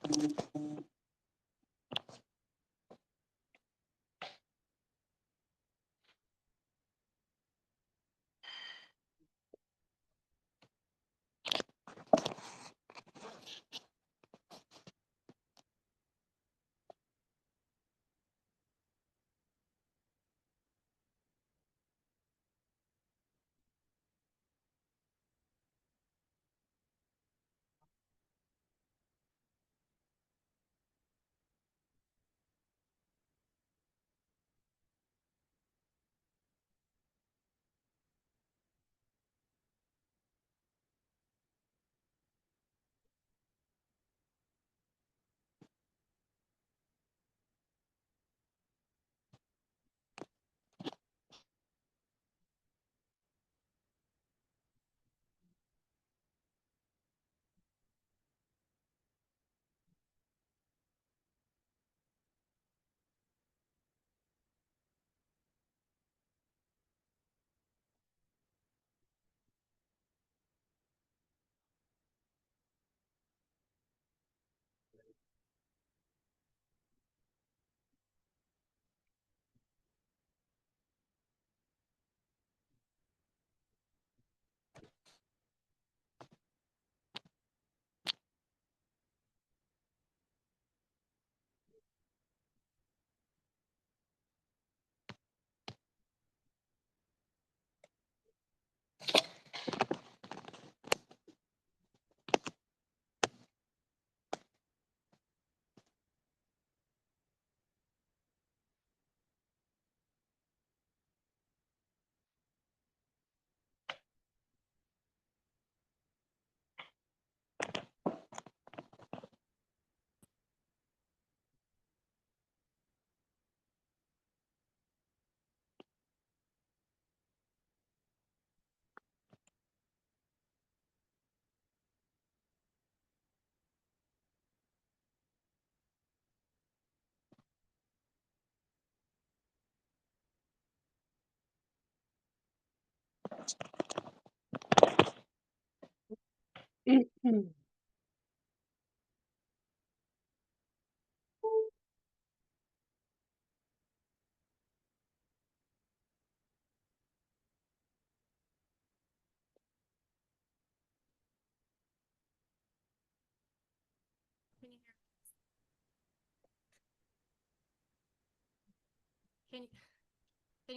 Can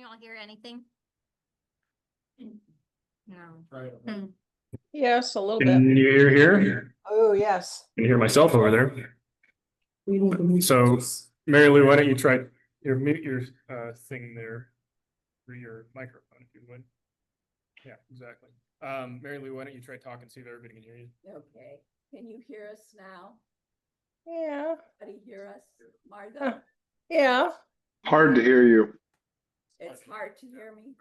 you all hear anything? No. Right. Yes, a little bit. Can you hear here? Oh, yes. Can you hear myself over there? So Mary Lou, why don't you try mute your thing there through your microphone if you would. Yeah, exactly. Mary Lou, why don't you try talking, see if everybody can hear you? Okay, can you hear us now? Yeah. Anybody hear us, Martha? Yeah. Hard to hear you. It's hard to hear me,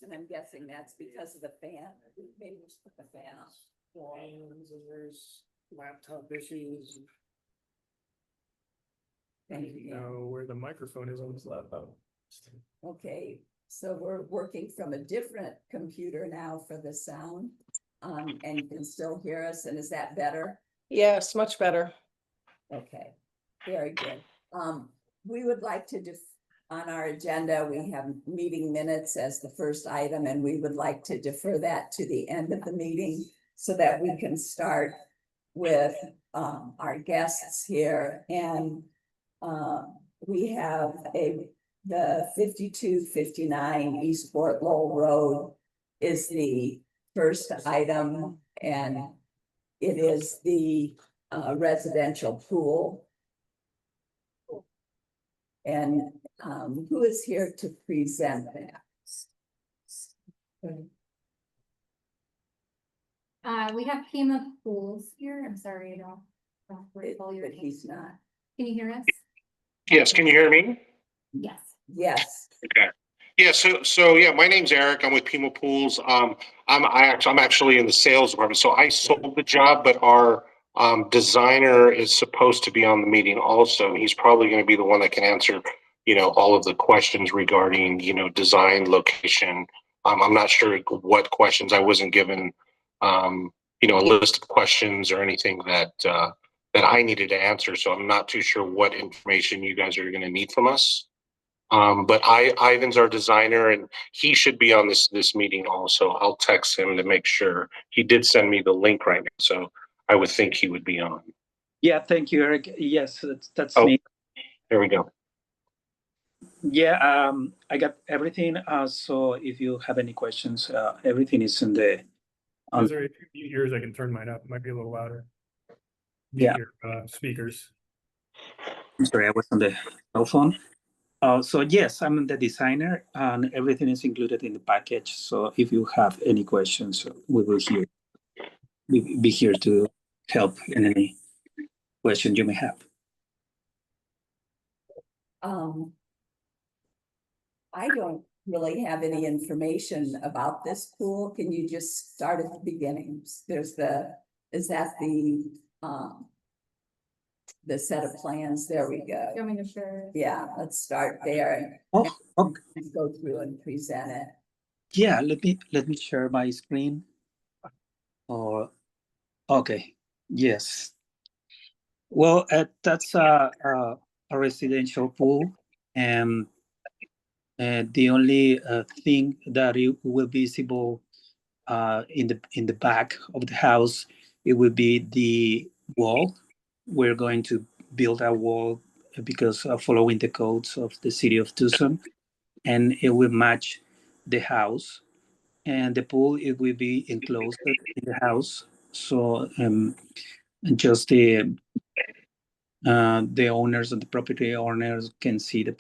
and I'm guessing that's because of the fan. Maybe just put the fan off. And there's laptop issues. Thank you. Know where the microphone is on this laptop. Okay, so we're working from a different computer now for the sound. And you can still hear us, and is that better? Yes, much better. Okay, very good. We would like to on our agenda, we have meeting minutes as the first item, and we would like to defer that to the end of the meeting so that we can start with our guests here. And we have the 5259 Eastport Lowell Road is the first item, and it is the residential pool. And who is here to present that? We have Pima Pools here. I'm sorry, I don't recall your But name. he's not. Can you hear us? Yes, can you hear me? Yes. Yes. Okay. Yeah, so yeah, my name's Eric. I'm with Pima Pools. I'm actually in the sales department. So I sold the job, but our designer is supposed to be on the meeting also. He's probably going to be the one that can answer, all of the questions regarding, design, location. I'm not sure what questions. I wasn't given a list of questions or anything that that I needed to answer, so I'm not too sure what information you guys are gonna need from us. But Ivan's our designer and he should be on this meeting also. I'll text him to make sure. He did send me the link right now, so I would think he would be on. Yeah, thank you, Eric. Yes, that's Oh. me. There we go. Yeah, I got everything. So if you have any questions, everything is in the. Is there, if you mute yours, I can turn mine up, it might be a little louder. Mute Yeah. your speakers. I'm sorry, I was on the cell phone. So yes, I'm the designer, and everything is included in the package. So if you have any questions, we will here. We be here to help in any question you may have. I don't really have any information about this pool. Can you just start at the beginning? There's is that the set of plans? There we go. You want me to share? Yeah, let's start there Oh, okay. and go through and present it. Yeah. Let me share my screen. Or okay. Yes. Well, that's a residential pool, and the only thing that it will be visible in the back of the house, it will be the wall. We're going to build a wall because following the codes of the city of Tucson, and it will match the house. And the pool, it will be enclosed in the house. So just the owners and the property owners can see the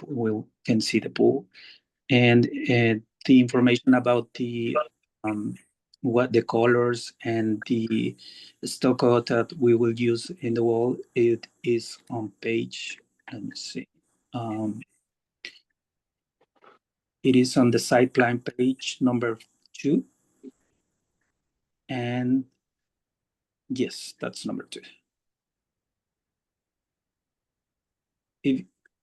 can see the pool, and the information about the what the colors and the stucco that we will use in the wall, it is on page, let me see, it is on the site plan page number 2, and yes, that's number 2.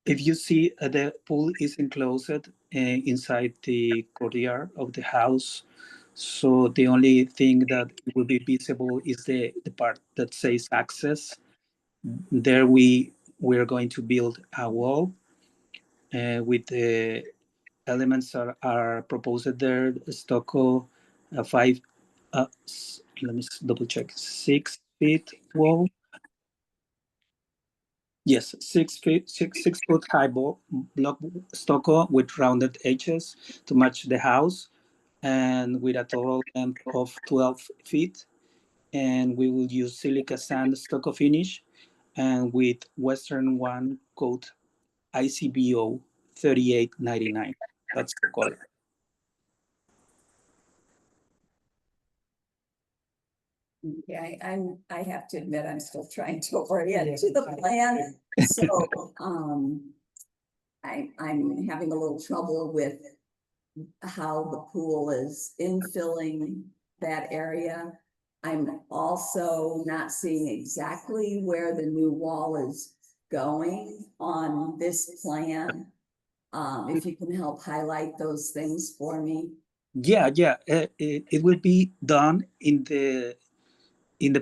If you see the pool is enclosed inside the courtyard of the house, so the only thing that will be visible is the part that says access. There we're going to build a wall with the elements are proposed there. Stucco, 5. Let me double check. 6 feet wall. Yes, 6 feet, 6 foot high block stucco with rounded edges to match the house, and with a total length of 12 feet. And we will use silica sand stucco finish, and with Western One coat ICBO 3899. That's the color. Okay, I have to admit, I'm still trying to orient to the plan, so, I'm having a little trouble with how the pool is infilling that area. I'm also not seeing exactly where the new wall is going on this plan. If you can help highlight those things for me. Yeah. It will be done in the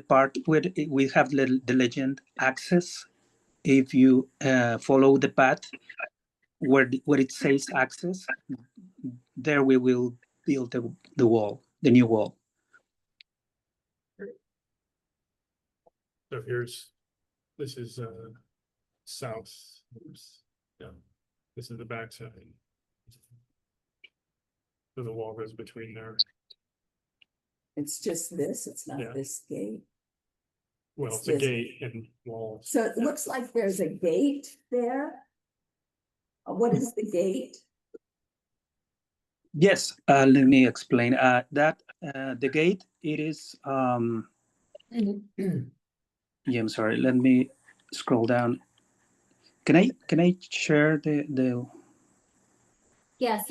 part where we have the legend access. If you follow the path where it says access, there we will build the wall, the new wall. So this is south. Oops. Yeah, this is the back side. So the wall goes between there. It's just this, it's Yeah. not this gate. Well, it's a gate and walls. So it looks like there's a gate there. What is the gate? Yes, let me explain that the gate, it is yeah, I'm sorry, let me scroll down. Can I share the Yes,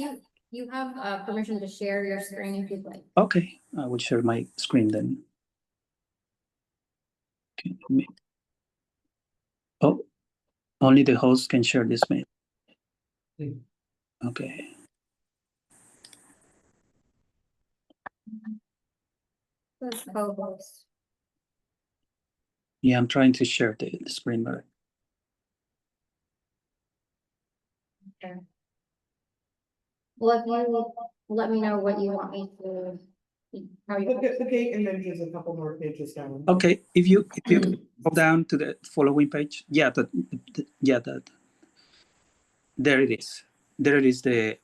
you have permission to share your screen if you'd like. okay, I will share my screen then. Okay, oh, only the host can share this mail. Okay. Let's co-host. Yeah, I'm trying to share the screen, but Well, if you let me know what you want me to. How you. Look at the date and then there's a couple more pages down. okay. If you scroll down to the following page, yeah, that there it is. There it is the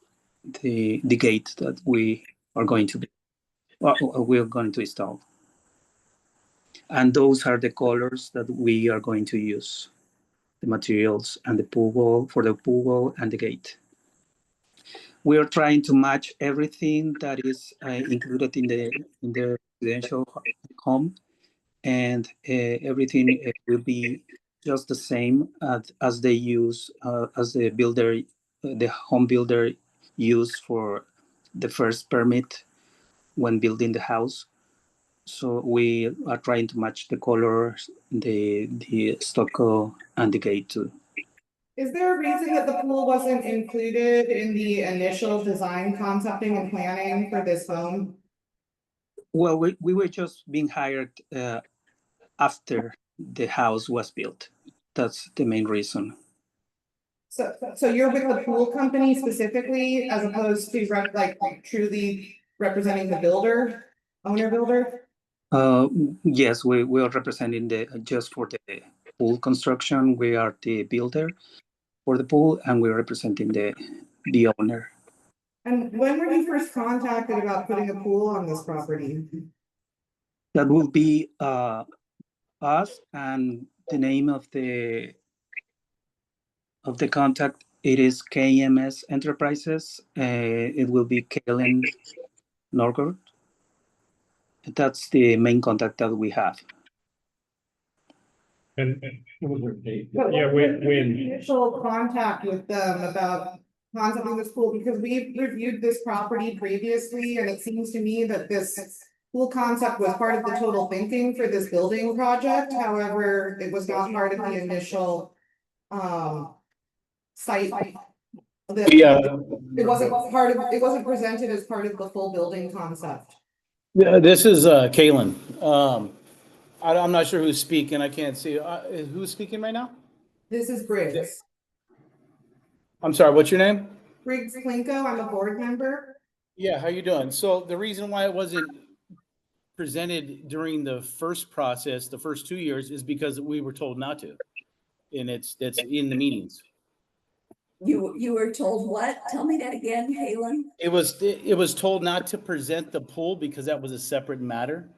gate that we are going to be. We're going to install. And those are the colors that we are going to use, the materials and the pool wall for the pool wall and the gate. We are trying to match everything that is included in the residential home, and everything will be just the same as they use as the builder, the home builder used for the first permit when building the house. So we are trying to match the colors, the stucco, and the gate too. Is there a reason that the pool wasn't included in the initial design concepting and planning for this home? Well, we were just being hired after the house was built. That's the main reason. So you're with the pool company specifically as opposed to like truly representing the builder, owner builder? Yes, we are representing just for the pool construction. We are the builder for the pool, and we're representing the owner. And when were you first contacted about putting a pool on this property? That will be us, and the name of the contact. It is KMS Enterprises. It will be Kalen Norgard. That's the main contact that we have. And But yeah, what was the when initial contact with them about concepting this pool, because we reviewed this property previously, and it seems to me that this pool concept was part of the total thinking for this building project, however, it was not part of the initial site. Yeah, It wasn't presented as part of the full building concept. this is Kalen. I'm not sure who's speaking. I can't see. Who's speaking right now? This is Briggs. I'm sorry, what's your name? Briggs Plinko, I'm a board member. Yeah, how you doing? So the reason why it wasn't presented during the first process, the first 2 years, is because we were told not to. And that's in the meetings. You were told what? Tell me that again, Halen. It was told not to present the pool because that was a separate matter.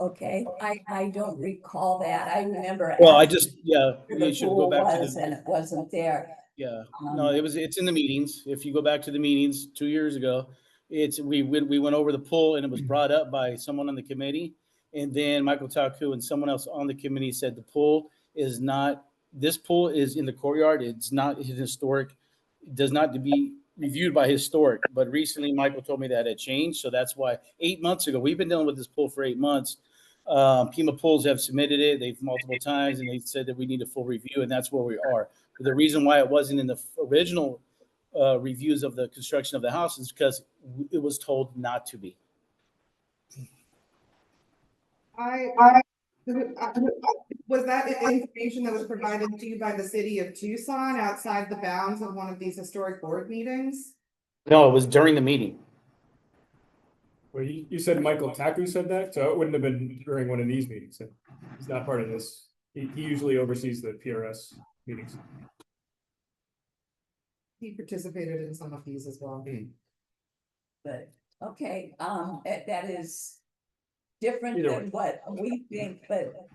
Okay, I don't recall that. I remember. Well, asking yeah, where you the should go pool back to was and the, it wasn't there. yeah, no, it's in the meetings. If you go back to the meetings 2 years ago, we went over the pool and it was brought up by someone on the committee. And then Michael Taku and someone else on the committee said the pool is not, this pool is in the courtyard. It's not historic, it does not to be reviewed by historic. But recently Michael told me that it changed. So that's why 8 months ago, we've been dealing with this pool for 8 months. Pima Pools have submitted it. They've multiple times, and they said that we need a full review, and that's where we are. But the reason why it wasn't in the original reviews of the construction of the house is because it was told not to be. Was that information that was provided to you by the city of Tucson outside the bounds of one of these historic board meetings? No, it was during the meeting. well, you said Michael Taku said that, so it wouldn't have been during one of these meetings. He's not part of this. He usually oversees the PRS meetings. He participated in some of these as well. But, okay, that is different Either than way. what we think, but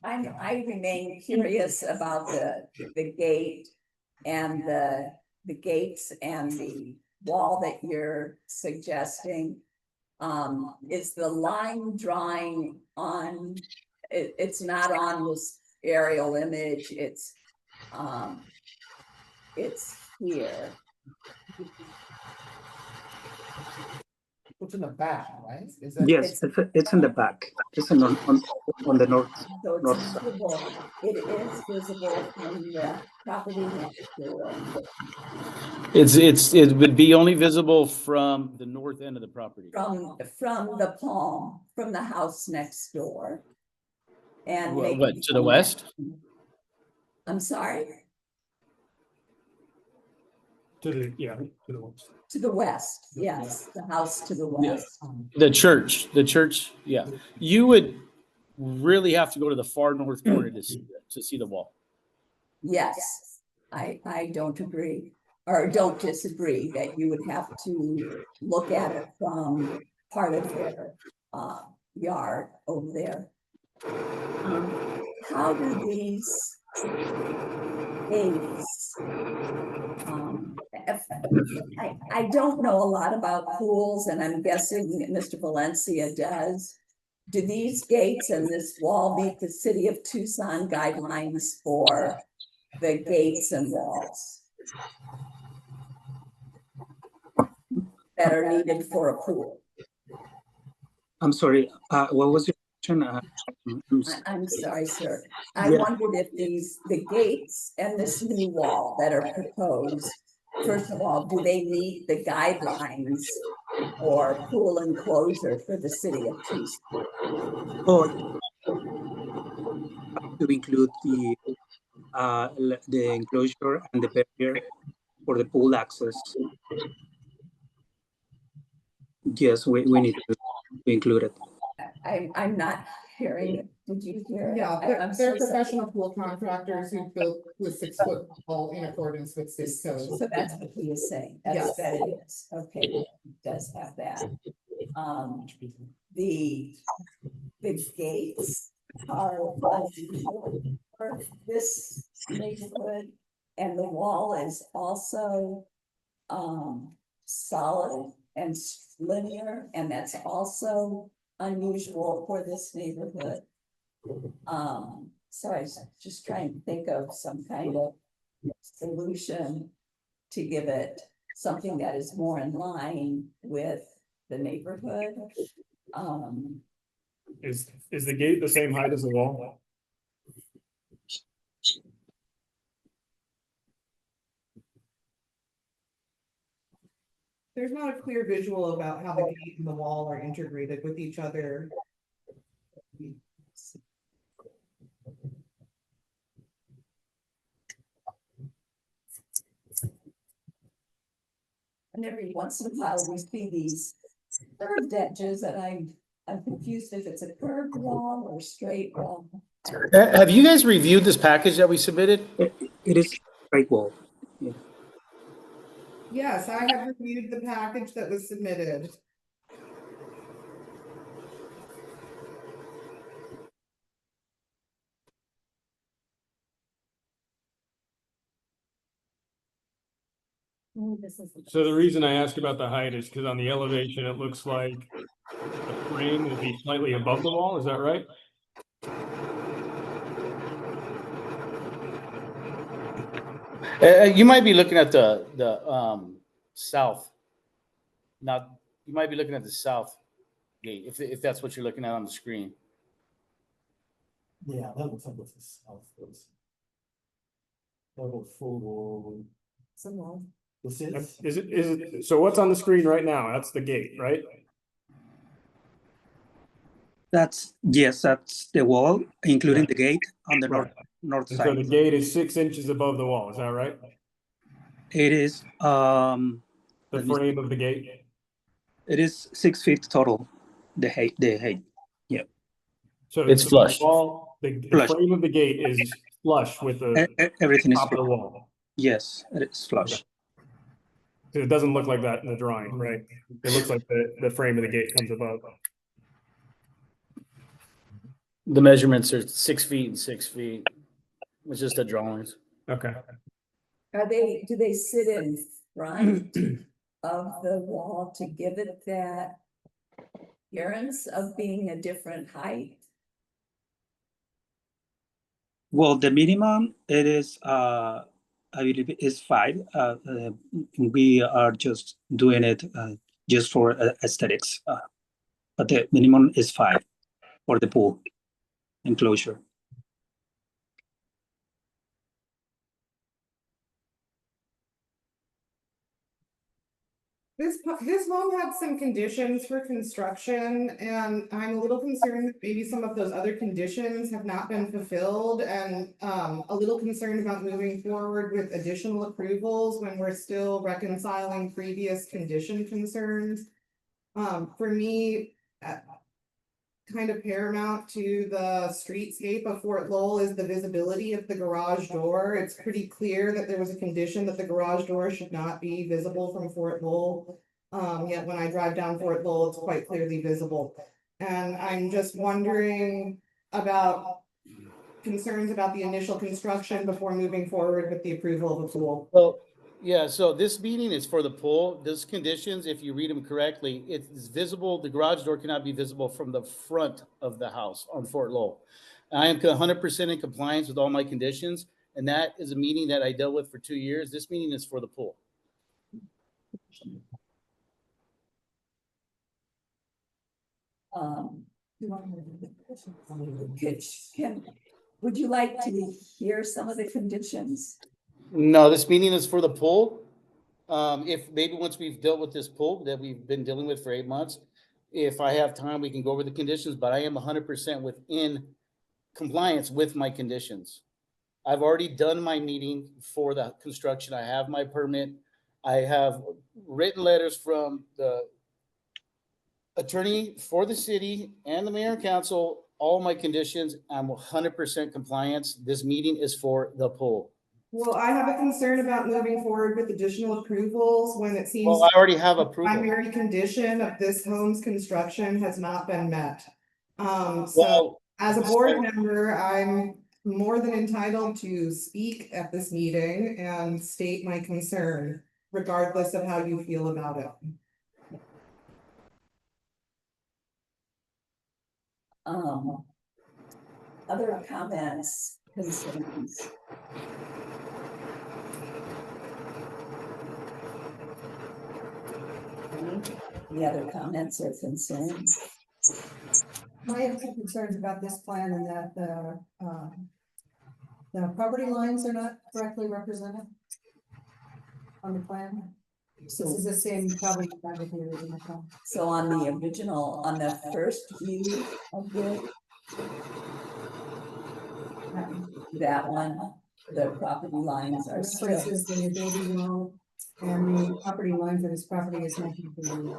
I remain curious about the gate and the gates and the wall that you're suggesting. Is the line drawing on, it's not on this aerial image, it's here. It's in the back, right? Is that? Yes, it's in the back. It's on the north. So it's North side. visible, it is visible from the property next door. It would be only visible from the north end of the property. From the palm, from the house next door. And maybe What, to the from west? that- I'm sorry, To the, yeah, to the west. to the west, yes, the house to the west. The church, yeah. You would really have to go to the far north corner to see the wall. Yes, I don't agree, or don't disagree that you would have to look at it from part of their yard over there. How do these gates? I don't know a lot about pools, and I'm guessing Mr. Valencia does. Do these gates and this wall meet the city of Tucson guidelines for the gates and walls that are needed for a pool? I'm sorry. What was your question? I'm sorry, sir. I Yeah. wondered if the gates and this new wall that are proposed, first of all, do they meet the guidelines for pool enclosure for the city of Tucson? Oh, to include the enclosure and the barrier for the pool access. Yes, we need to include it. I'm not hearing it. Did you hear it? Yeah, I'm they're so sorry. professional pool contractors who built with 6-foot wall in accordance with state code. So that's what he is saying. That's Yes. that it is. Okay, it does have that. The gates are unusual for this neighborhood, and the wall is also solid and linear, and that's also unusual for this neighborhood. So I was just trying to think of some kind of solution to give it something that is more in line with the neighborhood. Is the gate the same height as the wall? There's not a clear visual about how the gate and the wall are integrated with each other. And every once in a while, we see these curved edges, and I'm confused if it's a curved wall or straight wall. Have you guys reviewed this package that we submitted? It is straight wall. Yeah. Yes, I have reviewed the package that was submitted. So the reason I ask about the height is because on the elevation, it looks like the frame will be slightly above the wall. Is that right? You might be looking at the south. Not, you might be looking at the south gate, if that's what you're looking at on the screen. Yeah, that looks like it's the south face. Double full wall. This Is it, so what's on the screen right now? That's the gate, right? That's the wall, including the gate on the Right. north And so the side. gate is 6 inches above the wall. Is that right? It is The let me frame of the gate? it is 6 feet total. The height. Yeah. So It's the flush. wall, the Flush. frame of the gate is flush with the Everything is top of the flush. wall. Yes, it is flush. So it doesn't look like that in the drawing, right? It looks like the frame of the gate comes above. The measurements are 6 feet and 6 feet. It's just the drawings. Okay. Do they sit in front of the wall to give it that appearance of being a different height? Well, the minimum it is I believe is 5. We are just doing it just for aesthetics. But the minimum is 5 for the pool enclosure. This home had some conditions for construction, and I'm a little concerned that maybe some of those other conditions have not been fulfilled, and a little concerned about moving forward with additional approvals when we're still reconciling previous condition concerns. For me, kind of paramount to the streetscape of Fort Lowell is the visibility of the garage door. It's pretty clear that there was a condition that the garage door should not be visible from Fort Lowell. Yet when I drive down Fort Lowell, it's quite clearly visible. And I'm just wondering about concerns about the initial construction before moving forward with the approval of a pool. Well, yeah, so this meeting is for the pool. Those conditions, if you read them correctly, it's visible, the garage door cannot be visible from the front of the house on Fort Lowell. I am 100% in compliance with all my conditions, and that is a meeting that I dealt with for 2 years. This meeting is for the pool. Would you like to hear some of the conditions? No, this meeting is for the pool. If maybe once we've dealt with this pool that we've been dealing with for 8 months, if I have time, we can go over the conditions, but I am 100% within compliance with my conditions. I've already done my meeting for the construction. I have my permit. I have written letters from the attorney for the city and the mayor and council, all my conditions. I'm 100% compliance. This meeting is for the pool. Well, I have a concern about moving forward with additional approvals when it seems. Well, I already have the approval. primary condition of this home's construction has not been met. So Well, as a board member, I'm more than entitled to speak at this meeting and state my concern, regardless of how you feel about it. Other comments, concerns? Any other comments or concerns? I have some concerns about this plan and that the property lines are not correctly represented on the plan. This is the same probably. So on the original, on the first view of that one, the property lines are still. References the Adobe wall and the property line for this property is 1930.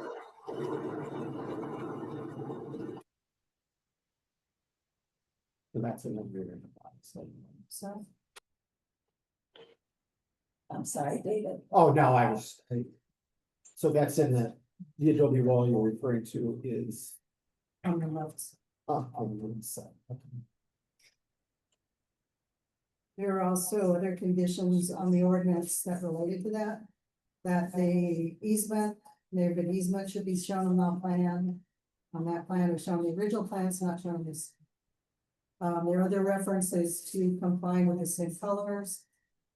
So that's an agreement. So I'm sorry, David. Oh, no, so that's in the Adobe wall you're referring to is on the left. on the side. Okay. There are also other conditions on the ordinance that related to that. That the easement, the easement should be shown on that plan. On that plan, or shown the original plan, it's not shown this. There are other references to complying with the same colors.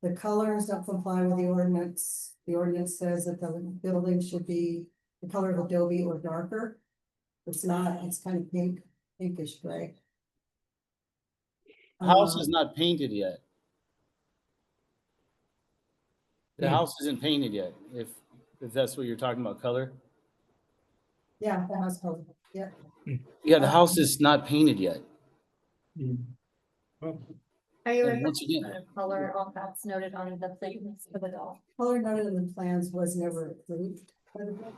The colors don't comply with the ordinance. The ordinance says that the building should be the color of adobe or darker. It's not, it's kind of pinkish gray. House is not painted yet. The house isn't painted yet, if that's what you're talking about, color. Yeah, the house color, yeah. Yeah, the house is not painted yet. Well, Are you And once referring again- to the color all that's noted on the plans of it all? Color noted in the plans was never approved. By the board.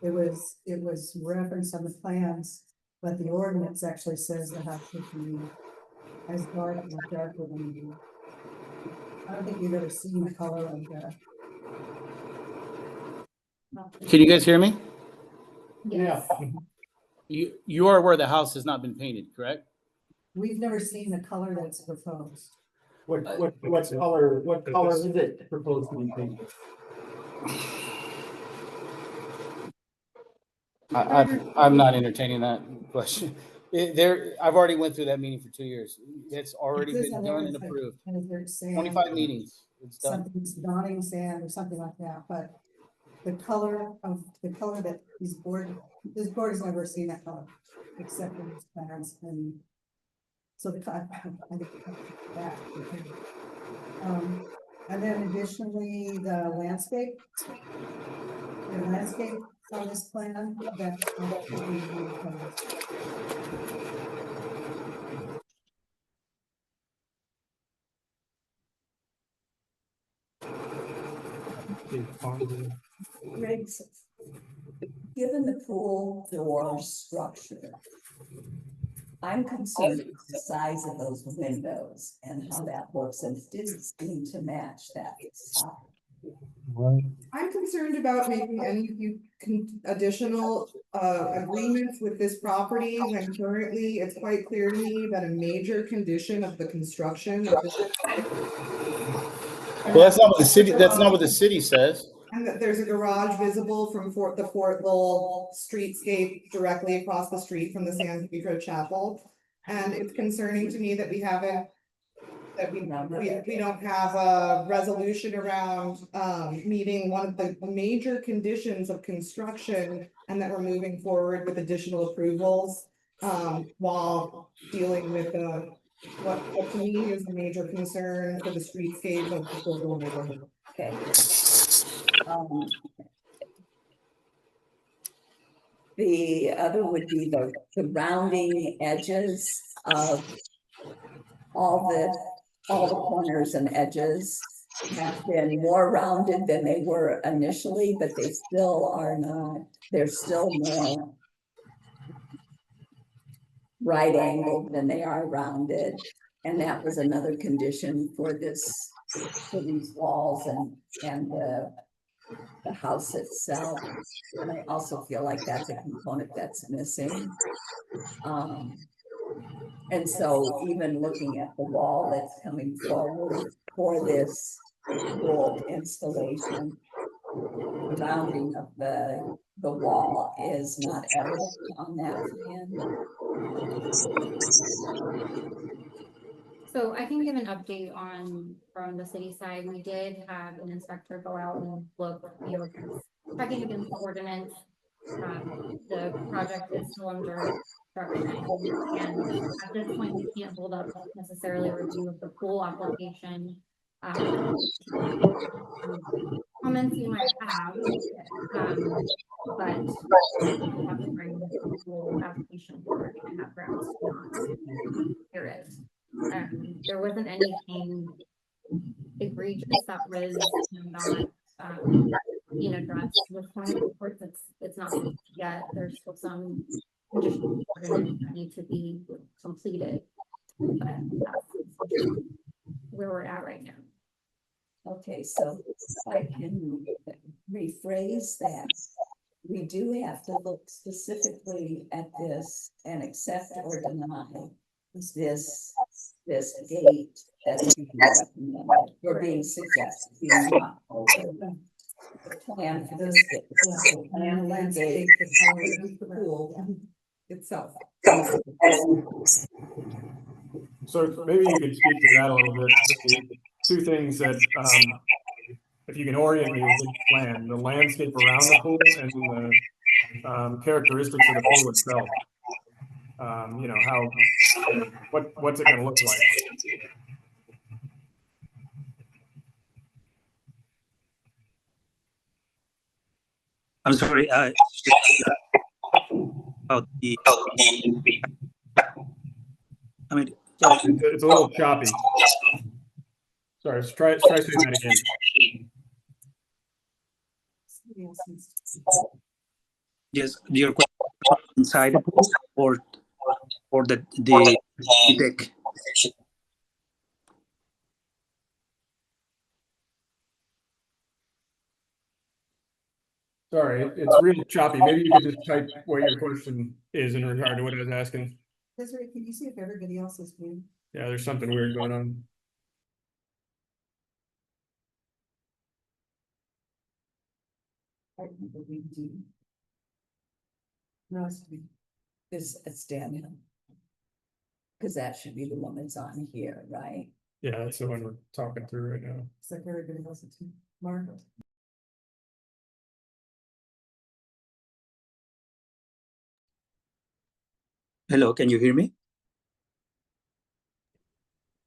It was referenced on the plans, but the ordinance actually says the house should be as dark or darker than the. I don't think you've ever seen the color of the. Can you guys hear me? Yes. You are aware the house has not been painted, correct? We've never seen the color that's proposed. What color is it proposed to be painted? I'm not entertaining that question. I've already went through that meeting for 2 years. It's already It says been on there done and it's like- approved. and it's sand, 25 meetings. It's done. Something's dawning sand or something like that, but the color that this board has never seen that color, except in its plans and. So the, I think that. And then additionally, the landscape. The landscape on this plan that. Griggs, given the pool door structure, I'm concerned with the size of those windows and how that looks, and it didn't seem to match that size. I'm concerned about making any additional agreements with this property when currently it's quite clear to me that a major condition of the construction of this. Well, that's not what the city, that's not what the city says. And that there's a garage visible from the Fort Lowell streetscape directly across the street from the San Pedro Chapel. And it's concerning to me that we haven't, that we don't have a resolution around meeting one of the major conditions of construction, and that we're moving forward with additional approvals while dealing with what to me is a major concern for the streetscape of the Fort Lowell neighborhood. Okay. The other would be the rounding edges of all the corners and edges have been more rounded than they were initially, but they still are not, they're still more right angled than they are rounded. And that was another condition for this, for these walls and the house itself. And I also feel like that's a component that's missing. And so even looking at the wall that's coming forward for this wall installation, the rounding of the wall is not evident on that plan. So I can give an update from the city side. We did have an inspector go out and look, checking against the ordinance. The project is still under construction, and at this point, we can't hold up necessarily a review of the pool application. Comments you might have, but we have to bring the pool application forward and have grounds to not hear it. There wasn't anything egregious that was not addressed with point of course it's not yet. There's still some additional ordinance that need to be completed, but that's where we're at right now. Okay, so I can rephrase that. We do have to look specifically at this and accept or deny this gate that's being recommended or being suggested. Being not open. The plan for this gate, the plan for the gate, the pool Itself. So maybe you could speak to that a little bit. The two things that, if you can orient me with the plan, the landscape around the pool and the characteristics of the pool itself. What's it gonna look like? I'm sorry, about the, I mean, It's a little choppy. Sorry, try saying that again. yes, your question inside the pool or the deck. Sorry, it's really choppy. Maybe you could just type what your question is in regard to what I was asking. Desiree, can you see if everybody else is viewing? Yeah, there's something weird going on. No, it's me. it's Daniel. Because that should be the one that's on here, right? Yeah, that's the one we're talking through right now. It's like everybody else is. Mark. Hello, can you hear me?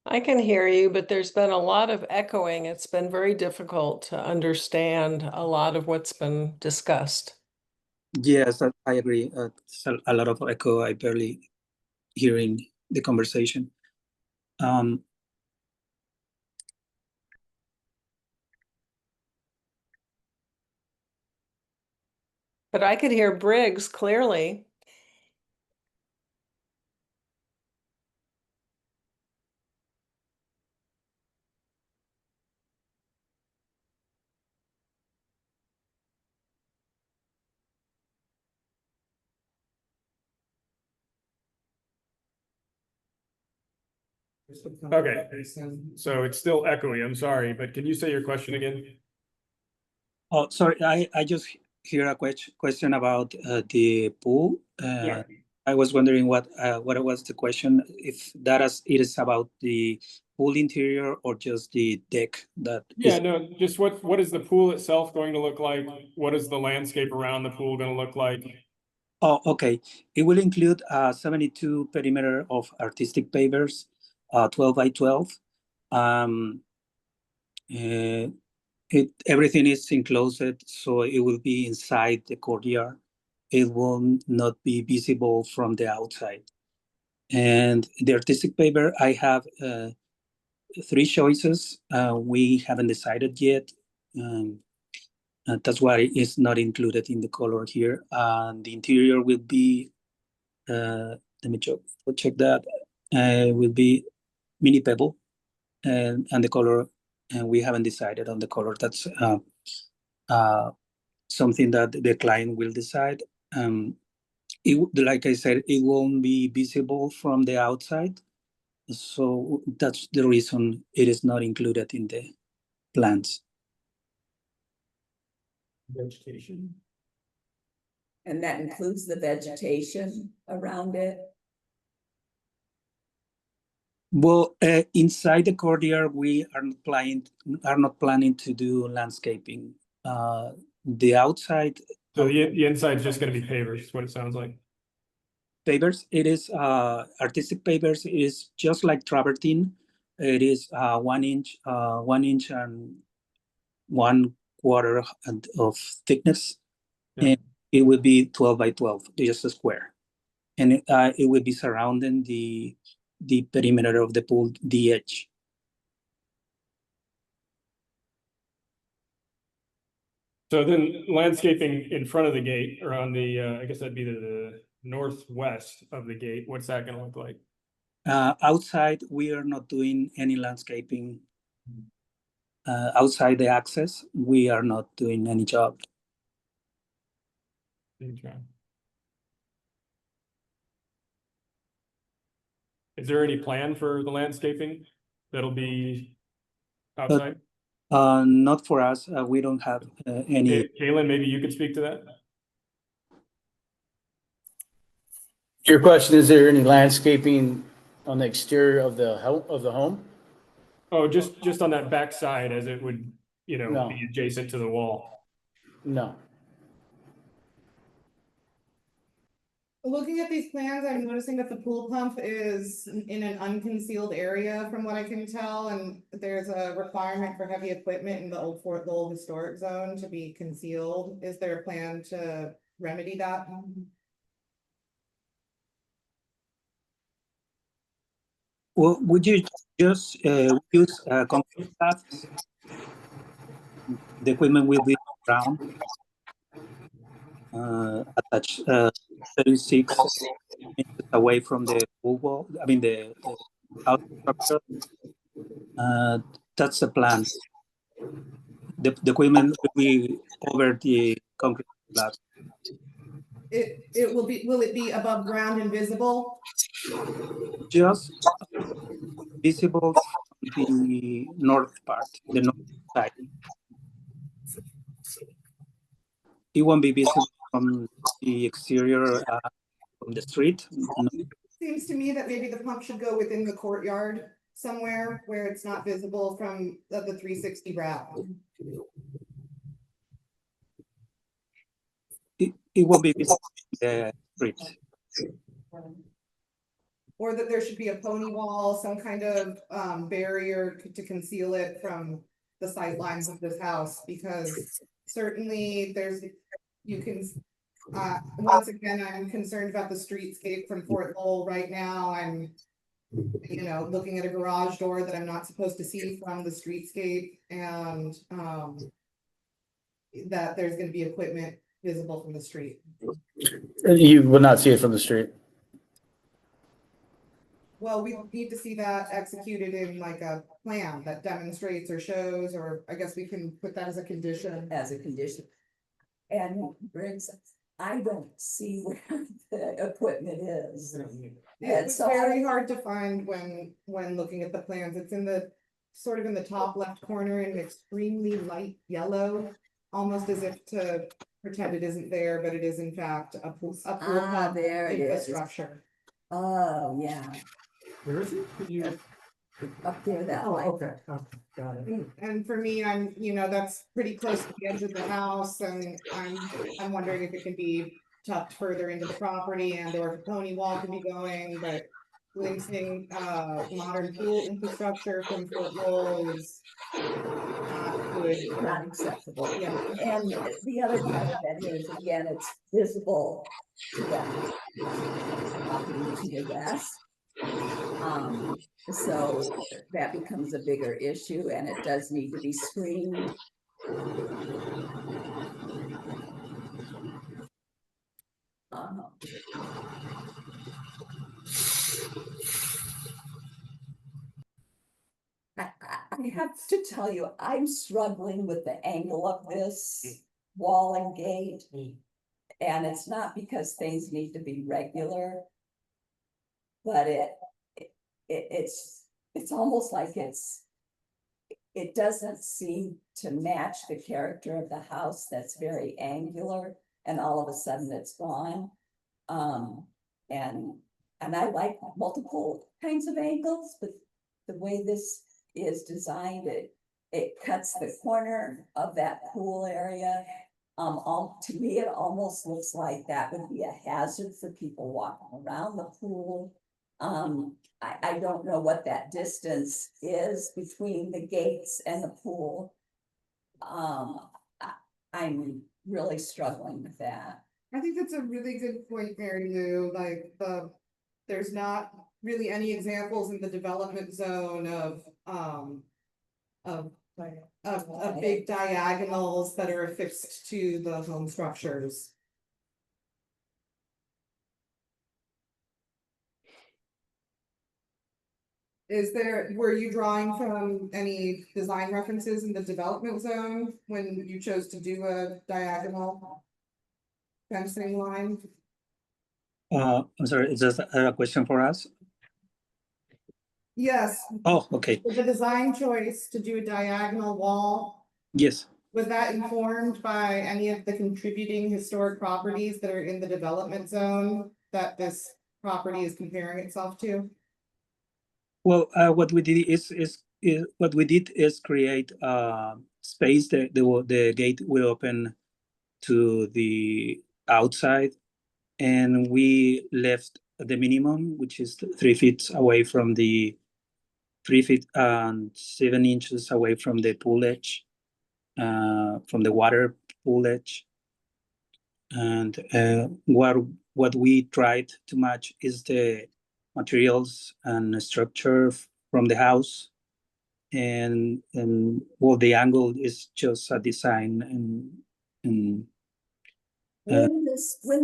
I can hear you, but there's been a lot of echoing. It's been very difficult to understand a lot of what's been discussed. Yes, I agree. It's a lot of echo. I barely hearing the conversation. But I could hear Briggs clearly. Okay, so it's still echoey, I'm sorry, but can you say your question again? Oh, sorry, I just hear a question about the pool. Yeah. I was wondering what was the question, if it is about the pool interior or just the deck that Yeah, is. no, just what is the pool itself going to look like? What is the landscape around the pool gonna look like? Oh, okay. It will include 72 perimeter of artistic pavers, 12 by 12. Um, everything is enclosed, so it will be inside the courtyard. It will not be visible from the outside. And the artistic paper, I have 3 choices. We haven't decided yet. That's why it's not included in the color here. The interior will be, let me check that. Will be mini pebble, and the color, and we haven't decided on the color. That's something that the client will decide. Like I said, it won't be visible from the outside. So that's the reason it is not included in the plans. Vegetation. And that includes the vegetation around it. Well, inside the courtyard, we are not planning to do landscaping. The outside. So the inside is just gonna be pavers, is what it sounds like. Pavers, it is artistic pavers. It is just like travertine. It is 1 inch, 1 inch and 1/4 of thickness, Yeah. and it will be 12 by 12, just a square, and it will be surrounding the perimeter of the pool, the edge. So then landscaping in front of the gate or on the, I guess that'd be the northwest of the gate, what's that gonna look like? Outside, we are not doing any landscaping. Outside the access, we are not doing any job. Okay. Is there any plan for the landscaping that'll be outside? Not for us. We don't have any. Kaylin, maybe you could speak to that? Your question, is there any landscaping on the exterior of the home? Oh, just on that back side as it would, No. be adjacent to the wall. No. Looking at these plans, I'm noticing that the pool pump is in an unconcealed area from what I can tell, and there's a requirement for heavy equipment in the old Fort Lowell historic zone to be concealed. Is there a plan to remedy that? Well, would you just use concrete slabs? The equipment will be ground, attached 36 inches away from the pool wall. I mean the house structure. That's the plan. The equipment will be over the concrete slab. Will it be above ground and visible? Just visible from the north part, the north side. It won't be visible from the exterior, from the street. No. Seems to me that maybe the pump should go within the courtyard somewhere where it's not visible from the 360 wrap. It won't be visible from the street. or that there should be a pony wall, some kind of barrier to conceal it from the sight lines of this house, because certainly you can, once again, I'm concerned about the streetscape from Fort Lowell right now. I'm, looking at a garage door that I'm not supposed to see from the streetscape, and that there's gonna be equipment visible from the street. You will not see it from the street. Well, we need to see that executed in like a plan that demonstrates or shows, or I guess we can put that as a condition. As a condition. And Briggs, I don't see where the equipment is. It's very hard to find when looking at the plans. It's in the sort of in the top left corner in extremely light yellow, almost as if to pretend it isn't there, but it is in fact a pool pump there it is. infrastructure. Oh, yeah, Where is it? Could you? up there that Oh, way. okay, got it. And for me, I'm, that's pretty close to the edge of the house, and I'm wondering if it can be tucked further into the property, and or if a pony wall can be going, but linking modern pool infrastructure from Fort Lowell is not good. Not acceptable. Yeah. And the other part of that is, again, it's visible to that property to the west. So that becomes a bigger issue, and it does need to be screened. I have to tell you, I'm struggling with the angle of this wall and gate. And it's not because things need to be regular. But it's almost like it doesn't seem to match the character of the house that's very angular, and all of a sudden it's gone. And I like multiple kinds of angles, but the way this is designed, it cuts the corner of that pool area. To me, it almost looks like that would be a hazard for people walking around the pool. I don't know what that distance is between the gates and the pool. I'm really struggling with that. I think that's a really good point, Mary Lou. Like there's not really any examples in the development zone of big diagonals that are affixed to the home structures. Were you drawing from any design references in the development zone when you chose to do a diagonal fencing line? I'm sorry, is this a question for us? Yes. Oh, okay. The design choice to do a diagonal wall, Yes. was that informed by any of the contributing historic properties that are in the development zone that this property is comparing itself to? Well, what we did is create space. The gate will open to the outside, and we left the minimum, which is 3 feet away from the 3 feet and 7 inches away from the pool edge, from the water pool edge. And what we tried to match is the materials and structure from the house, and well, the angle is just a design. And when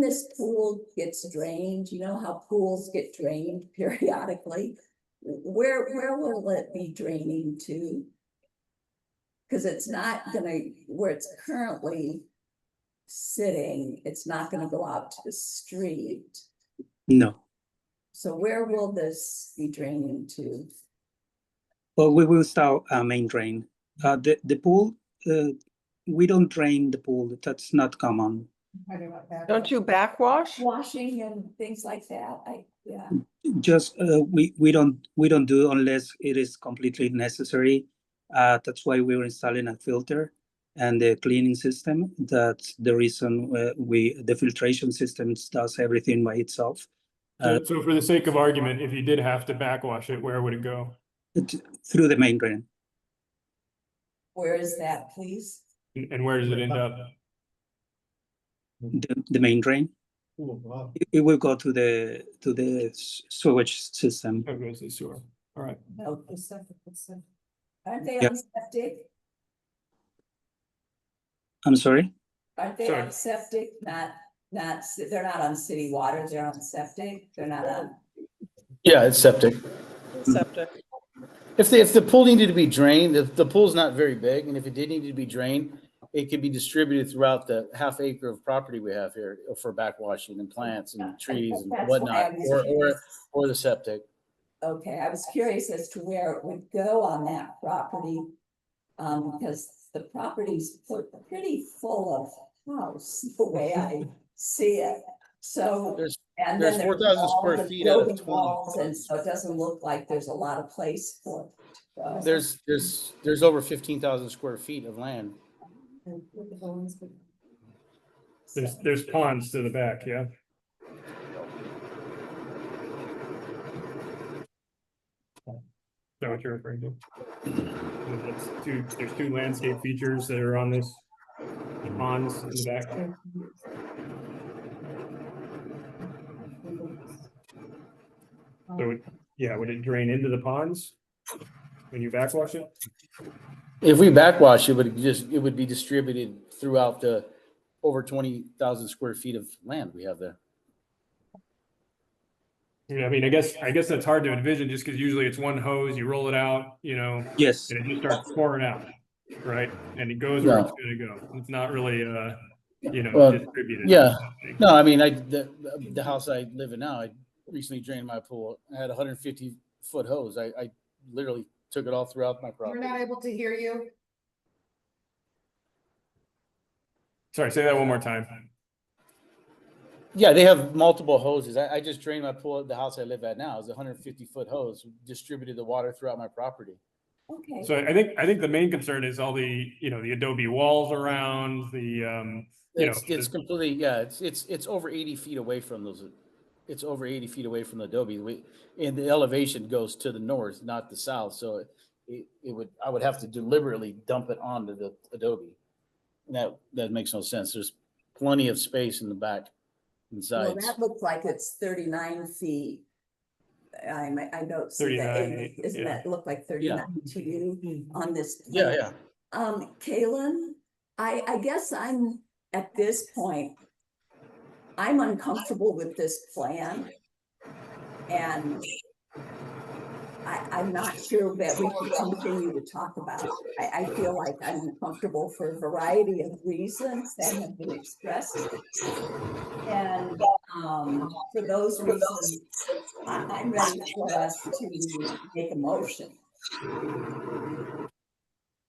this pool gets drained, you know how pools get drained periodically, where will it be draining to? Because it's not gonna, where it's currently sitting, it's not gonna go out to the street. no. So where will this be draining to? Well, we will start a main drain. The pool, we don't drain the pool. That's not common. Don't you backwash? Washing and things like that, yeah. Just we don't do unless it is completely necessary. That's why we're installing a filter and the cleaning system. That's the reason the filtration system does everything by itself. So for the sake of argument, if you did have to backwash it, where would it go? through the main drain. Where is that, please? And where does it end up? The main drain. Oh, wow. It will go to the sewage system. It goes to the sewer. All right. No, The septic, the septic. aren't they Yeah. on septic? I'm sorry. Aren't they Sorry. on septic? They're not on city water, they're on septic, they're not on. Yeah, it's septic. Septic. If the pool needed to be drained, the pool's not very big, and if it did need to be drained, it could be distributed throughout the half acre of property we have here for backwashing and plants and trees and That's why I whatnot, was curious. or the septic. Okay, I was curious as to where it would go on that property. Because the property's pretty full of house, the way I see it. So, There's and there's then 4,000 all square the feet out of building 20. walls, and so it doesn't look like there's a lot of place for it to go. There's over 15,000 square feet of land. And with the bones, but There's ponds to the back, yeah. Is that what you're referring to? There's two landscape features that are on this ponds in the back. So yeah, would it drain into the ponds when you backwash it? If we backwash, it would be distributed throughout the over 20,000 square feet of land we have there. Yeah, I mean, I guess that's hard to envision just because usually it's one hose, you roll it out, Yes. and it just starts pouring out, right? And it goes where it's gonna go. It's not really, Well, distributed. yeah. No, I mean, the house I live in now, I recently drained my pool. I had a 150-foot hose. I literally took it all throughout my We're property. not able to hear you. Sorry, say that one more time. Yeah, they have multiple hoses. I just drained my pool at the house I live at now. It's a 150-foot hose, distributed the water throughout my property. Okay, So I think the main concern is all the, the adobe walls around the, It's completely, yeah, it's over 80 feet away from those. It's over 80 feet away from the adobe. And the elevation goes to the north, not the south. So I would have to deliberately dump it onto the adobe. And that makes no sense. There's plenty of space in the back and well, sides. that looks like it's 39 feet. I don't see that. 39, Isn't yeah. that look like 39 to you on this? Yeah, plan? yeah. Kaylin, I guess I'm at this point, I'm uncomfortable with this plan. And I'm not sure that we can continue to talk about it. I feel like I'm uncomfortable for a variety of reasons that have been expressed. And for those reasons, I'm ready for us to make a motion.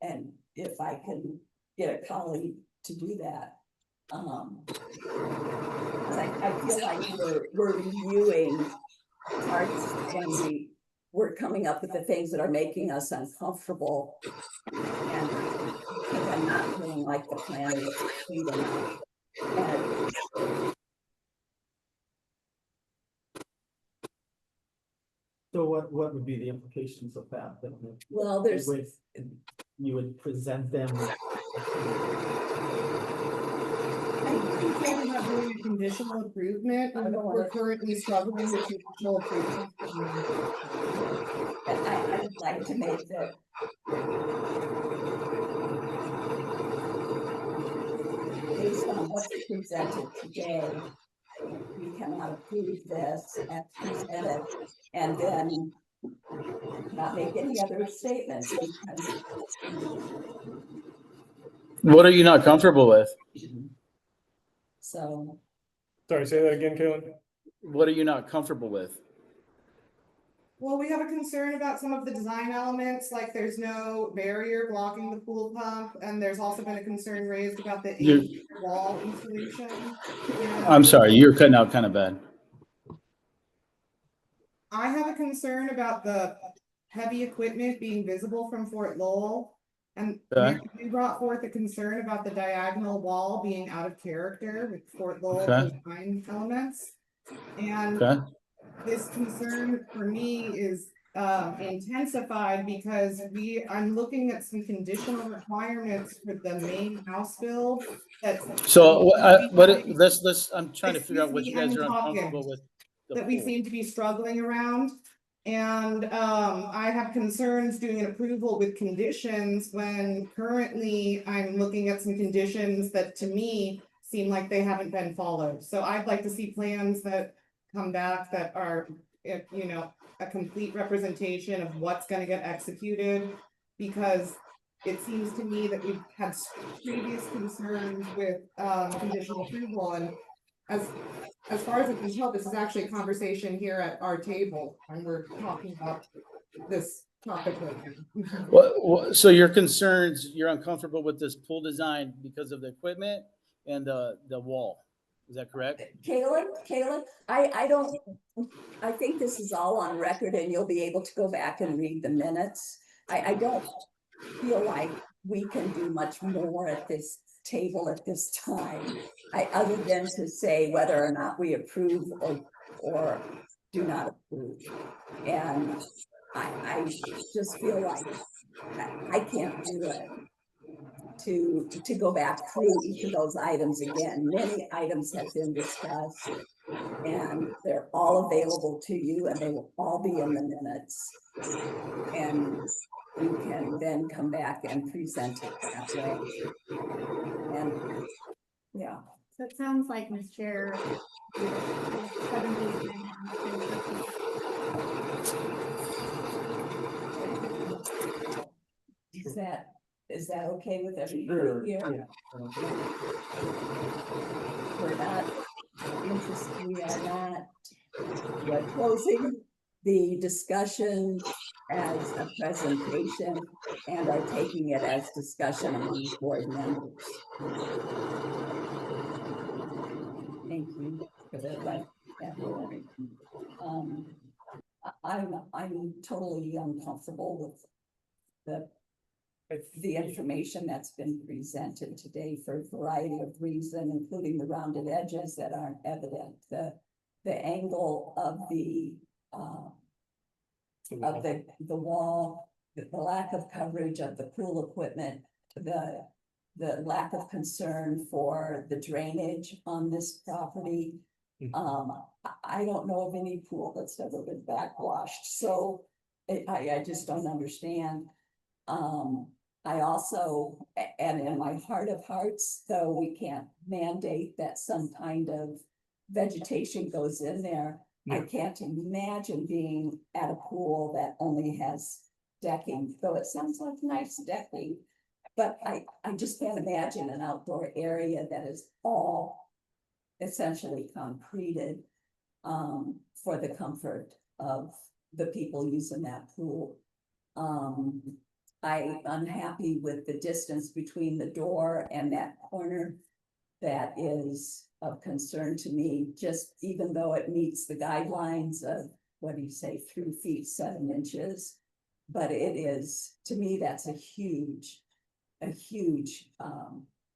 And if I can get a colleague to do that. I feel like we're reviewing parts and we're coming up with the things that are making us uncomfortable. And because I'm not feeling like the plan is complete enough. And So what would be the implications of that? well, there's, You would present them. I think we have doing a conditional improvement, and we're currently struggling with conditional improvement. I would like to make that. Based on what's presented today, we cannot approve this as presented and then not make any other statements. What are you not comfortable with? So, Sorry, say that again, Kaylin. What are you not comfortable with? Well, we have a concern about some of the design elements, like there's no barrier blocking the pool pump, and there's also been a concern raised about the You- wall installation. I'm sorry, you're cutting out kind of bad. I have a concern about the heavy equipment being visible from Fort Lowell. And Okay. Mary, you brought forth a concern about the diagonal wall being out of character with Fort Lowell Okay. design elements. And Okay. this concern for me is intensified because I'm looking at some conditional requirements for the main house build. That's So let's, I'm trying to figure out Excuse what me, you guys I'm are talking. uncomfortable with. The that we pool. seem to be struggling around. And I have concerns doing an approval with conditions when currently I'm looking at some conditions that to me seem like they haven't been followed. So I'd like to see plans that come back that are, you know, a complete representation of what's gonna get executed. Because it seems to me that we've had previous concerns with conditional approval, and as far as I can tell, this is actually a conversation here at our table when we're talking about this topic right now. So your concerns, you're uncomfortable with this pool design because of the equipment and the wall. Is that correct? Caleb, I think this is all on record and you'll be able to go back and read the minutes. I don't feel like we can do much more at this table at this time. Other than to say whether or not we approve or do not approve. And I just feel like I can't do it to go back through each of those items again. Many items have been discussed and they're all available to you and they will all be in the minutes. And you can then come back and present it that way. And yeah. So it sounds like, Ms. Chair, the 7 days in Is that okay with everybody here? We're not interested, we are not. We're closing the discussion as a presentation and are taking it as discussion among board members. Thank you for that. I'm totally uncomfortable with the information that's been presented today for a variety of reasons, including the rounded edges that aren't evident, the angle of the wall, the lack of coverage of the pool equipment, the lack of concern for the drainage on this property. I don't know of any pool that's ever been backwashed, so I just don't understand. I also, and in my heart of hearts, though we can't mandate that some kind of vegetation goes in there, I can't imagine being at a pool that only has decking, though it sounds like nice decking. But I just can't imagine an outdoor area that is all essentially concreted for the comfort of the people using that pool. I'm unhappy with the distance between the door and that corner. That is of concern to me, just even though it meets the guidelines of, what do you say, 3 feet 7 inches. But it is, to me, that's a huge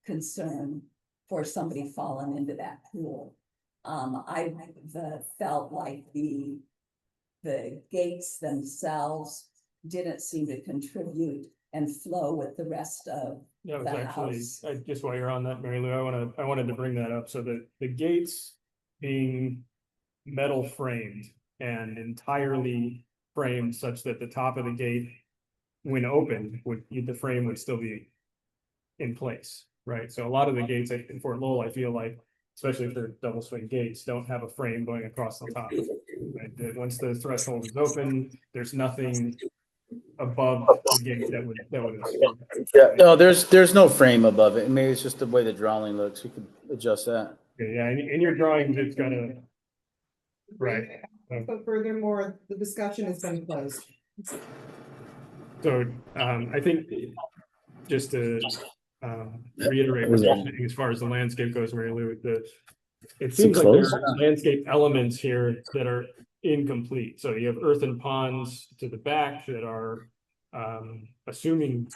concern for somebody falling into that pool. I felt like the gates themselves didn't seem to contribute and flow with the rest of That was the actually, house. just while you're on that, Mary Lou, I wanted to bring that up. So the gates being metal framed and entirely framed such that the top of the gate, when opened, the frame would still be in place, right? So a lot of the gates in Fort Lowell, I feel like, especially if they're double swing gates, don't have a frame going across the top. Right? Once the threshold is open, there's nothing above the gate that would Yeah, no, there's no frame above it. Maybe it's just the way the drawing looks. We could adjust that. Okay, yeah, in your drawings, it's got a right. But furthermore, the discussion has been closed. So I think just to reiterate what you're saying as far as the landscape goes, Mary Lou, it seems like there are landscape elements here that are incomplete. So you have earthen ponds to the back that are I'm assuming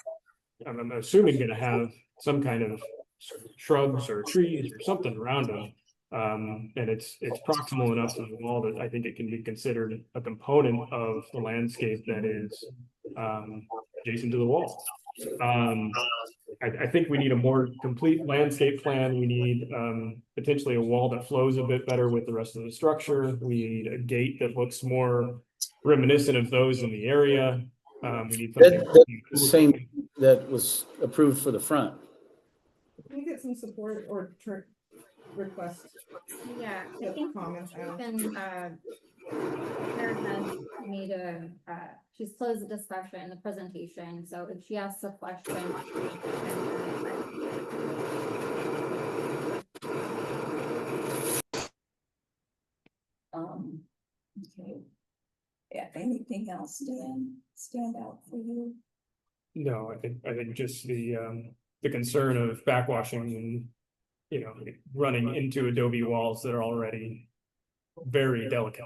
going to have some kind of shrubs or trees or something around them. And it's proximal enough to the wall that I think it can be considered a component of the landscape that is adjacent to the wall. I think we need a more complete landscape plan. We need potentially a wall that flows a bit better with the rest of the structure. We need a gate that looks more reminiscent of those in the area. We need something. That's the same that was approved for the front. Can we get some support or request Yeah, I think comments out? even, Claire has made she's closed the discussion, the presentation, so if she asks a question. Okay. Yeah, anything else, Dan, stand out for you? No, I think just the concern of backwashing and, you know, running into adobe walls that are already very delicate.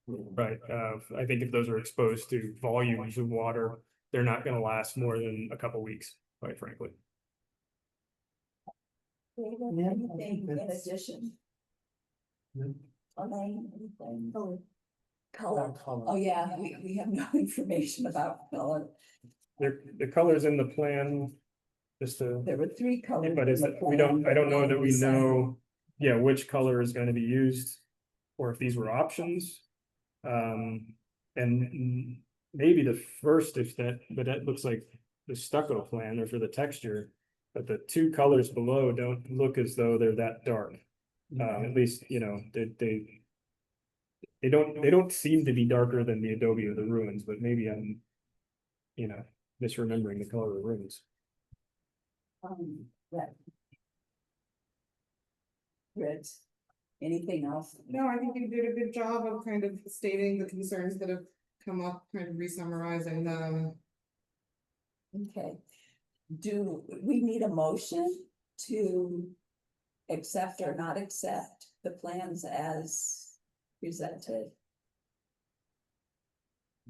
Right, I think if those are exposed to volumes of water, they're not gonna last more than a couple weeks, quite frankly. David, Yeah, I anything think in that's- addition? Yeah. Elaine, anything? Color. Color. Oh, yeah, we have no information about color. The colors in the plan, just to, There were three colors. but is in the it, we don't, plan, I don't know but that we decided- know, yeah, which color is gonna be used. Or if these were options. And maybe the first, if that, but that looks like the stucco plan or for the texture. But the two colors below don't look as though they're that dark. At least, you know, they don't seem to be darker than the adobe of the ruins, but maybe I'm, you know, misremembering the color of the ruins. Right. Good. Anything else? No, I think you did a good job of kind of stating the concerns that have come up, kind of re-summarizing them. Okay. Do we need a motion to accept or not accept the plans as presented?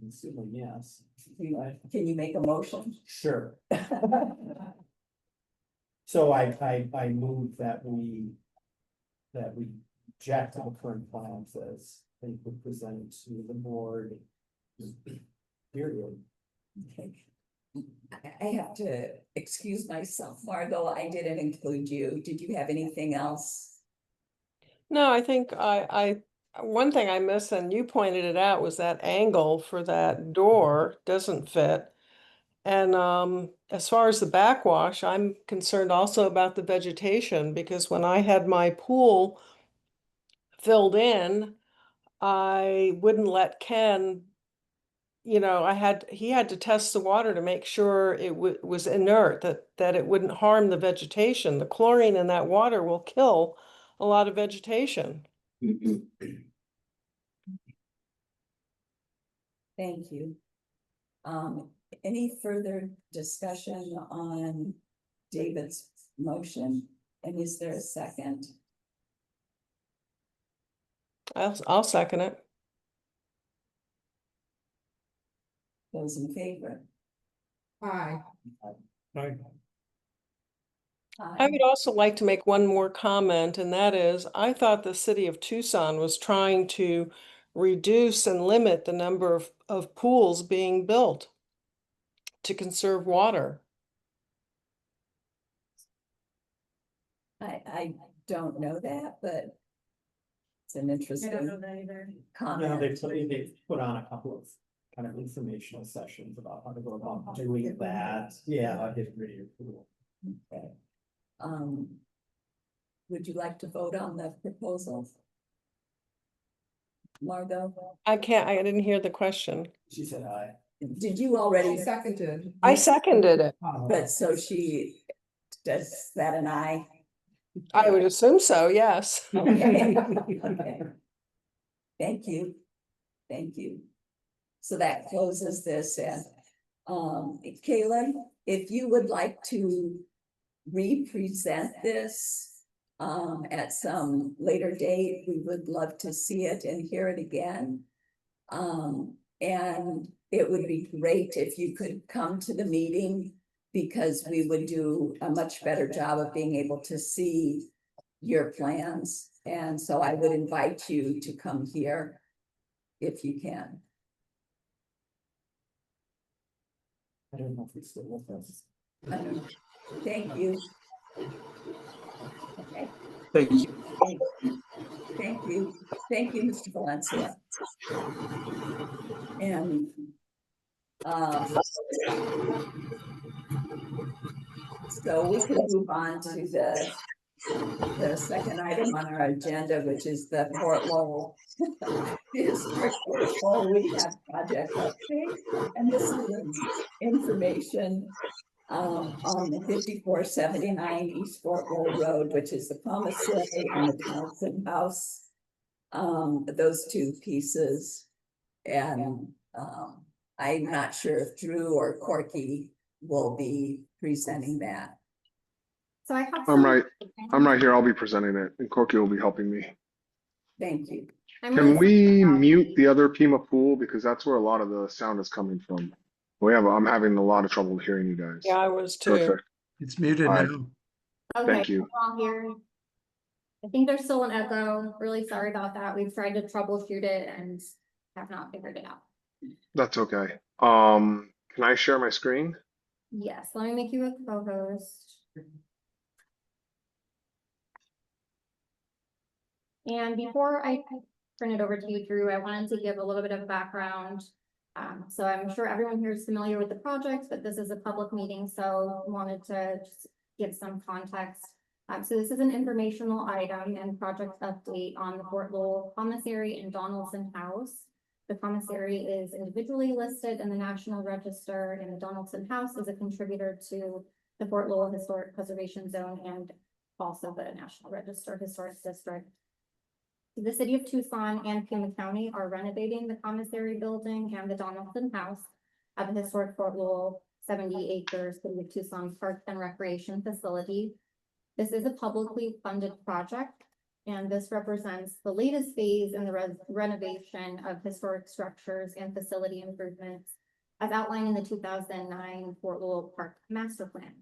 I'm assuming yes. Can you make a motion? Sure. So I move that we reject the current plans as they were presented to the board. Period. Okay. I have to excuse myself, Margot, I didn't include you. Did you have anything else? No, I think one thing I missed, and you pointed it out, was that angle for that door doesn't fit. And as far as the backwash, I'm concerned also about the vegetation, because when I had my pool filled in, I wouldn't let Ken, you know, he had to test the water to make sure it was inert, that it wouldn't harm the vegetation. The chlorine in that water will kill a lot of vegetation. Thank you. Any further discussion on David's motion? And is there a second? I'll second it. Those in favor? Hi. Right. I would also like to make one more comment, and that is, I thought the city of Tucson was trying to reduce and limit the number of pools being built to conserve water. I don't know that, but it's an I don't know interesting that either. Yeah, comment. they've put on a couple of kind of informational sessions about how to go about doing that. Yeah, I did really cool. Okay. Would you like to vote on the proposal? Margot, I didn't hear the question. She said aye. did you already, Seconded. I seconded it. but so she, does that an aye? I would assume so, yes. Okay. Okay. Thank you. Thank you. So that closes this and, Kayla, if you would like to re-present this at some later date, we would love to see it and hear it again. And it would be great if you could come to the meeting, because we would do a much better job of being able to see your plans. And so I would invite you to come here if you can. I don't know if he's still with us. Thank you. Okay, Thank you. thank you. Thank you, Mr. Valencia. And so we can move on to the second item on our agenda, which is the Fort Lowell Historic Fort Rehab Project update. And this is information on the 5479 East Fort Lowell Road, which is the commissary and the Townsend House. Those two pieces. And I'm not sure if Drew or Corky will be presenting that. So I have. I'm some- right here. I'll be presenting it, and Corky will be helping me. Thank you. I'm Can really we sorry about- mute the other Pima pool, because that's where a lot of the sound is coming from? I'm having a lot of trouble hearing you guys. Yeah, I was too. Perfect. It's muted All right. now. Okay, Thank you. we're all here. I think there's still an echo. Really sorry about that. We've tried to troubleshoot it and have not figured it out. That's okay. Can I share my screen? Yes, let me make you a co-host. And before I turn it over to you, Drew, I wanted to give a little bit of background. So I'm sure everyone here is familiar with the project, but this is a public meeting, so wanted to just give some context. So this is an informational item and project update on the Fort Lowell Commissary and Donaldson House. The commissary is individually listed in the National Register, and the Donaldson House is a contributor to the Fort Lowell Historic Preservation Zone and also the National Register Historic District. The city of Tucson and Pima County are renovating the commissary building and the Donaldson House at the historic Fort Lowell 70-acre City of Tucson Park and Recreation Facility. This is a publicly funded project, and this represents the latest phase in the renovation of historic structures and facility improvements as outlined in the 2009 Fort Lowell Park Master Plan.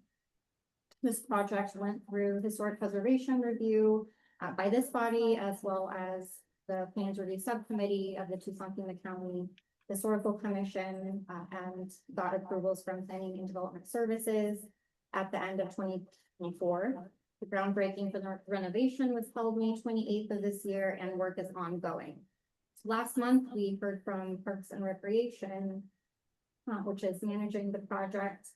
This project went through historic preservation review by this body, as well as the Plans Review Subcommittee of the Tucson-Pima County Historical Commission, and got approvals from Planning and Development Services at the end of 2024. The groundbreaking for the renovation was held May 28th of this year, and work is ongoing. Last month, we heard from Parks and Recreation, which is managing the project,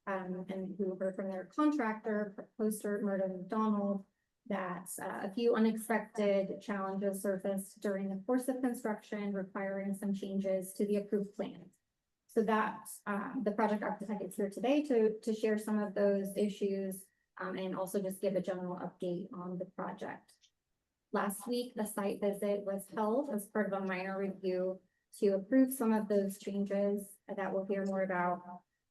and who heard from their contractor, Poster Murdo McDonald, that a few unexpected challenges surfaced during the course of construction, requiring some changes to the approved plans. So that the project architect is here today to share some of those issues, and also just give a general update on the project. Last week, the site visit was held as part of a minor review to approve some of those changes that we'll hear more about.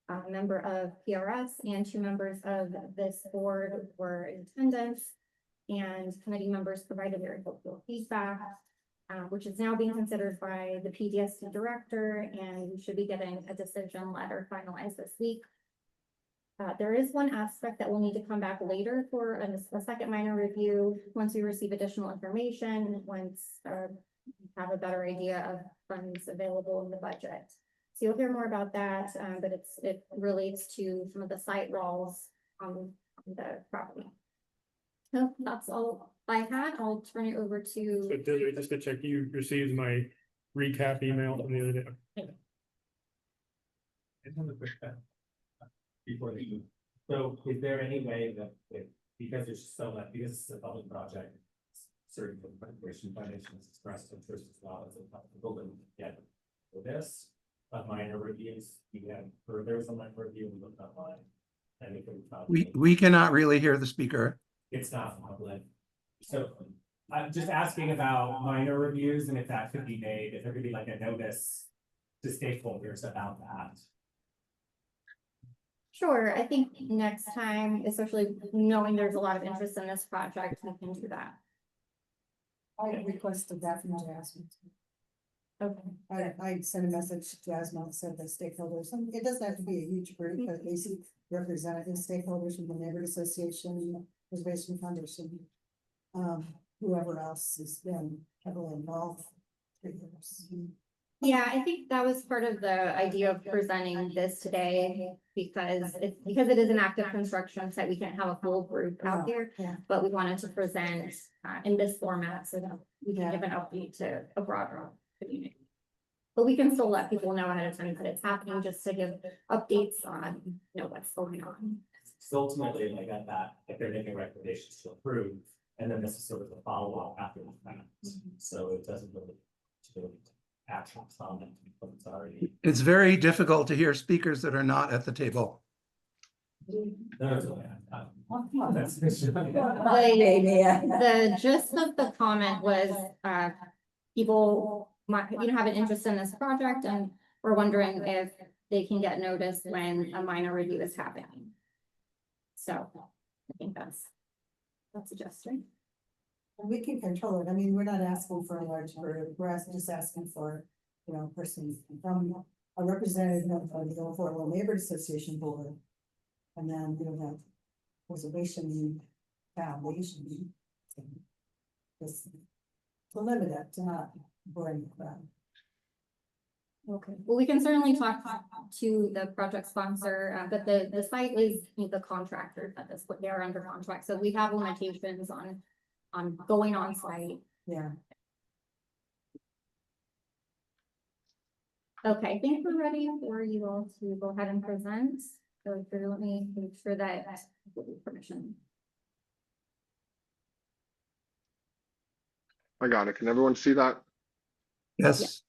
A member of PRS and 2 members of this board were in attendance, and committee members provided very helpful feedback, which is now being considered by the PDSD director, and we should be getting a decision letter finalized this week. There is one aspect that will need to come back later for a second minor review once we receive additional information, once we have a better idea of funds available in the budget. So you'll hear more about that, but it relates to some of the site walls on the property. So that's all I had. I'll turn it over to. So Desiree, just to check, you received my recap email from the other day. Just one quick before you. So is there any way that because there's so much, because it's a public project, certain preparation foundations expressed interest as well as a building yet for this, minor reviews, you have further some minor review and look online. And We cannot really hear the speaker. It's not public. So I'm just asking about minor reviews and if that could be made, if there could be like a notice to stakeholders about that. Sure, I think next time, especially knowing there's a lot of interest in this project, we can do that. I requested that from Jasmine. Okay. I sent a message to Jasmine, said the stakeholders, and it doesn't have to be a huge group, but basic representative stakeholders from the Neighborhood Association, Preservation Foundation. whoever else has been heavily involved for years. Yeah, I think that was part of the idea of presenting this today, because it is an active construction site, we can't have a full group out here. Yeah. But we wanted to present in this format so that we can give an update to a broader community. But we can still let people know ahead of time that it's happening, just to give updates on, what's going on. So ultimately, like at that, if they're making recommendations to approve, and then this is sort of the follow-up after the fact. So it doesn't really, actual comment, but it's already. It's very difficult to hear speakers that are not at the table. That's The gist of the comment was, people might, have an interest in this project, and we're wondering if they can get notice when a minor review is happening. So I think that's suggesting. And we can control it. I mean, we're not asking for a large group. We're just asking for, a person from a representative of the Lowell Neighborhood Association board. And then that preservation foundation. Just to limit it, to not bring the crowd. Okay, well, we can certainly talk to the project sponsor, but the site is the contractor at this point, they're under contract, so we have limitations on going on site. Yeah. Okay, I think we're ready for you all to go ahead and present. So let me make sure that I give you permission. I got it. Can everyone see that? Yes.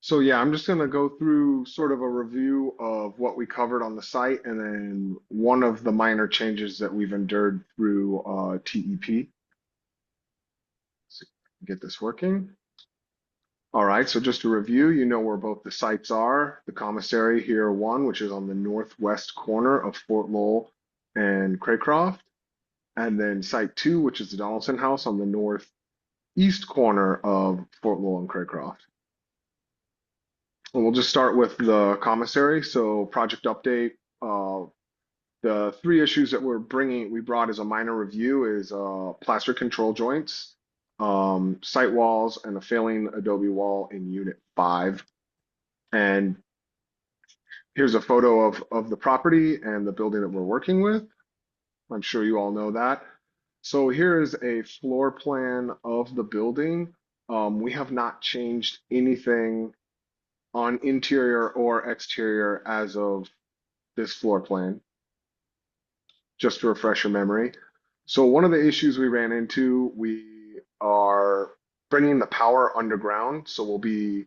So yeah, I'm just gonna go through sort of a review of what we covered on the site and then one of the minor changes that we've endured through TEP. So get this working. All right, so just to review, you know where both the sites are. The commissary here, one, which is on the northwest corner of Fort Lowell and Craycroft. And then site two, which is the Donaldson House on the northeast corner of Fort Lowell and Craycroft. And we'll just start with the commissary. So project update. The three issues that we brought as a minor review is plaster control joints, site walls, and a failing adobe wall in unit 5. And here's a photo of the property and the building that we're working with. I'm sure you all know that. So here is a floor plan of the building. We have not changed anything on interior or exterior as of this floor plan, just to refresh your memory. So one of the issues we ran into, we are bringing the power underground. So we'll be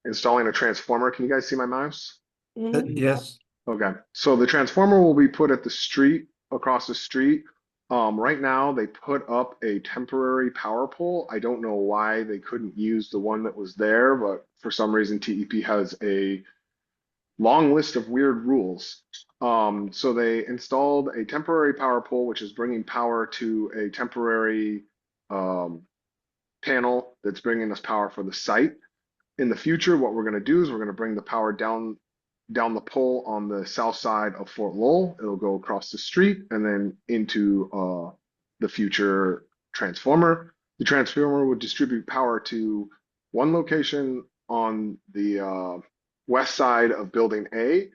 installing a transformer. Can you guys see my mouse? Yes. Okay, so the transformer will be put at the street, across the street. Right now, they put up a temporary power pole. I don't know why they couldn't use the one that was there, but for some reason, TEP has a long list of weird rules. So they installed a temporary power pole, which is bringing power to a temporary panel that's bringing us power for the site. In the future, what we're going to do is we're going to bring the power down the pole on the south side of Fort Lowell. It'll go across the street and then into the future transformer. The transformer would distribute power to one location on the west side of building A.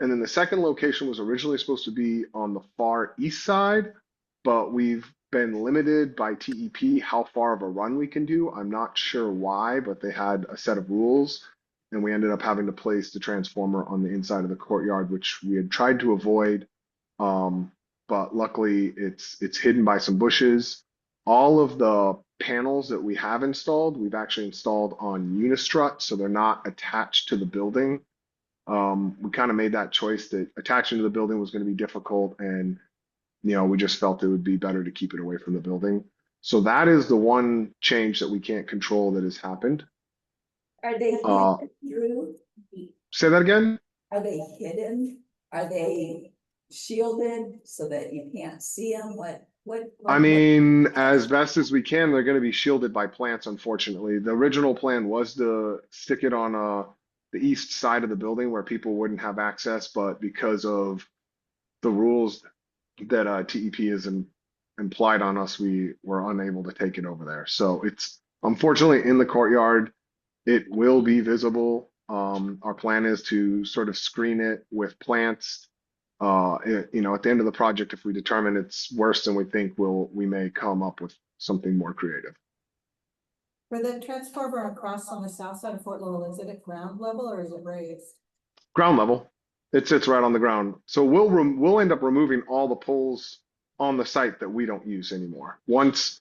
And then the second location was originally supposed to be on the far east side, but we've been limited by TEP how far of a run we can do. I'm not sure why, but they had a set of rules, and we ended up having to place the transformer on the inside of the courtyard, which we had tried to avoid. But luckily it's hidden by some bushes. All of the panels that we have installed, we've actually installed on unistrut, so they're not attached to the building. We kind of made that choice that attaching to the building was going to be difficult, and we just felt it would be better to keep it away from the building. So that is the one change that we can't control that has happened. Are they hidden through? Say that again? Are they hidden? Are they shielded so that you can't see them? I mean, as best as we can, they're going to be shielded by plants, unfortunately. The original plan was to stick it on the east side of the building where people wouldn't have access, but because of the rules that TEP implied on us, we were unable to take it over there. So it's unfortunately in the courtyard. It will be visible. Our plan is to sort of screen it with plants. You know, at the end of the project, if we determine it's worse than we think, we may come up with something more creative. For the transformer across on the south side of Fort Lowell, is it at ground level or is it raised? Ground level. It sits right on the ground. So we'll end up removing all the poles on the site that we don't use anymore. Once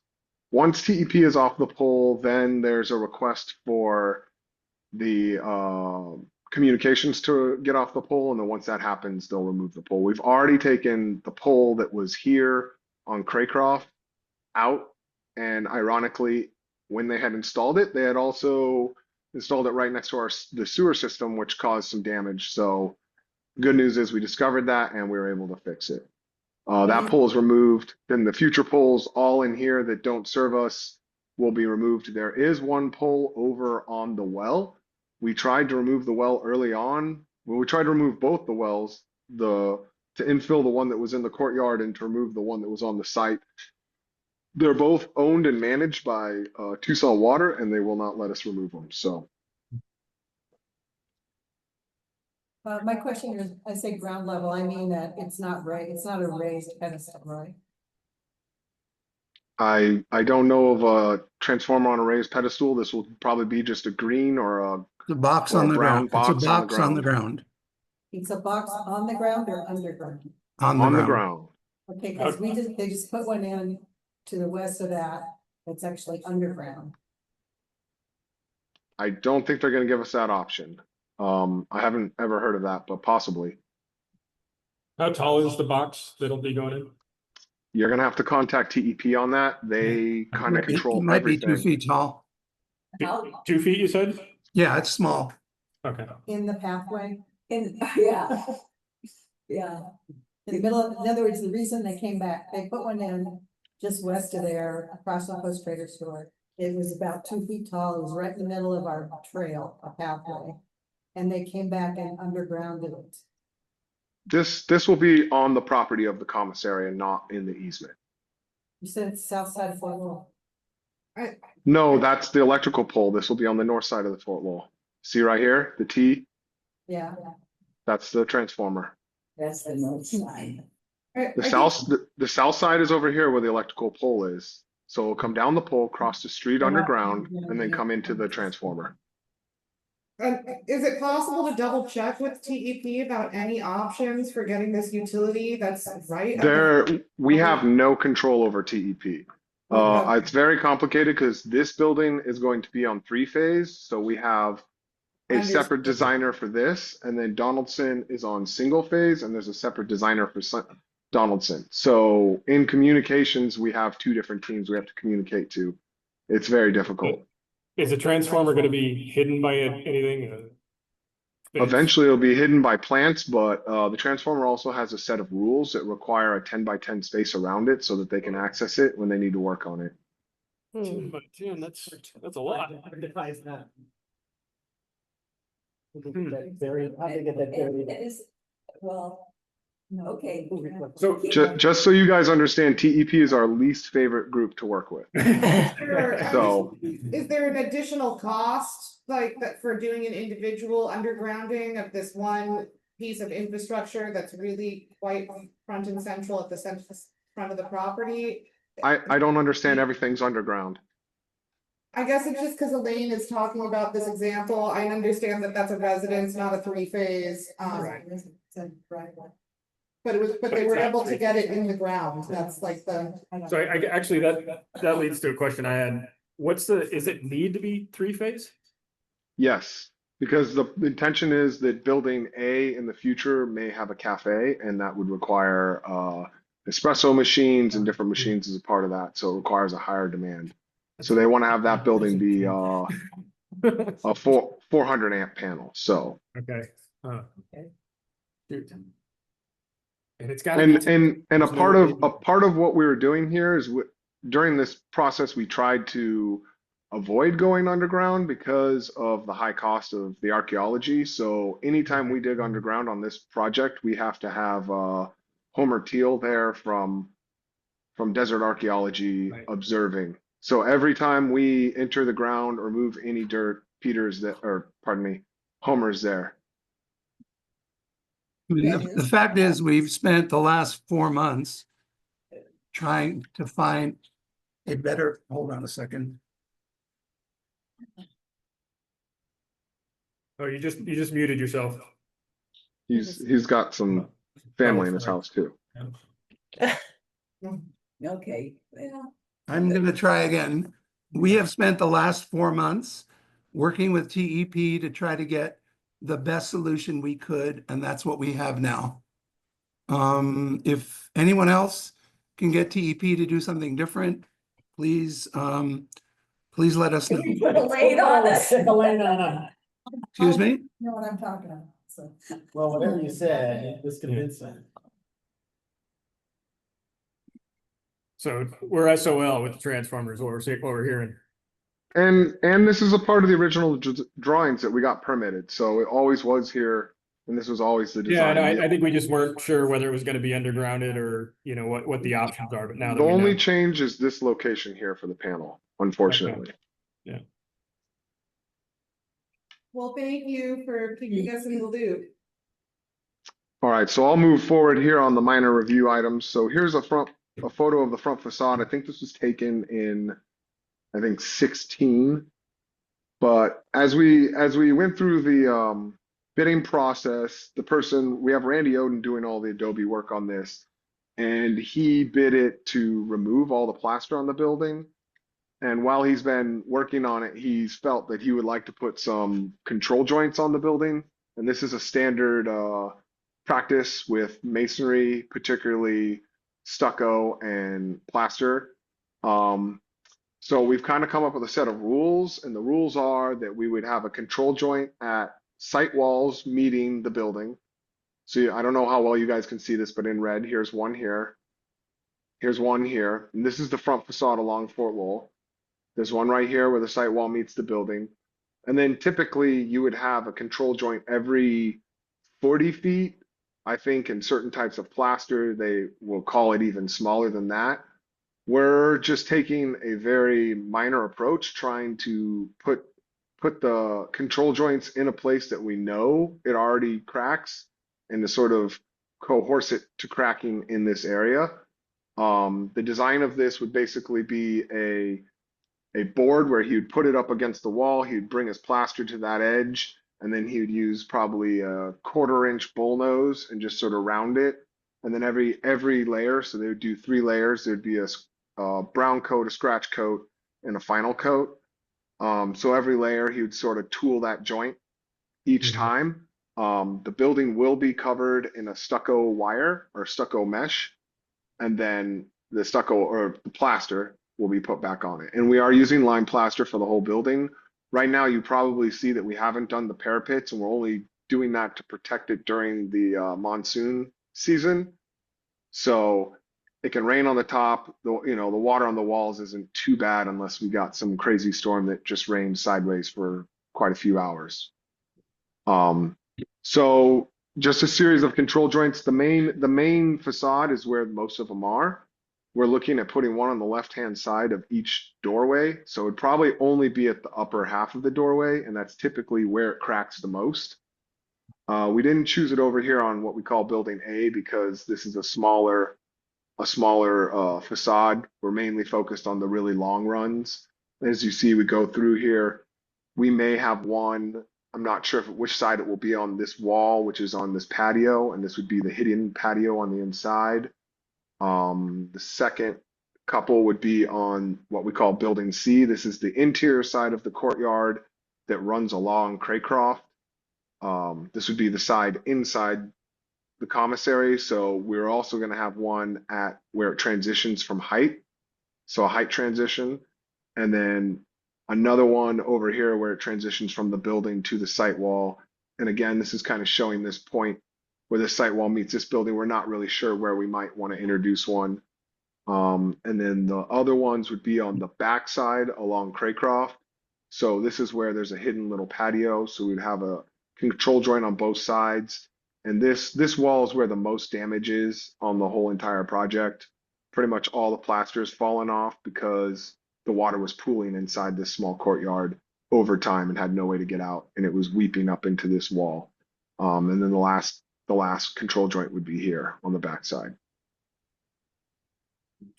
TEP is off the pole, then there's a request for the communications to get off the pole, and then once that happens, they'll remove the pole. We've already taken the pole that was here on Craycroft out, and ironically, when they had installed it, they had also installed it right next to the sewer system, which caused some damage. So good news is we discovered that and we were able to fix it. That pole is removed. Then the future poles all in here that don't serve us will be removed. There is one pole over on the well. We tried to remove the well early on. Well, we tried to remove both the wells, to infill the one that was in the courtyard and to remove the one that was on the site. They're both owned and managed by Tucson Water, and they will not let us remove them. So My question is, I say ground level, I mean that it's not a raised pedestal, right? I don't know of a transformer on a raised pedestal. This will probably be just a green or The box or on a the brown ground. It's a box on the box on the ground. ground. It's a box on the ground or underground? On the On the ground. ground. Okay, because they just put one in to the west of that, it's actually underground. I don't think they're going to give us that option. I haven't ever heard of that, but possibly. How tall is the box that'll be going in? You're going to have to contact TEP on that. They kind of It control might be 2 everything. feet tall. 2 feet, you said? Yeah, it's small. Okay. In the pathway, Yeah. Yeah. in the middle of, in other words, the reason they came back, they put one in just west of there, across the Post Trader store. It was about 2 feet tall, it was right in the middle of our trail, a pathway. And they came back and undergrounded it. This will be on the property of the commissary and not in the easement. You said it's south side of Fort Lowell. No, that's the electrical pole. This will be on the north side of the Fort Lowell. See right here, the T, Yeah. that's the transformer. That's the north side. The south side is over here where the electrical pole is. So it'll come down the pole, cross the street underground, and then come into the transformer. Is it possible to double check with TEP about any options for getting this utility that's right? We have no control over TEP. It's very complicated because this building is going to be on 3-phase. So we have a separate designer for this, and then Donaldson is on single phase, and there's a separate designer for Donaldson. So in communications, we have 2 different teams we have to communicate to. It's very difficult. Is the transformer going to be hidden by anything? Eventually it'll be hidden by plants, but the transformer also has a set of rules that require a 10x10 space around it so that they can access it when they need to work on it. 10 by 10, that's a lot. Identifies that. It is, well, okay. So Just so you guys understand, TEP is our least favorite group to work with. So Is there an additional cost like that for doing an individual undergrounding of this one piece of infrastructure that's really quite front and central at the front of the property? I don't understand everything's underground. I guess it's just because Elaine is talking about this example. I understand that that's a residence, not a 3-phase. But they were able to get it in the ground. That's like the. So actually that leads to a question I had. Is it need to be 3-phase? Yes, because the intention is that building A in the future may have a cafe, and that would require espresso machines and different machines as a part of that. So it requires a higher demand. So they want to have that building be a 400 amp panel. So Okay. Shoot. And it's got and a part of what we were doing here is during this process we tried to avoid going underground because of the high cost of the archaeology. So anytime we dig underground on this project, we have to have Homer Teal there from from desert archaeology Right. observing. So every time we enter the ground or move any dirt, Peter's that, or pardon me, Homer's there. I mean, the fact is, we've spent the last 4 months trying to find a better, hold on a second. Oh, you just muted yourself. He's got some family in his sorry. house too. Okay, well, I'm gonna try again. We have spent the last 4 months working with TEP to try to get the best solution we could, and that's what we have now. If anyone else can get TEP to do something different, please, please let us know. put a lane on us. Excuse me? You know what I'm talking about, so. Well, whatever you said, this convincing. So we're SOL with the transformers, what we're hearing. And this is a part of the original drawings that we got permitted. So it always was here, and this was always the Yeah, design. and I think we just weren't sure whether it was gonna be undergrounded or, you know, what the options are, but now that The we only know. change is this location here for the panel, unfortunately. Yeah. Well, thank you for keeping us in the loop. All right, so I'll move forward here on the minor review items. So here's a photo of the front facade. I think this was taken in, I think 16. But as we went through the bidding process, we have Randy Oden doing all the Adobe work on this, and he bid it to remove all the plaster on the building. And while he's been working on it, he's felt that he would like to put some control joints on the building. And this is a standard practice with masonry, particularly stucco and plaster. So we've kind of come up with a set of rules, and the rules are that we would have a control joint at site walls meeting the building. So I don't know how well you guys can see this, but in red, here's one here. Here's one here. And this is the front facade along Fort Lowell. There's one right here where the site wall meets the building. And then typically you would have a control joint every 40 feet. I think in certain types of plaster, they will call it even smaller than that. We're just taking a very minor approach, trying to put the control joints in a place that we know it already cracks and to sort of coerce it to cracking in this area. The design of this would basically be a board where he would put it up against the wall, he'd bring his plaster to that edge, and then he would use probably a 1/4-inch bullnose and just sort of round it. And then every layer, so they would do 3 layers, there'd be a brown coat, a scratch coat, and a final coat. So every layer he would sort of tool that joint each time. The building will be covered in a stucco wire or stucco mesh, and then the stucco or the plaster will be put back on it. And we are using lime plaster for the whole building. Right now, you probably see that we haven't done the parapets, and we're only doing that to protect it during the monsoon season. So it can rain on the top. The water on the walls isn't too bad unless we got some crazy storm that just rained sideways for quite a few hours. So just a series of control joints. The main facade is where most of them are. We're looking at putting one on the left-hand side of each doorway. So it'd probably only be at the upper half of the doorway, and that's typically where it cracks the most. We didn't choose it over here on what we call building A because this is a smaller facade. We're mainly focused on the really long runs. As you see, we go through here. We may have one, I'm not sure which side it will be on this wall, which is on this patio, and this would be the hidden patio on the inside. The second couple would be on what we call building C. This is the interior side of the courtyard that runs along Craycroft. This would be the side inside the commissary. So we're also going to have one at where it transitions from height. So a height transition. And then another one over here where it transitions from the building to the site wall. And again, this is kind of showing this point where the site wall meets this building. We're not really sure where we might want to introduce one. And then the other ones would be on the back side along Craycroft. So this is where there's a hidden little patio. So we'd have a control joint on both sides. And this wall is where the most damage is on the whole entire project. pretty much all the plaster has fallen off because the water was pooling inside this small courtyard over time and had no way to get out, and it was weeping up into this wall. And then the last control joint would be here on the backside.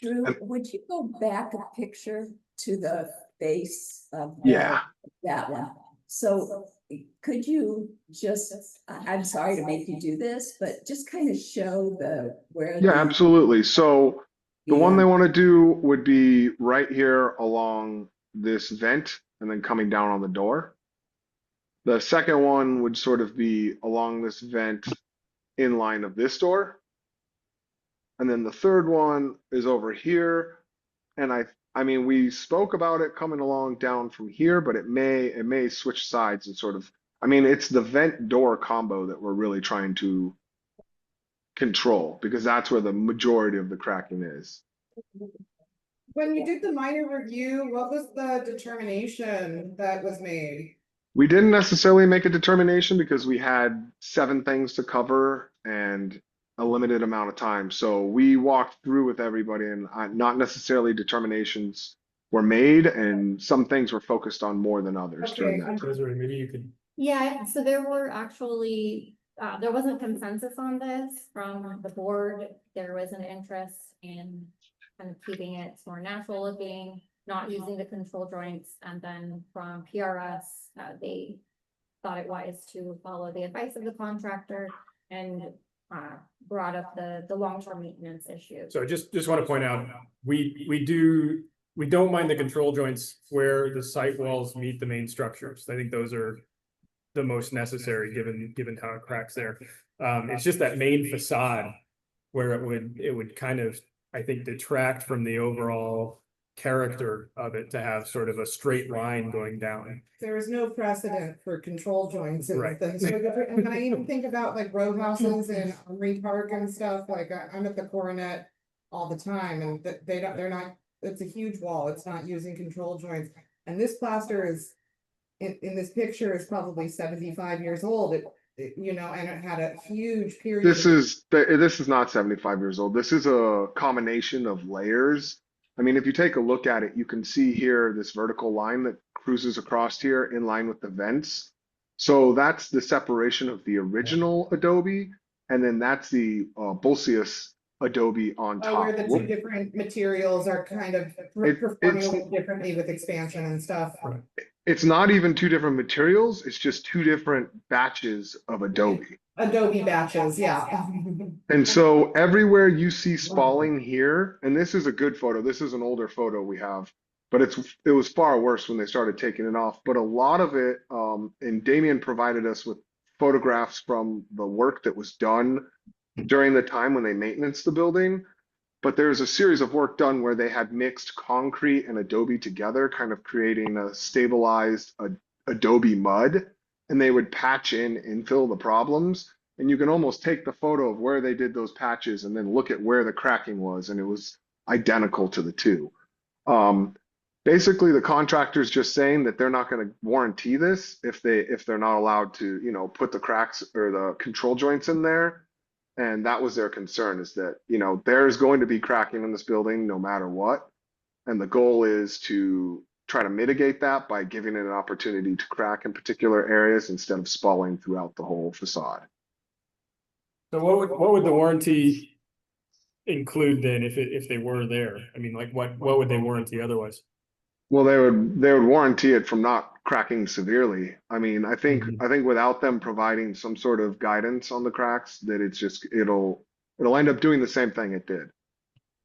Drew, would you go back a picture to the base of Yeah. that one? So could you just, I'm sorry to make you do this, but just kind of show where Yeah, absolutely. So the one they Yeah. want to do would be right here along this vent and then coming down on the door. The second one would sort of be along this vent in line of this door. And then the third one is over here. And I mean, we spoke about it coming along down from here, but it may switch sides and sort of, I mean, it's the vent door combo that we're really trying to control because that's where the majority of the cracking is. When you did the minor review, what was the determination that was made? We didn't necessarily make a determination because we had 7 things to cover and a limited amount of time. So we walked through with everybody and not necessarily determinations were made, and some things were focused on more than others during that time. Desiree, maybe you could. Yeah, so there were actually, there wasn't consensus on this from the board. There was an interest in kind of keeping it more natural looking, not using the control joints. And then from PRS, they thought it wise to follow the advice of the contractor and brought up the long-term maintenance issue. So just want to point out, we don't mind the control joints where the site walls meet the main structures. I think those are the most necessary given how it cracks there. It's just that main facade where it would kind of, I think, detract from the overall character of it to have sort of a straight line going down. There is no precedent for control joints in Right. the historic, and I even think about like row houses and Armory Park and stuff, like I'm at the Coronet all the time, and they're not, it's a huge wall, it's not using control joints, and this plaster is in this picture is probably 75 years old, you know, and it had a huge period. This is not 75 years old. This is a combination of layers. I mean, if you take a look at it, you can see here this vertical line that cruises across here in line with the vents. So that's the separation of the original Adobe, and then that's the Bolsius Adobe on Oh, where top. the two different materials are kind of performing a little differently with expansion and stuff. It's not even 2 different materials, it's just 2 different batches of Adobe. Adobe batches, yeah. And so everywhere you see spalling here, and this is a good photo, this is an older photo we have, but it was far worse when they started taking it off. But a lot of it, and Damien provided us with photographs from the work that was done during the time when they maintenance the building. But there's a series of work done where they had mixed concrete and Adobe together, kind of creating a stabilized Adobe mud, and they would patch in and fill the problems. And you can almost take the photo of where they did those patches and then look at where the cracking was, and it was identical to the two. Basically, the contractor's just saying that they're not going to warranty this if they're not allowed to, you know, put the cracks or the control joints in there. And that was their concern, is that, you know, there's going to be cracking in this building no matter what. And the goal is to try to mitigate that by giving it an opportunity to crack in particular areas instead of spalling throughout the whole facade. So what would the warranty include then if they were there? I mean, like what would they warranty otherwise? Well, they would warranty it from not cracking severely. I mean, I think without them providing some sort of guidance on the cracks, that it's just it'll end up doing the same thing it did.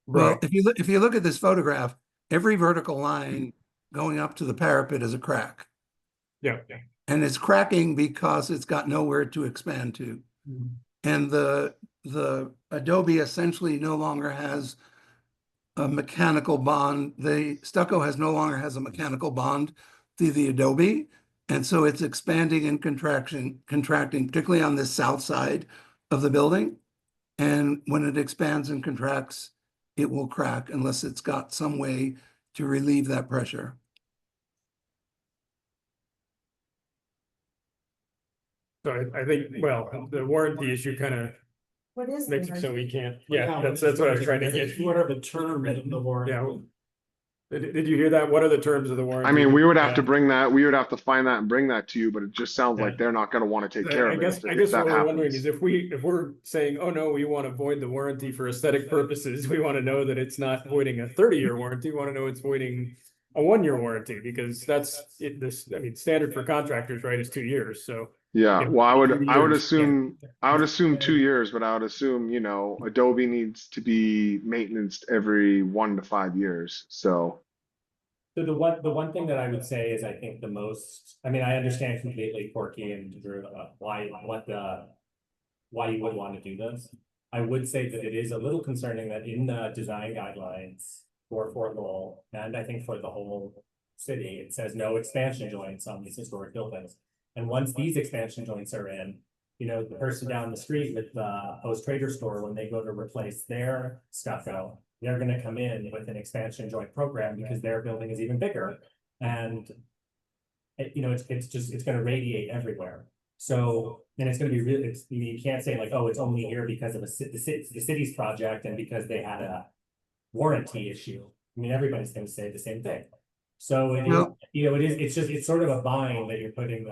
Well, if you look at this photograph, every vertical line going up to the parapet is a crack. Yeah. And it's cracking because it's got nowhere to expand to. And the Adobe essentially no longer has a mechanical bond. The stucco no longer has a mechanical bond to the Adobe. And so it's expanding and contracting, particularly on this south side of the building. And when it expands and contracts, it will crack unless it's got some way to relieve that pressure. So I think, well, the warranty issue kind of What is? makes it the so we can't, Yeah, yeah, that's what I was trying to get. What are the terms of the warranty? Yeah. Did you hear that? What are the terms of the I warranty? mean, we would have to Yeah. bring that, we would have to find that and bring that to you, but it just sounds like Yeah. they're not gonna want to take care I of guess, it I if guess that what we're wondering happens. is if we're saying, oh no, we want to void the warranty for aesthetic purposes, we want to know that it's not voiding a 30-year warranty, we want to know it's voiding a 1-year warranty, because that's it, this, I mean, standard for contractors, right, is 2 years, so. Yeah, if well, 2 I would years, assume, I would assume 2 years, but I would assume, you know, Adobe needs to be maintained every 1 to 5 years, so. So the one thing that I would say is I think the most, I mean, I understand completely Corky and Drew, why you would want to do this. I would say that it is a little concerning that in the design guidelines for Fort Lowell, and I think for the whole city, it says no expansion joints on these historic buildings. And once these expansion joints are in, you know, the person down the street with the Post Trader store, when they go to replace their stucco, they're gonna come in with an expansion joint program because their building is even bigger. And you know, it's gonna radiate everywhere. So, and it's gonna be really, you can't say like, oh, it's only here because of the city's project and because they had a warranty issue. I mean, everybody's gonna say the same thing. So it is, Well- you know, it's sort of a bind that you're putting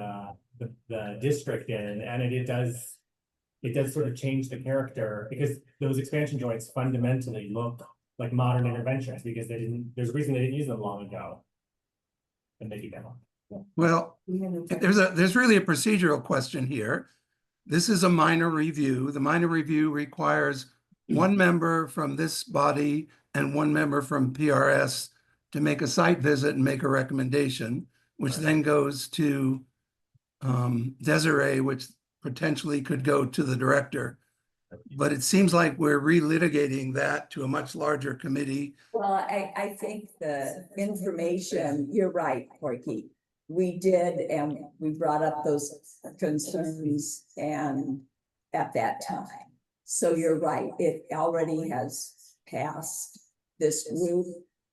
the district in, and it does sort of change the character, because those expansion joints fundamentally look like modern interventions, because there's a reason they didn't use them long ago. And they keep them on. Well, there's really a procedural question here. This is a minor review. The minor review requires one member from this body and one member from PRS to make a site visit and make a recommendation, which then goes to Desiree, which potentially could go to the director. But it seems like we're relitigating that to a much larger committee. Well, I think the information, you're right, Corky. We did, and we brought up those concerns and at that time. So you're right, it already has passed this group.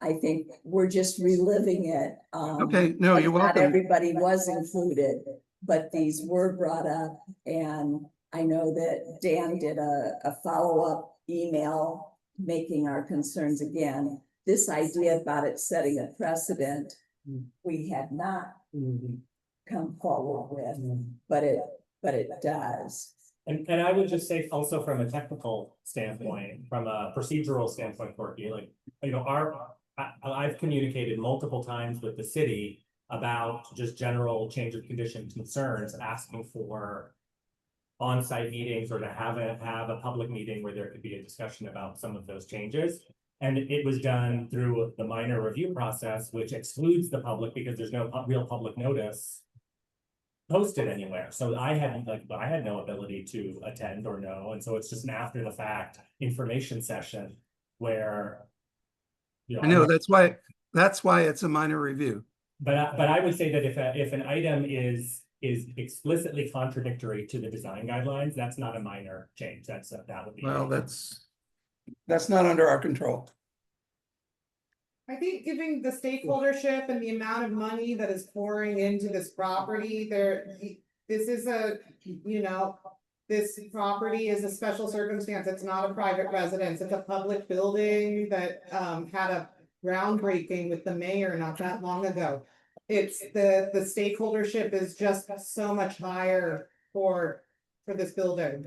I think we're just reliving it. Okay, no, you're Not welcome. everybody was included, but these were brought up, and I know that Dan did a follow-up email making our concerns again. This idea about it setting a precedent, we had not come forward with, but it does. And I would just say also from a technical standpoint, from a procedural standpoint, Corky, like, you know, I've communicated multiple times with the city about just general change of condition concerns, asking for on-site meetings or to have a public meeting where there could be a discussion about some of those changes. And it was done through the minor review process, which excludes the public because there's no real public notice posted anywhere. So I had no ability to attend or know. And so it's just an after the fact information session where, you know. I know, that's why it's a minor review. But I would say that if an item is explicitly contradictory to the design guidelines, that's not a minor change. That would be. Well, that's not under our control. I think giving the stakeholdership and the amount of money that is pouring into this property, this is this property is a special circumstance. It's not a private residence. It's a public building that had a groundbreaking with the mayor not that long ago. It's the stakeholdership is just so much higher for this building.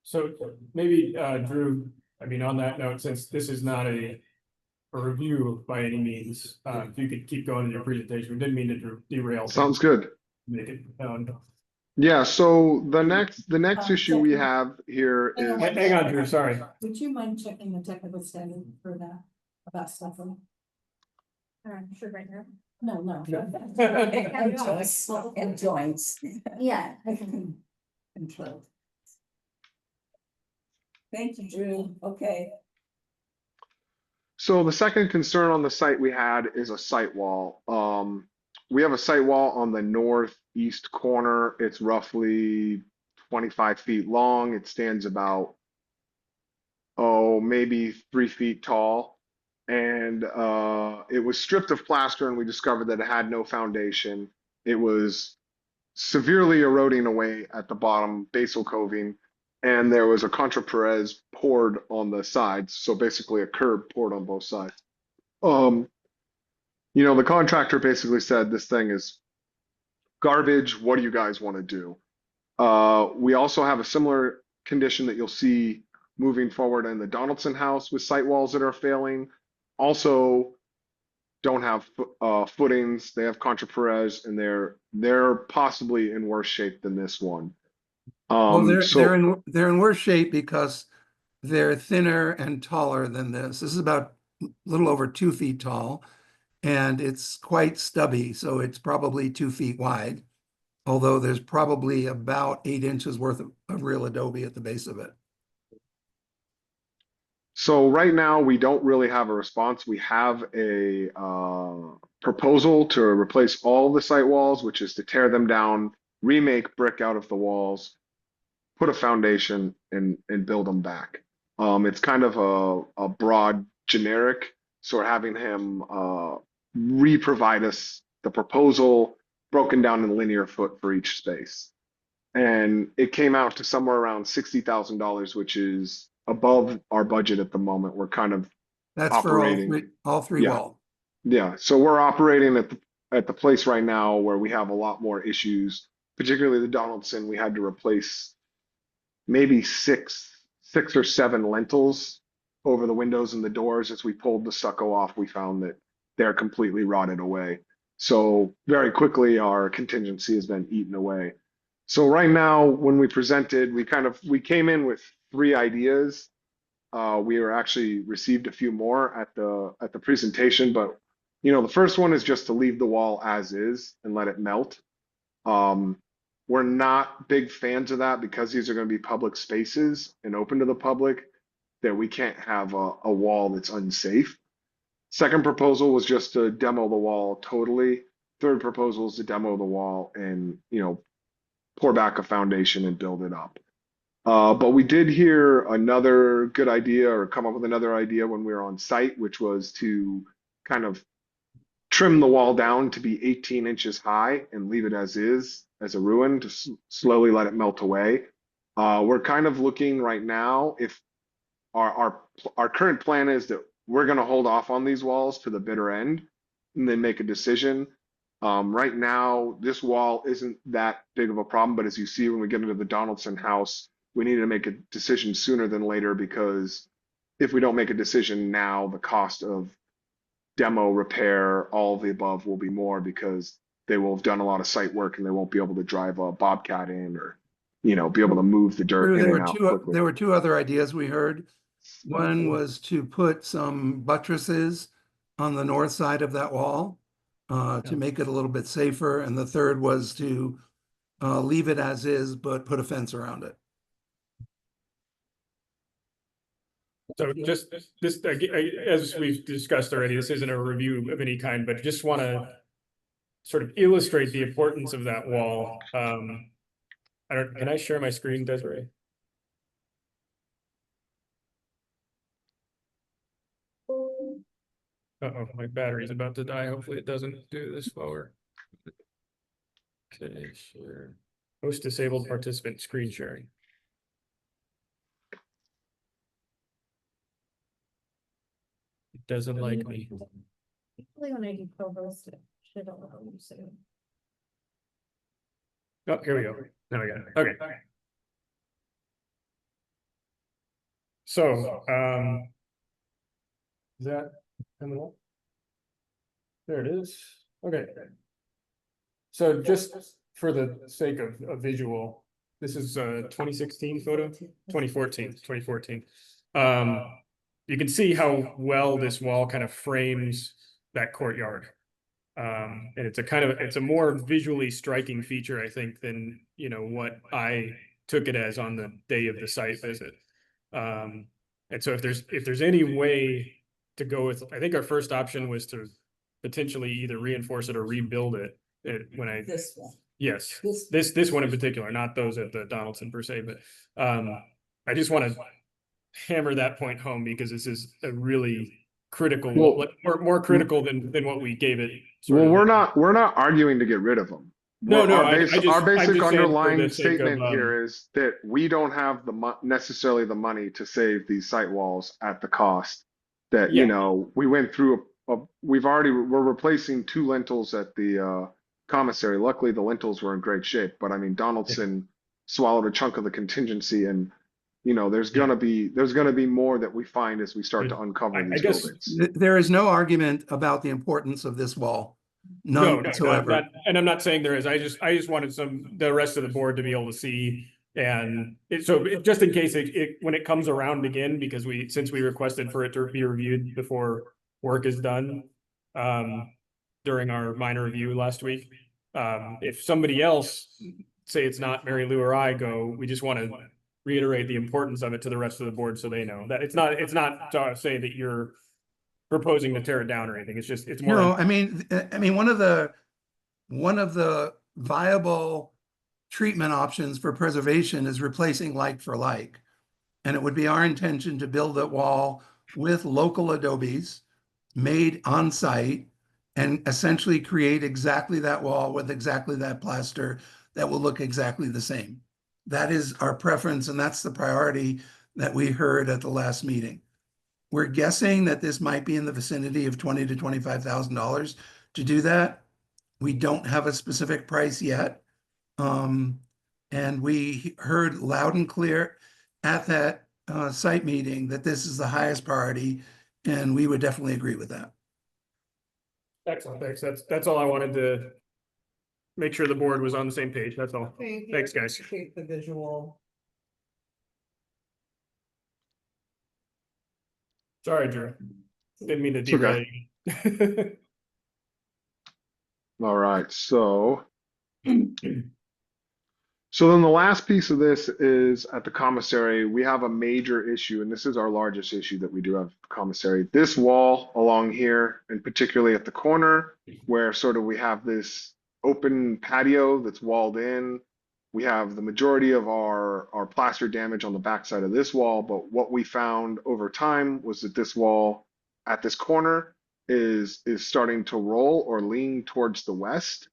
So maybe, Drew, I mean, on that note, since this is not a review by any means, if you could keep going in your presentation, we didn't mean to derail. Sounds good. Make it known. Yeah, so the next issue we have here is, Hang on, Drew, sorry. Would you mind checking the technical standard for that, about stuff? Sure, right now. No. And joints. Yeah. Control. Thank you, Drew. Okay. so the second concern on the site we had is a site wall. We have a site wall on the northeast corner. It's roughly 25 feet long. It stands about, maybe 3 feet tall. And it was stripped of plaster, and we discovered that it had no foundation. It was severely eroding away at the bottom, basal coving, and there was a contra Perez poured on the sides, so basically a curb poured on both sides. Um, the contractor basically said this thing is garbage. What do you guys want to do? We also have a similar condition that you'll see moving forward in the Donaldson house with site walls that are failing. Also, don't have footings. They have contra Perez, and they're possibly in worse shape than this one. Well, So they're in worse shape because they're thinner and taller than this. This is about a little over 2 feet tall, and it's quite stubby, so it's probably 2 feet wide. Although there's probably about 8 inches worth of real adobe at the base of it. So right now we don't really have a response. We have a proposal to replace all the site walls, which is to tear them down, remake brick out of the walls, put a foundation, and build them back. It's kind of a broad generic. So we're having him re-provide us the proposal broken down in linear foot for each space. And it came out to somewhere around $60,000, which is above our budget at the moment. We're kind of That's for operating. all three Yeah. walls. Yeah, so we're operating at the place right now where we have a lot more issues, particularly the Donaldson. We had to replace maybe six or seven lentils over the windows and the doors. As we pulled the stucco off, we found that they're completely rotted away. So very quickly, our contingency has been eaten away. So right now, when we presented, we came in with 3 ideas. We were actually received a few more at the presentation, but the first one is just to leave the wall as is and let it melt. We're not big fans of that because these are going to be public spaces and open to the public, that we can't have a wall that's unsafe. Second proposal was just to demo the wall totally. Third proposal is to demo the wall and, pour back a foundation and build it up. But we did hear another good idea, or come up with another idea when we were on site, which was to kind of trim the wall down to be 18 inches high and leave it as is, as a ruin, to slowly let it melt away. We're kind of looking right now, if our current plan is that we're going to hold off on these walls to the bitter end and then make a decision. Right now, this wall isn't that big of a problem, but as you see when we get into the Donaldson house, we need to make a decision sooner than later, because if we don't make a decision now, the cost of demo, repair, all of the above will be more, because they will have done a lot of site work and they won't be able to drive a Bobcat in, or be able to move the dirt in and out quickly. There were 2 other ideas we heard. One was to put some buttresses on the north side of that wall to make it a little bit safer. And the third was to leave it as is, but put a fence around it. So just this, as we've discussed already, this isn't a review of any kind, but just want to sort of illustrate the importance of that wall. Can I share my screen, Desiree? Uh-oh, my battery's about to die. Hopefully it doesn't do this slower. Okay, share. Host disabled participant screen sharing. It doesn't like me. Usually when I do co-host, it should allow you to. Oh, here we go. Now we got it. Okay. So, is that coming up? There it is. Okay. So just for the sake of a visual, this is a 2016 photo, 2014. You can see how well this wall kind of frames that courtyard. And it's a more visually striking feature, I think, than what I took it as on the day of the site visit. And so if there's any way to go with, I think our first option was to potentially either reinforce it or rebuild it. This one. Yes, this one in particular, not those at the Donaldson per se, but I just want to hammer that point home, because this is a really critical, more critical than what we gave it. Well, we're not arguing to get rid of them. No, no, I Our just, I'm basic just saying for underlying the sake of, statement here is that we don't have necessarily the money to save these site walls at the cost that, yeah, we went through we're replacing 2 lintels at the commissary. Luckily, the lintels were in great shape, but I mean, Donaldson swallowed a chunk of the contingency, and there's yeah. gonna be more that we find as we start to uncover I these guess, buildings. There is no argument about the importance of this wall, none no, whatsoever. and I'm not saying there is, I just wanted the rest of the board to be able to see. And just in case when it comes around again, because since we requested for it to be reviewed before work is done, during our minor review last week, if somebody else, say it's not Mary Lou or I go, we just want to reiterate the importance of it to the rest of the board so they know that it's not to say that you're proposing to tear it down or anything. It's more. No, I mean, one of the viable treatment options for preservation is replacing like for like. And it would be our intention to build that wall with local adobes made on site and essentially create exactly that wall with exactly that plaster that will look exactly the same. That is our preference, and that's the priority that we heard at the last meeting. We're guessing that this might be in the vicinity of $20,000 to $25,000 to do that. We don't have a specific price yet. And we heard loud and clear at that site meeting that this is the highest priority, and we would definitely agree with that. Excellent, thanks. That's all I wanted to make sure the board was on the same page. That's all. Thank you. Thanks, guys. Appreciate the visual. Sorry, Drew. Didn't mean to It's okay. derail you. All right, so then the last piece of this is at the commissary, we have a major issue, and this is our largest issue that we do have at the commissary. This wall along here, and particularly at the corner, where sort of we have this open patio that's walled in. We have the majority of our plaster damage on the backside of this wall, but what we found over time was that this wall at this corner is starting to roll or lean towards the west.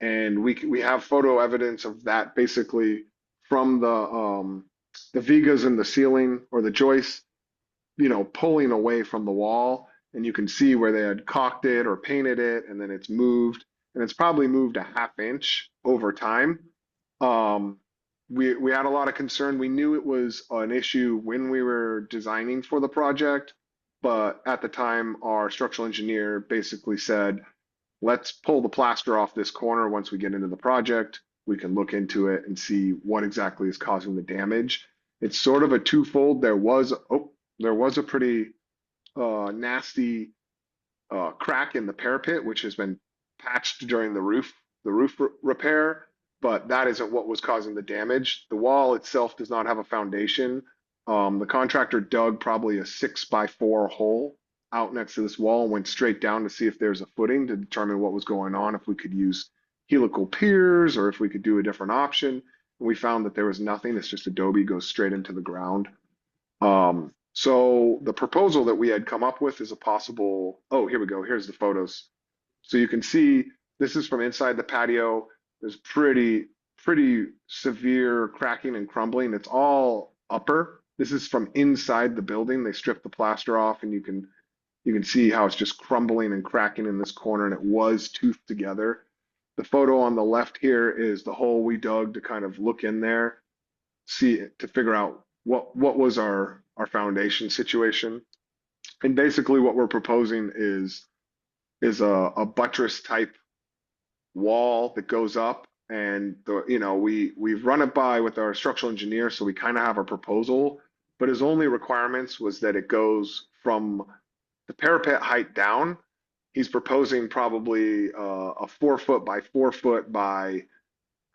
And we have photo evidence of that basically from the vigas in the ceiling or the joists, pulling away from the wall, and you can see where they had caulked it or painted it, and then it's moved, and it's probably moved a half inch over time. We had a lot of concern. We knew it was an issue when we were designing for the project, but at the time, our structural engineer basically said, let's pull the plaster off this corner once we get into the project. We can look into it and see what exactly is causing the damage. It's sort of a twofold. There was a pretty nasty crack in the parapet, which has been patched during the roof repair, but that isn't what was causing the damage. The wall itself does not have a foundation. The contractor dug probably a 6x4 hole out next to this wall and went straight down to see if there's a footing to determine what was going on, if we could use helical piers or if we could do a different option. And we found that there was nothing. It's just adobe goes straight into the ground. So the proposal that we had come up with is a possible, oh, here we go. Here's the photos. So you can see this is from inside the patio. There's pretty severe cracking and crumbling. It's all upper. This is from inside the building. They stripped the plaster off, and you can see how it's just crumbling and cracking in this corner, and it was toothed together. The photo on the left here is the hole we dug to kind of look in there, to figure out what was our foundation situation. And basically what we're proposing is a buttress type wall that goes up, and we've run it by with our structural engineer, so we kind of have a proposal, but his only requirements was that it goes from the parapet height down. He's proposing probably a 4 foot by 4 foot by,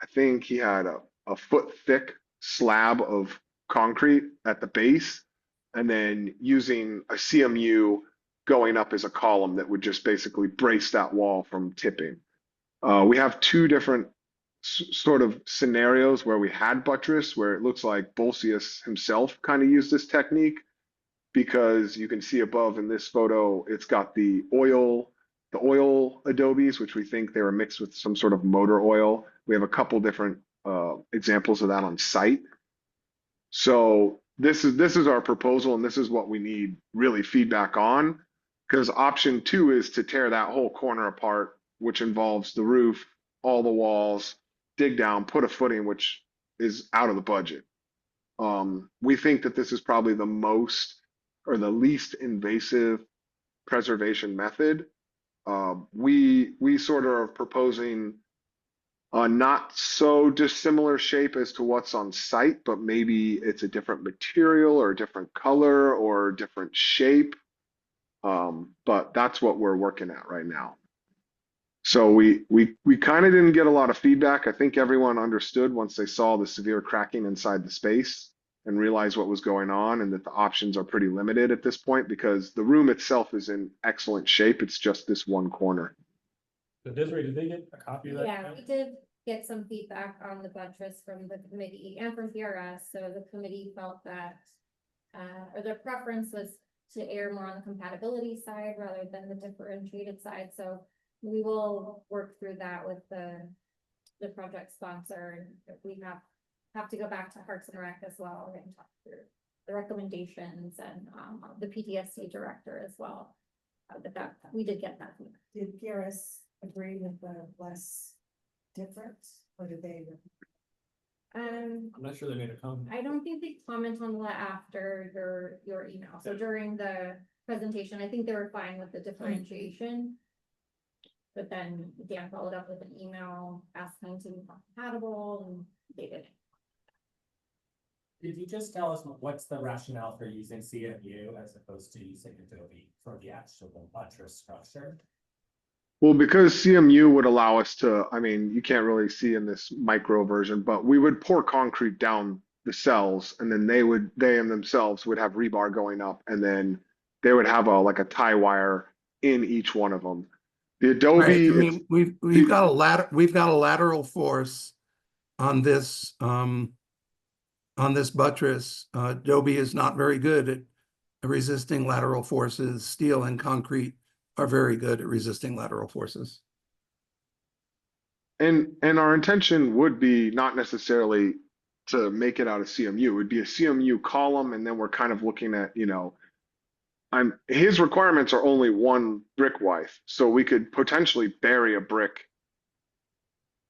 I think he had a foot thick slab of concrete at the base, and then using a CMU going up as a column that would just basically brace that wall from tipping. We have 2 different sort of scenarios where we had buttress, where it looks like Bolsius himself kind of used this technique, because you can see above in this photo, it's got the oil the oil adobes, which we think they were mixed with some sort of motor oil. We have a couple different examples of that on site. So this is our proposal, and this is what we need really feedback on, because option 2 is to tear that whole corner apart, which involves the roof, all the walls, dig down, put a footing, which is out of the budget. We think that this is probably the most or the least invasive preservation method. We sort of are proposing a not so dissimilar shape as to what's on site, but maybe it's a different material or a different color or different shape. But that's what we're working at right now. So we kind of didn't get a lot of feedback. I think everyone understood once they saw the severe cracking inside the space and realized what was going on, and that the options are pretty limited at this point because the room itself is in excellent shape. It's just this one corner. So Desiree, did they get a copy of that? Yeah, we did get some feedback on the buttress from the committee and from PRS, so the committee felt that or their preference was to err more on the compatibility side rather than the differentiated side, so we will work through that with the project sponsor, and if we have to go back to Parks and Rec as well and talk through the recommendations and the PTSD director as well. That we did get that. Did PRS agree with the less difference, or did they? I'm not sure they made a comment. I don't think they comment on that after your email. So during the presentation, I think they were fine with the differentiation. But then Dan followed up with an email asking to be compatible, and they didn't. Could you just tell us what's the rationale for using CMU as opposed to using Adobe for the actual buttress structure? Well, because CMU would allow us to, I mean, you can't really see in this micro version, but we would pour concrete down the cells, and then they in themselves would have rebar going up, and then they would have like a tie wire in each one of them. The Adobe, Right. I mean, we've got a lateral force on this buttress. Adobe is not very good at resisting lateral forces. Steel and concrete are very good at resisting lateral forces. and our intention would be not necessarily to make it out of CMU. It would be a CMU column, and then we're kind of looking at, his requirements are only 1 brick width, so we could potentially bury a brick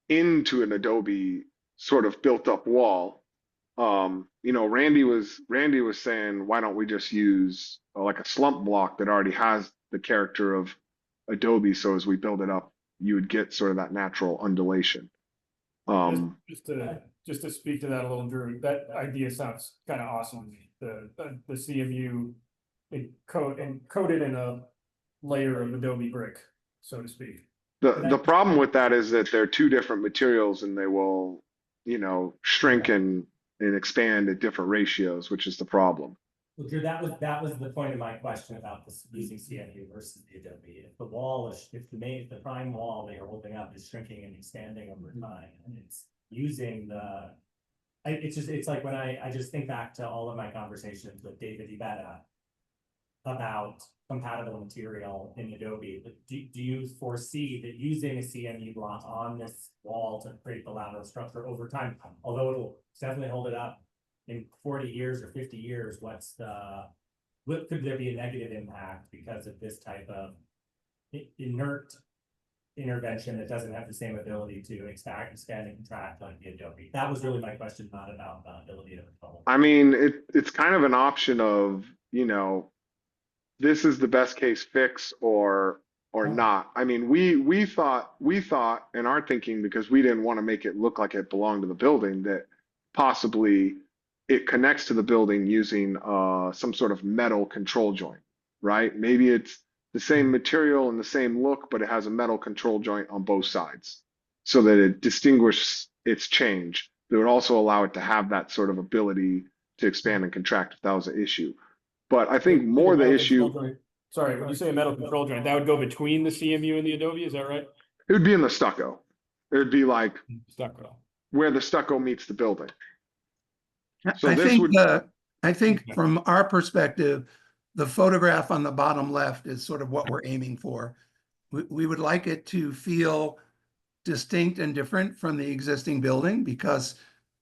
into an Adobe sort of built up wall. Randy was saying, why don't we just use like a slump block that already has the character of Adobe, so as we build it up, you would get sort of that natural undulation. Just to speak to that a little, Drew, that idea sounds kind of awesome. The CMU coated in a layer of Adobe brick, so to speak. The problem with that is that they're 2 different materials, and they will, shrink and expand at different ratios, which is the problem. Well, Drew, that was the point of my question about this using CMU versus the Adobe. If the wall is, if the prime wall that you're holding up is shrinking and expanding over time, and it's using it's like when I just think back to all of my conversations with David Ibetta about compatible material in Adobe. But do you foresee that using a CMU block on this wall to create the lateral structure over time, although it'll definitely hold it up in 40 years or 50 years, could there be a negative impact because of this type of inert intervention that doesn't have the same ability to expand and contract like the Adobe? That was really my question, not about the ability to control. I mean, it's kind of an option of, this is the best case fix or not. I mean, we thought in our thinking, because we didn't want to make it look like it belonged to the building, that possibly it connects to the building using some sort of metal control joint, right? Maybe it's the same material and the same look, but it has a metal control joint on both sides so that it distinguishes its change. That would also allow it to have that sort of ability to expand and contract if that was an issue. But I think more the issue. Sorry, when you say a metal control joint, that would go between the CMU and the Adobe, is that right? It would be in the stucco. It would be like Stucco. where the stucco meets the building. So I think from our perspective, the photograph on the bottom left is sort of what we're aiming for. we would like it to feel distinct and different from the existing building because,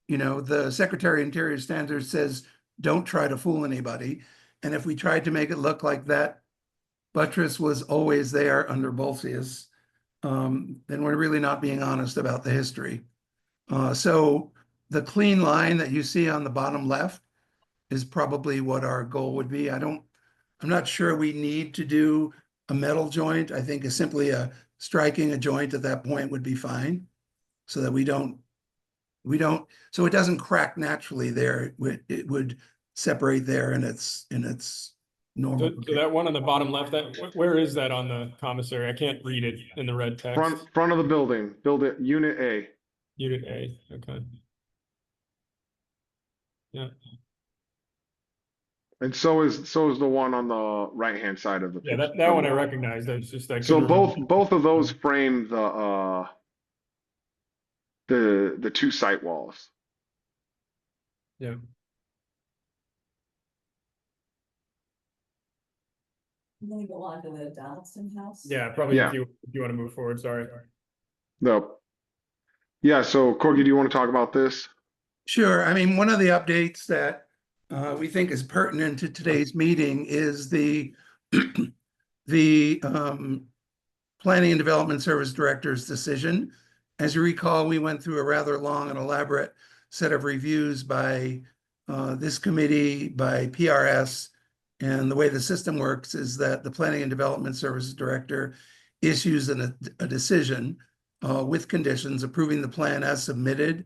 you know, the Secretary of Interior Standards says, don't try to fool anybody. And if we tried to make it look like that buttress was always there under Bolsius, then we're really not being honest about the history. So the clean line that you see on the bottom left is probably what our goal would be. I'm not sure we need to do a metal joint. I think simply striking a joint at that point would be fine, so that we don't, so it doesn't crack naturally there. It would separate there in its normal. So that one on the bottom left, where is that on the commissary? I can't read it in the red text. Front of the building, Unit A. Unit A, okay. Yeah, And so is the one on the right-hand side of the yeah, picture. that one I recognize. That's just I So couldn't remember. both of those frame the two site walls. Yeah. I'm gonna go on to the Donaldson House. Yeah, probably Yeah. if you want to move forward, sorry. No. Yeah, so Corgi, do you want to talk about this? Sure. I mean, one of the updates that we think is pertinent to today's meeting is the Planning and Development Service Director's decision. As you recall, we went through a rather long and elaborate set of reviews by this committee, by PRS, and the way the system works is that the Planning and Development Services Director issues a decision with conditions approving the plan as submitted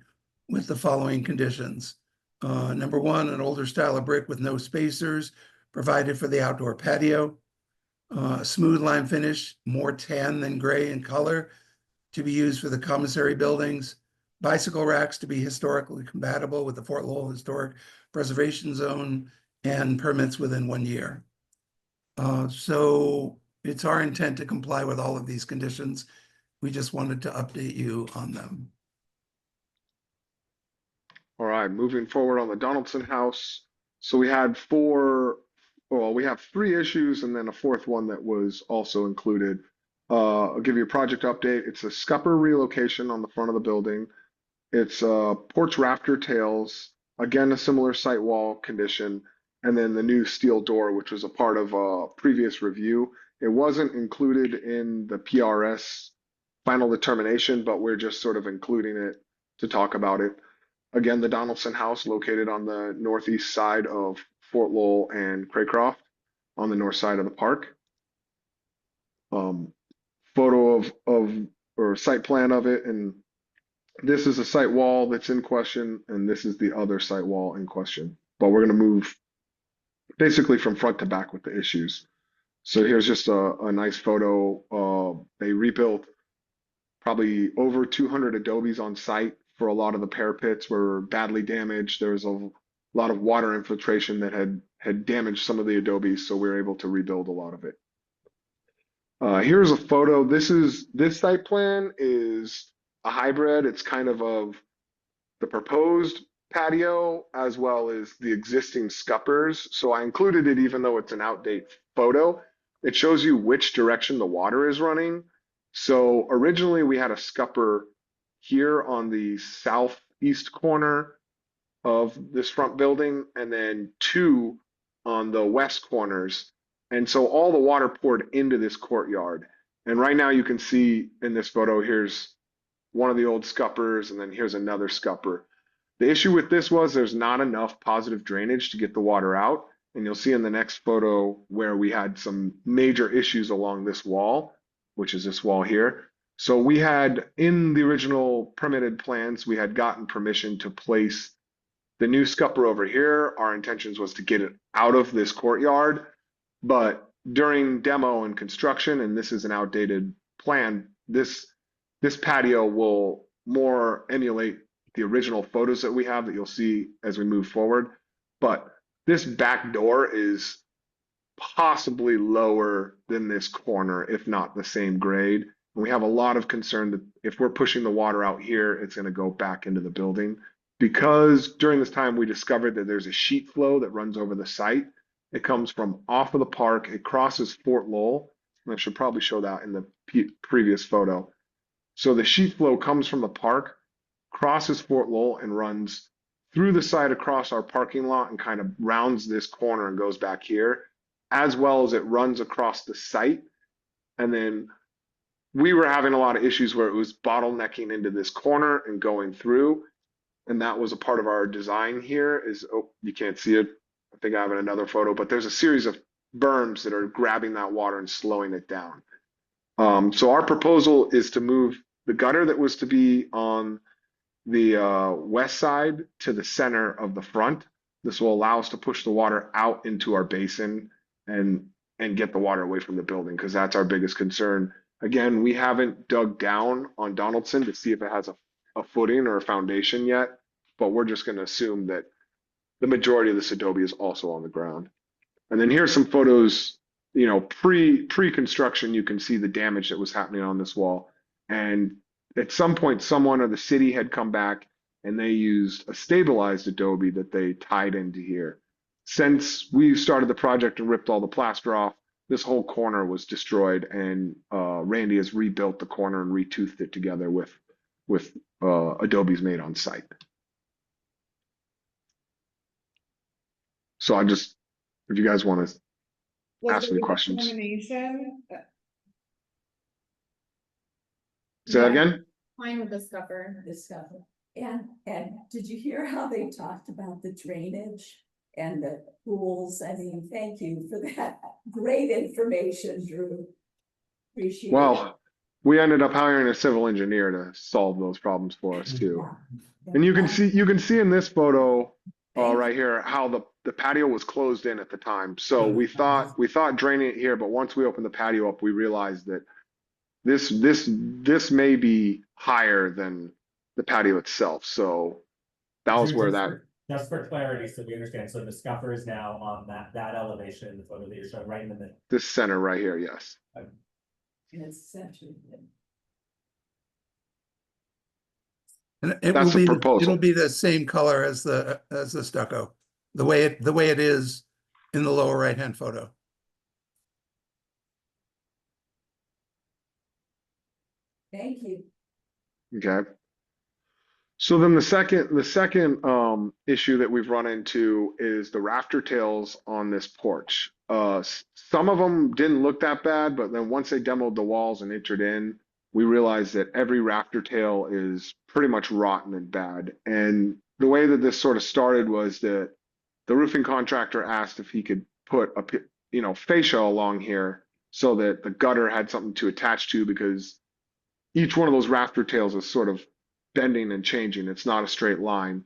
with the following conditions. Number one, an older style of brick with no spacers provided for the outdoor patio. Smooth lime finish, more tan than gray in color, to be used for the commissary buildings. Bicycle racks to be historically compatible with the Fort Lowell Historic Preservation Zone, and permits within 1 year. So it's our intent to comply with all of these conditions. We just wanted to update you on them. All right, moving forward on the Donaldson House. So we have 3 issues and then a 4th one that was also included. I'll give you a project update. It's a scupper relocation on the front of the building. It's porch rafter tails, again, a similar site wall condition, and then the new steel door, which was a part of a previous review. It wasn't included in the PRS final determination, but we're just sort of including it to talk about it. Again, the Donaldson House located on the northeast side of Fort Lowell and Craycroft on the north side of the park. Photo or site plan of it, and this is a site wall that's in question, and this is the other site wall in question. But we're going to move basically from front to back with the issues. So here's just a nice photo. They rebuilt probably over 200 adobes on site for a lot of the parapets were badly damaged. There was a lot of water infiltration that had damaged some of the adobes, so we were able to rebuild a lot of it. Here's a photo. This site plan is a hybrid. It's kind of the proposed patio as well as the existing scuppers. So I included it even though it's an outdated photo. It shows you which direction the water is running. So originally we had a scupper here on the southeast corner of this front building and then 2 on the west corners. And so all the water poured into this courtyard. And right now you can see in this photo, here's one of the old scuppers, and then here's another scupper. The issue with this was there's not enough positive drainage to get the water out. And you'll see in the next photo where we had some major issues along this wall, which is this wall here. So we had, in the original permitted plans, we had gotten permission to place the new scupper over here. Our intentions was to get it out of this courtyard. But during demo and construction, and this is an outdated plan, this patio will more emulate the original photos that we have that you'll see as we move forward. But this back door is possibly lower than this corner, if not the same grade. And we have a lot of concern that if we're pushing the water out here, it's going to go back into the building. Because during this time, we discovered that there's a sheet flow that runs over the site. It comes from off of the park, it crosses Fort Lowell, I should probably show that in the previous photo. So the sheet flow comes from the park, crosses Fort Lowell, and runs through the site across our parking lot and kind of rounds this corner and goes back here, as well as it runs across the site. And then we were having a lot of issues where it was bottlenecking into this corner and going through. And that was a part of our design here is, oh, you can't see it. I think I have another photo, but there's a series of berms that are grabbing that water and slowing it down. So our proposal is to move the gutter that was to be on the west side to the center of the front. This will allow us to push the water out into our basin and get the water away from the building, because that's our biggest concern. Again, we haven't dug down on Donaldson to see if it has a footing or a foundation yet, but we're just going to assume that the majority of this adobe is also on the ground. And then here's some photos, you know, pre-construction. You can see the damage that was happening on this wall. And at some point, someone or the city had come back and they used a stabilized adobe that they tied into here. Since we started the project and ripped all the plaster off, this whole corner was destroyed, and Randy has rebuilt the corner and retoothed it together with adobes made on site. So I just, if you guys want to Was ask there me a questions. determination? Say that Yeah. again? Fine with the scupper. Discover. And did you hear how they talked about the drainage and the pools? I mean, thank you for that great information, Drew. Appreciate it. Well, we ended up hiring a civil engineer to solve those problems for us too. Yeah. And you can see in this photo Thank right here how the patio was closed in at the time. So we thought draining it here, but once we opened the patio up, we realized that this may be higher than the patio itself. So that was where that. Just for clarity, so we understand, so the scupper is now on that elevation in the photo that you're showing, right in the middle. This center right here, yes. And it's centered. And it That's will the be, proposal. it'll be the same color as the stucco, the way it is in the lower right-hand photo. Thank you. Okay. So then the second issue that we've run into is the rafter tails on this porch. Some of them didn't look that bad, but then once they demoed the walls and entered in, we realized that every rafter tail is pretty much rotten and bad. And the way that this sort of started was that the roofing contractor asked if he could put a fascia along here so that the gutter had something to attach to, because each one of those rafter tails is sort of bending and changing. It's not a straight line.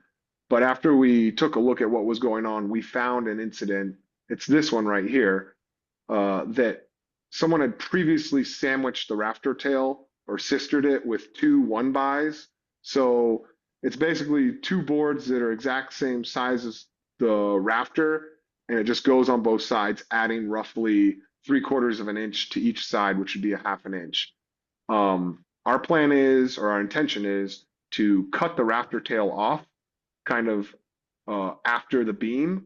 But after we took a look at what was going on, we found an incident. It's this one right here, that someone had previously sandwiched the rafter tail or sistered it with two 1-bys. So it's basically two boards that are exact same size as the rafter, and it just goes on both sides, adding roughly 3/4 of an inch to each side, which would be a 1/2 inch. Our plan is, or our intention is, to cut the rafter tail off kind of after the beam,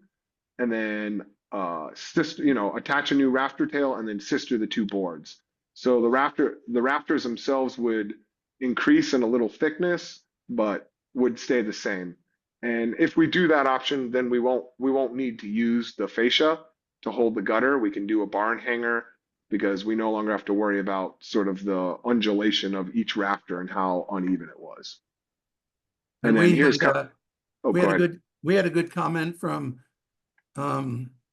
and then attach a new rafter tail and then sister the two boards. So the rafters themselves would increase in a little thickness, but would stay the same. And if we do that option, then we won't need to use the fascia to hold the gutter. We can do a barn hanger, because we no longer have to worry about sort of the undulation of each rafter and how uneven it was. And then here's we had a good comment from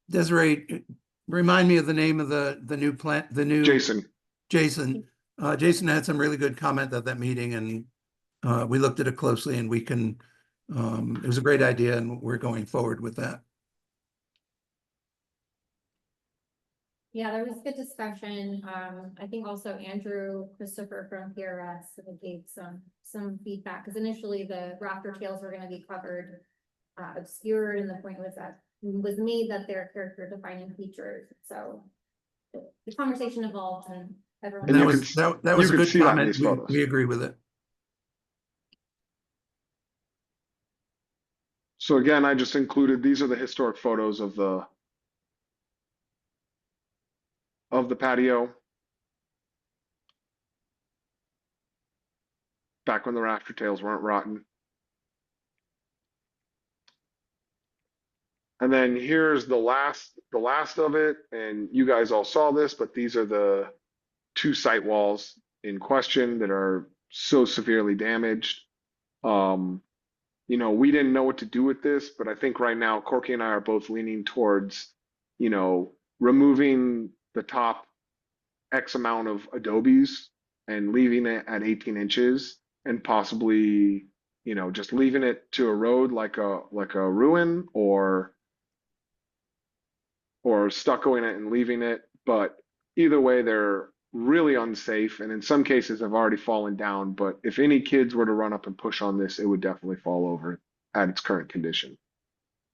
Desiree. Remind me of the name of the new plant, the new Jason. Jason had some really good comment at that meeting, and we looked at it closely, and we can. It was a great idea, and we're going forward with that. Yeah, there was good discussion. I think also Andrew Christopher from PRS gave some feedback, because initially the rafter tails were gonna be covered, obscured, and the point was made that they're character defining features. So the conversation evolved, and everyone. And that was a good comment. We agree with it. So again, I just included, these are the historic photos of the patio. back when the rafter tails weren't rotten. And then here's the last of it, and you guys all saw this, but these are the two site walls in question that are so severely damaged. You know, we didn't know what to do with this, but I think right now Corky and I are both leaning towards, you know, removing the top X amount of adobes and leaving it at 18 inches and possibly, you know, just leaving it to a road like a ruin or stuccoing it and leaving it. But either way, they're really unsafe and in some cases have already fallen down. But if any kids were to run up and push on this, it would definitely fall over at its current condition.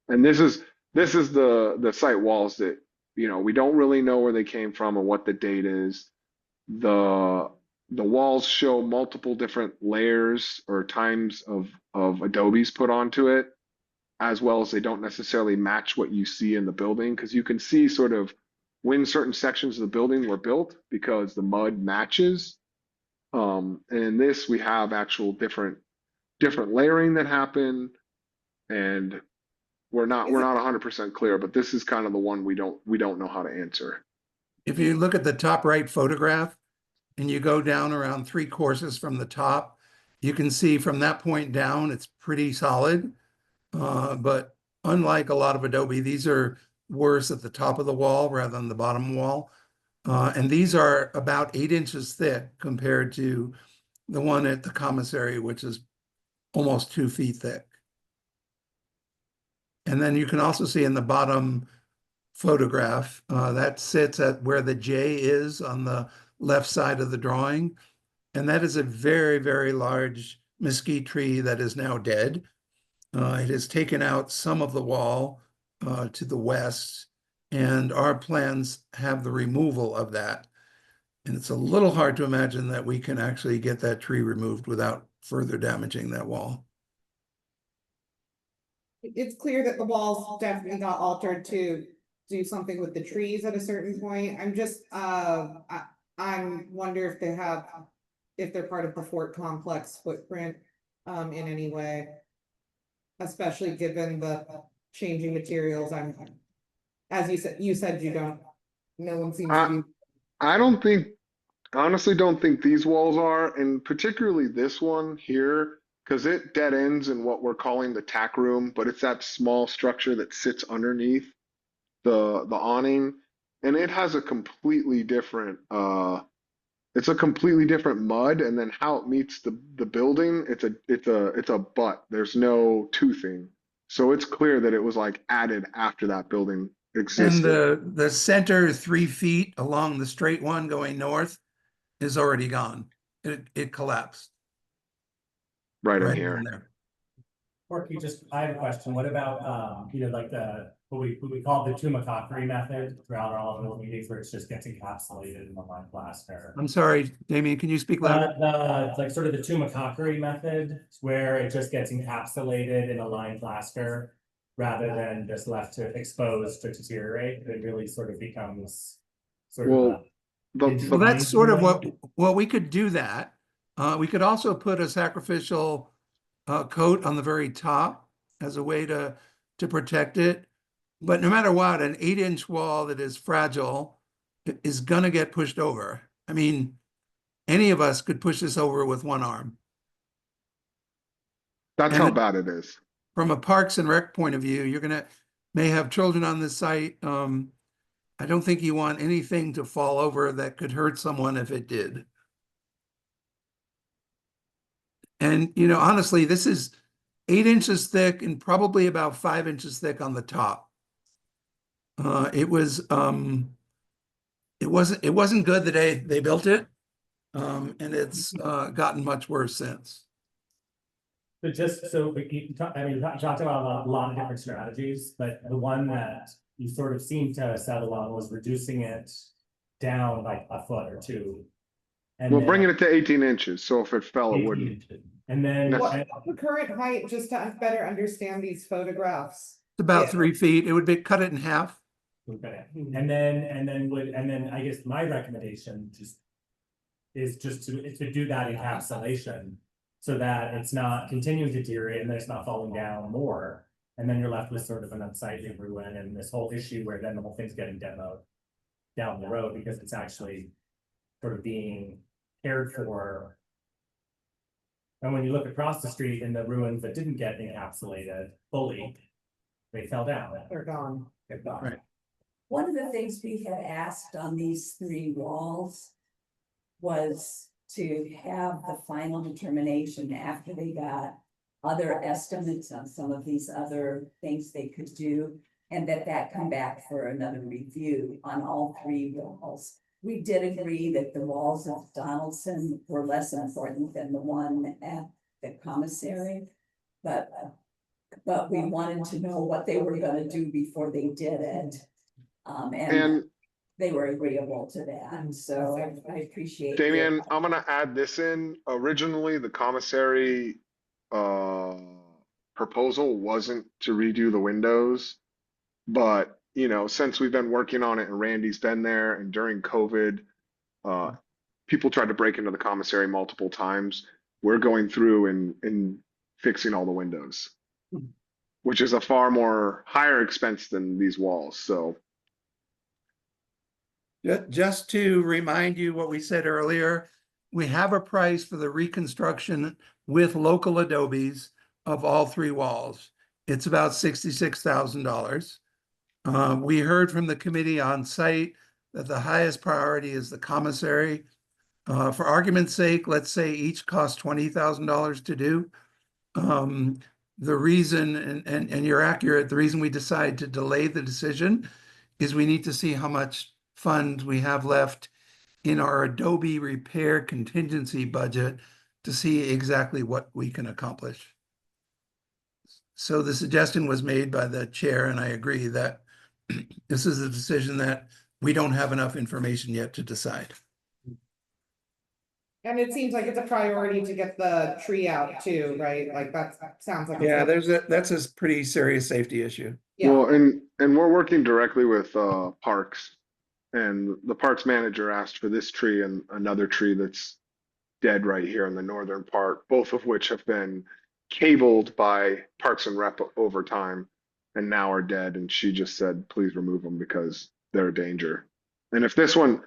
And this is the site walls that, you know, we don't really know where they came from or what the date is. The walls show multiple different layers or times of adobes put onto it, as well as they don't necessarily match what you see in the building, because you can see sort of when certain sections of the building were built because the mud matches. And in this, we have actual different layering that happened, and we're not 100% clear, but this is kind of the one we don't know how to answer. If you look at the top right photograph and you go down around 3 courses from the top, you can see from that point down, it's pretty solid. But unlike a lot of adobe, these are worse at the top of the wall rather than the bottom wall. And these are about 8 inches thick compared to the one at the commissary, which is almost 2 feet thick. And then you can also see in the bottom photograph, that sits at where the J is on the left side of the drawing. And that is a very, very large mesquite tree that is now dead. It has taken out some of the wall to the west, and our plans have the removal of that. And it's a little hard to imagine that we can actually get that tree removed without further damaging that wall. It's clear that the walls definitely got altered to do something with the trees at a certain point. I'm just, I wonder if they have, if they're part of the fort complex footprint, in any way. Especially given the changing materials. As you said, you don't, no one seems to be. I honestly don't think these walls are, and particularly this one here, because it dead ends in what we're calling the tack room, but it's that small structure that sits underneath the awning, and it has a completely different it's a completely different mud, and then how it meets the building, it's a butt. There's no toothing. So it's clear that it was like added after that building existed. And the center 3 feet along the straight one going north is already gone. It collapsed Right in right here. in there. Corky, I have a question. What about, you know, like what we call the Tumakakari method throughout all of those meetings where it just gets encapsulated in the line plaster? I'm sorry, Damien, can you speak louder? Like sort of the Tumakakari method where it just gets encapsulated in a line plaster rather than just left to exposed to deteriorate. It really sort of becomes sort of Well, that's sort of what we could do that. We could also put a sacrificial coat on the very top as a way to protect it. But no matter what, an 8-inch wall that is fragile is gonna get pushed over. I mean, any of us could push this over with one arm. That's how bad it is. From a Parks and Rec point of view, you're may have children on this site. I don't think you want anything to fall over that could hurt someone if it did. And, you know, honestly, this is 8 inches thick and probably about 5 inches thick on the top. It wasn't good the day they built it. And it's gotten much worse since. But just so we talked about a lot of different strategies, but the one that you sort of seemed to settle on was reducing it down like a foot or two. And we'll bring it to 18 inches. So if it fell, it wouldn't. Inches. And then What's the current height, just to better understand these photographs? It's about 3 feet. It would be cut it in half. Okay. And then I guess my recommendation is to do that encapsulation so that it's not continuing to deteriorate and then it's not falling down more. And then you're left with sort of an unsightly ruin and this whole issue where then the whole thing's getting demoed down the road because it's actually sort of being cared for. And when you look across the street in the ruins that didn't get encapsulated fully, they fell down. They're gone. They're gone. Right. One of the things we had asked on these 3 walls was to have the final determination after they got other estimates on some of these other things they could do, and that come back for another review on all 3 walls. We did agree that the walls of Donaldson were less important than the one at the commissary, but we wanted to know what they were gonna do before they did it. And they were agreeable to that, so I appreciate. Damien, I'm gonna add this in. Originally, the commissary proposal wasn't to redo the windows, but you know, since we've been working on it and Randy's been there, and during COVID, people tried to break into the commissary multiple times. We're going through and fixing all the windows, which is a far more higher expense than these walls. So. Just to remind you what we said earlier, we have a price for the reconstruction with local adobes of all 3 walls. It's about $66,000. We heard from the committee on site that the highest priority is the commissary. For argument's sake, let's say each costs $20,000 to do. The reason, and you're accurate, the reason we decide to delay the decision is we need to see how much funds we have left in our Adobe repair contingency budget to see exactly what we can accomplish. So the suggestion was made by the chair, and I agree that this is a decision that we don't have enough information yet to decide. And it seems like it's a priority to get the tree out too, right? Like that sounds like. Yeah, that's a pretty serious safety issue. Yeah. Well, and we're working directly with Parks, and the Parks manager asked for this tree and another tree that's dead right here in the northern part, both of which have been cabled by Parks and Rep over time and now are dead. And she just said, please remove them because they're a danger. And if this one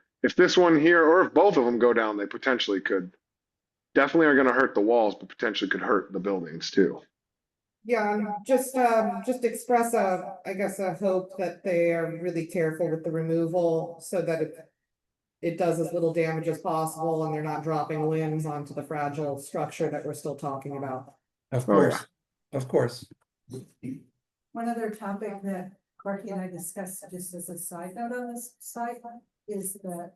here, or if both of them go down, they potentially could, definitely are going to hurt the walls, but potentially could hurt the buildings too. Yeah, and just express I guess a hope that they are really careful with the removal so that it does as little damage as possible and they're not dropping limbs onto the fragile structure that we're still talking about. Of course, of course. One other topic that Corky and I discussed just as a side note on this site is that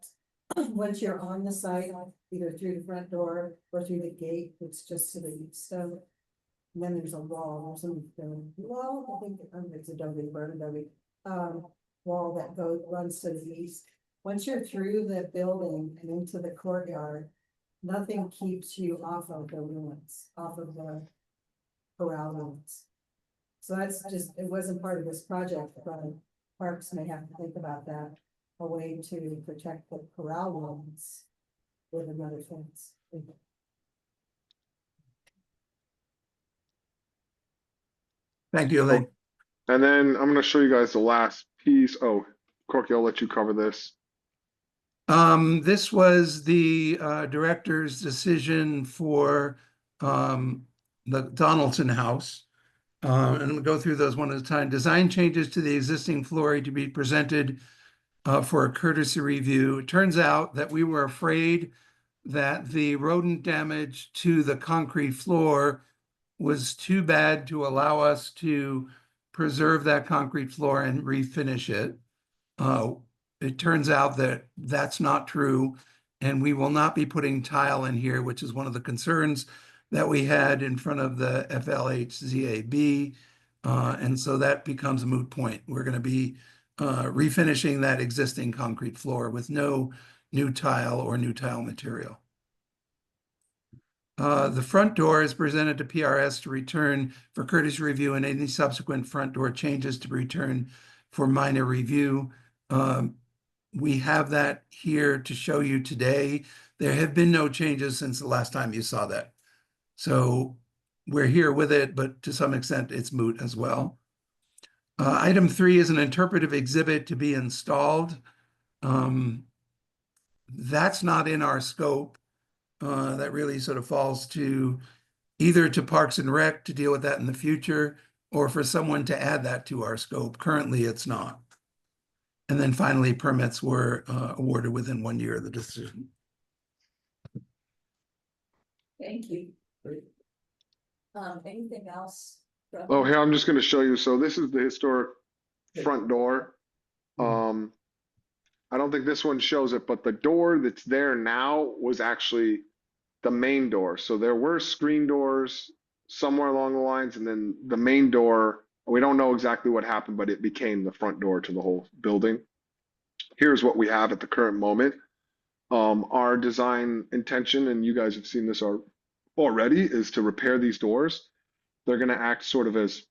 once you're on the site, either through the front door or through the gate, it's just to the east of. And then there's a wall, there's some wall, I think it's Adobe, wall that runs to the east. Once you're through the building and into the courtyard, nothing keeps you off of the ruins, off of the corral ruins. So that's just, it wasn't part of this project, but Parks may have to think about that, a way to protect the corral ruins with another fence. Thank you, Elaine. And then I'm going to show you guys the last piece. Oh, Corky, I'll let you cover this. This was the director's decision for the Donaldson House. And we'll go through those one at a time. Design changes to the existing flooring to be presented for a courtesy review. It turns out that we were afraid that the rodent damage to the concrete floor was too bad to allow us to preserve that concrete floor and refinish it. It turns out that that's not true, and we will not be putting tile in here, which is one of the concerns that we had in front of the FLHZAB, and so that becomes a moot point. We're going to be refinishing that existing concrete floor with no new tile or new tile material. The front door is presented to PRS to return for courtesy review, and any subsequent front door changes to return for minor review. We have that here to show you today. There have been no changes since the last time you saw that. So we're here with it, but to some extent it's moot as well. Item 3 is an interpretive exhibit to be installed. That's not in our scope. That really sort of falls to either to Parks and Rec to deal with that in the future, or for someone to add that to our scope. Currently, it's not. And then finally, permits were awarded within 1 year of the decision. Thank you. Anything else? Oh, here, I'm just gonna show you. So this is the historic front door. I don't think this one shows it, but the door that's there now was actually the main door. So there were screen doors somewhere along the lines, and then the main door, we don't know exactly what happened, but it became the front door to the whole building. Here's what we have at the current moment. Our design intention, and you guys have seen this already, is to repair these doors. They're going to act sort of as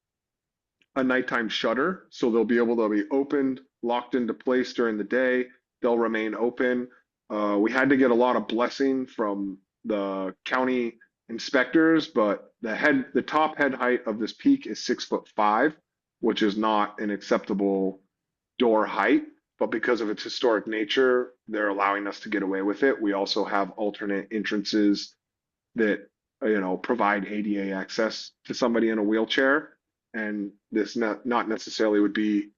a nighttime shutter, so they'll be able to be opened, locked into place during the day. They'll remain open. We had to get a lot of blessing from the county inspectors, but the top head height of this peak is 6'5", which is not an acceptable door height. But because of its historic nature, they're allowing us to get away with it. We also have alternate entrances that, you know, provide ADA access to somebody in a wheelchair. And this not necessarily would be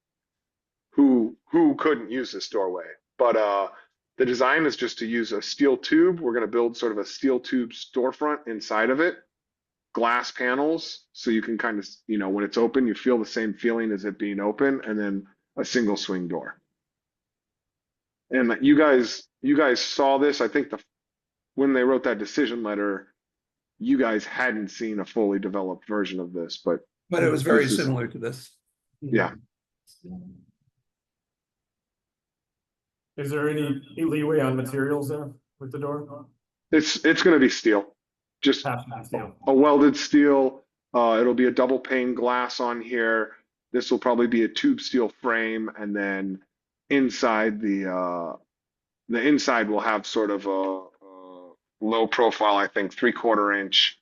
who couldn't use this doorway. But the design is just to use a steel tube. We're going to build sort of a steel tube storefront inside of it, glass panels, so you can kind of, you know, when it's open, you feel the same feeling as it being open, and then a single swing door. And you guys saw this. I think when they wrote that decision letter, you guys hadn't seen a fully developed version of this, but it was very similar to this. Yeah. Is there any leeway on materials there with the door? It's going to be steel, just Steel. a welded steel. It'll be a double pane glass on here. This will probably be a tube steel frame, and then inside the inside will have sort of a low profile, I think 3/4 inch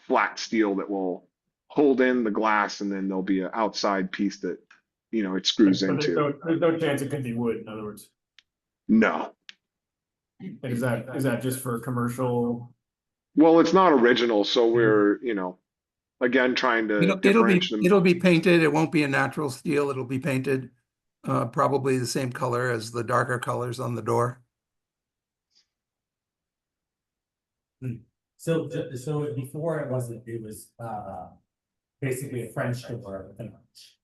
flat steel that will hold in the glass, and then there'll be an outside piece that, you know, it screws into. There's no chance it could be wood, in other words. No. And is that just for commercial? Well, it's not original, so we're, you know, again trying to differentiate them. It'll be painted. It won't be a natural steel. It'll be painted probably the same color as the darker colors on the door. So before it was basically a French door with an arch.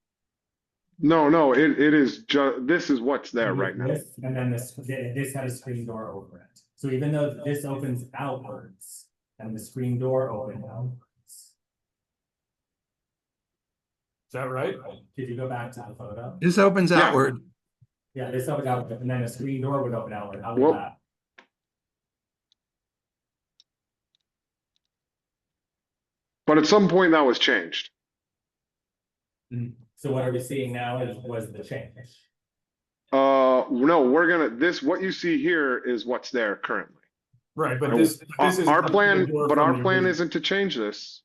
No, it is just, this is what's there right now. And then this had a screen door over it. So even though this opens outwards and the screen door opened outwards. Is that right? Did you go back to the photo? This opens outward. Yeah, this opens outward, and then a screen door would open outward. How Well, about that? But at some point that was changed. So what are we seeing now was the change? No, what you see here is what's there currently. Right, but this is our plan isn't to change this.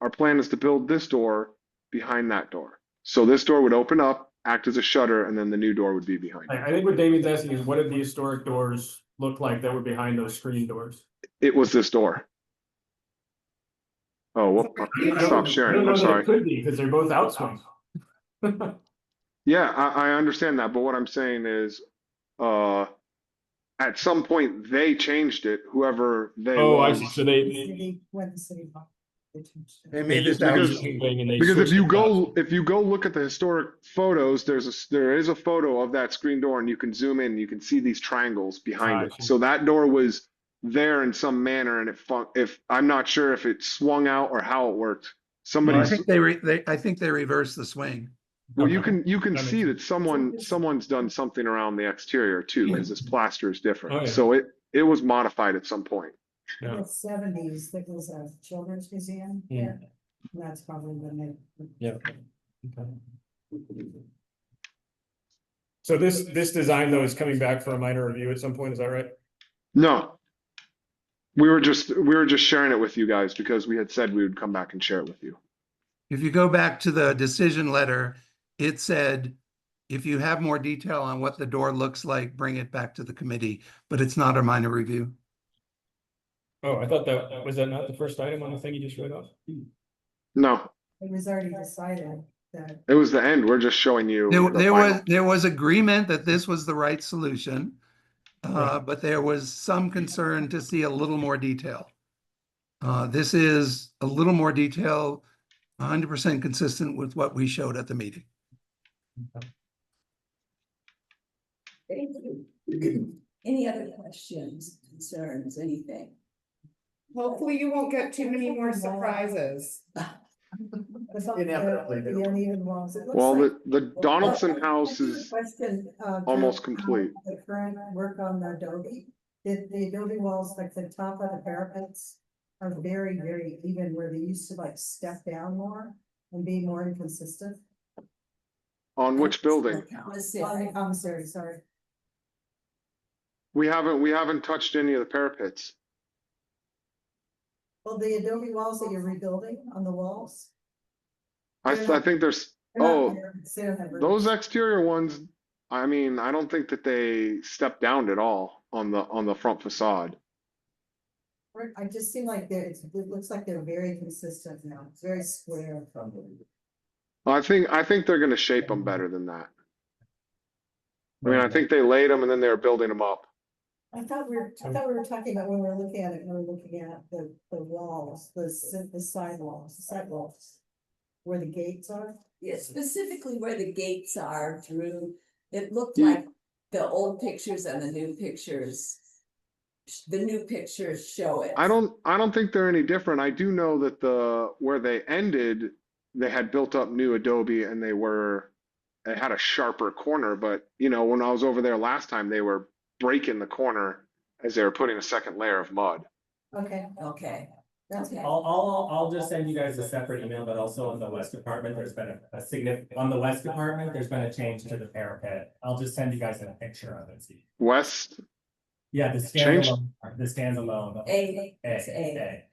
Our plan is to build this door behind that door. So this door would open up, act as a shutter, and then the new door would be behind it. I think what David's asking is, what did the historic doors look like that were behind those screen doors? It was this door. Oh, well, stop sharing. I'm sorry. It could be, because they're both outswing. Yeah, I understand that, but what I'm saying is, at some point they changed it, whoever they I was. see. So they When the city bought, they changed it. They made this Because- Because if you go look at the historic photos, there is a photo of that screen door, and you can zoom in, and you can see these triangles behind I it. see. So that door was there in some manner, and if I'm not sure if it swung out or how it worked. Well, I think I think they reversed the swing. Well, Okay. you can That makes see that someone's done something around the exterior too, because this plaster is different. Oh, yeah. So it was modified at some point. In Yeah. the 70s, there was a children's museum there. And that's probably when they. Yeah. So this design though is coming back for a minor review at some point, is that right? No, We were just sharing it with you guys because we had said we would come back and share it with you. If you go back to the decision letter, it said, if you have more detail on what the door looks like, bring it back to the committee, but it's not a minor review. Oh, I thought that, was that not the first item on the thing you just read off? No, It was already decided that. it was the end. We're just showing you the final. There was agreement that this was the right solution. Right. But there was some concern to see a little more detail. This is a little more detail, 100% consistent with what we showed at the meeting. Thank you. Any other questions, concerns, anything? Hopefully you won't get too many more surprises. Inevitably. The uneven walls. It looks Well, like- the Donaldson house is Question, almost Jeff, complete. The current work on the adobe, did the adobe walls, like the top of the parapets are very, very even where they used to like step down more and be more inconsistent? On which building? Commissary. Commissary, sorry. We haven't touched any of the parapets. Well, the adobe walls that you're rebuilding on the walls. I think there's, they're not oh, parapets, they're the those roofs. exterior ones, I mean, I don't think that they step down at all on the front facade. I just seem like it looks like they're very consistent now, it's very square. I think they're gonna shape them better than that. I mean, I think they laid them and then they were building them up. I thought we were talking about when we were looking at it, when we were looking at the walls, the side walls, where the gates are. Yeah, specifically where the gates are, Drew, it looked Yeah. like the old pictures and the new pictures. The new pictures show it. I don't think they're any different. I do know that where they ended, they had built up new adobe and they had a sharper corner, but you know, when I was over there last time, they were breaking the corner as they were putting a second layer of mud. Okay, Okay, that's okay. I'll just send you guys a separate email, but also on the West Department, there's been a significant, on the West Department, there's been a change to the parapet. I'll just send you guys a picture of it. West, Yeah, the Change? standalone. It's A.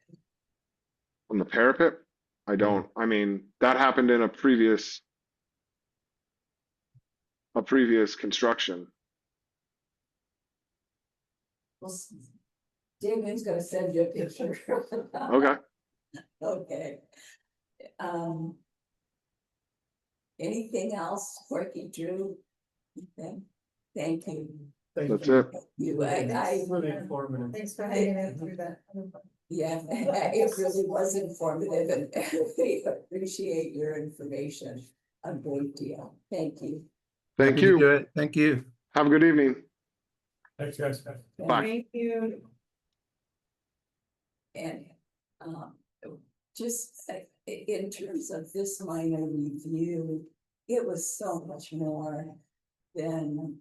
on the parapet? I don't. I mean, that happened in a previous construction. Well, Damien's gonna send you a picture. Okay. Okay. Anything else, Quirky Drew? Anything? Thank you. That's it. Really informative. thanks for hanging in through that. Yeah, it really was informative and we appreciate your information. A great deal. Thank you. Thank Happy to do you. it. Thank you. Have a good evening. Thanks, guys. Bye. Thank you. And just in terms of this minor review, it was so much more than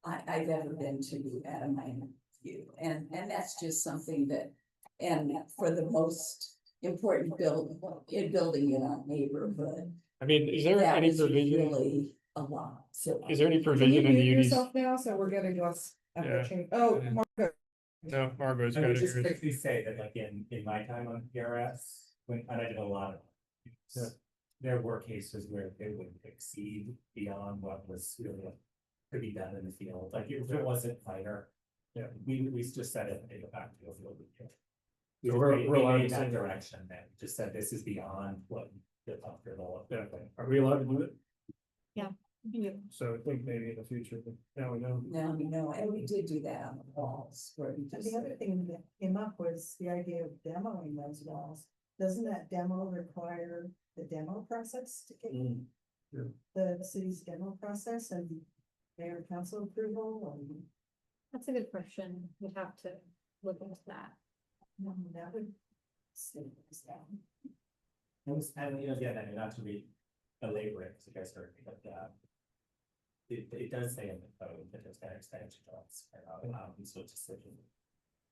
I've ever been to at a minor review. And that's just something that, and for the most important building in our neighborhood. I mean, is there that any was provision? really a lot. So Is there any Can provision you in the mute UD's? yourself now? So we're getting us. Yeah. Oh, Yeah. Marco. No, Margot's I got would just it. quickly say that like in my time on PRS, and I did a lot of. Yeah. There were cases where they would exceed beyond what was really could be done in the field, like if it wasn't minor. Yeah, we just said it in the back to the field. We So we're we allowed made to that say that. direction then, just said this is beyond what the comfortable. Yeah. Are we allowed to do it? Yeah. So I think maybe in the future, but now we know. no, and we did do that on the walls where we And just the said, other thing that came up was the idea of demoing those walls. Doesn't that demo require the demo process to get the city's demo process and mayor and council approval? And That's a good question. We'd have to look into that. that would slow things down. And you know, again, I mean, not to belabor it, because you guys heard me, but it does say in the code that there's that expansion jobs, so it's just like,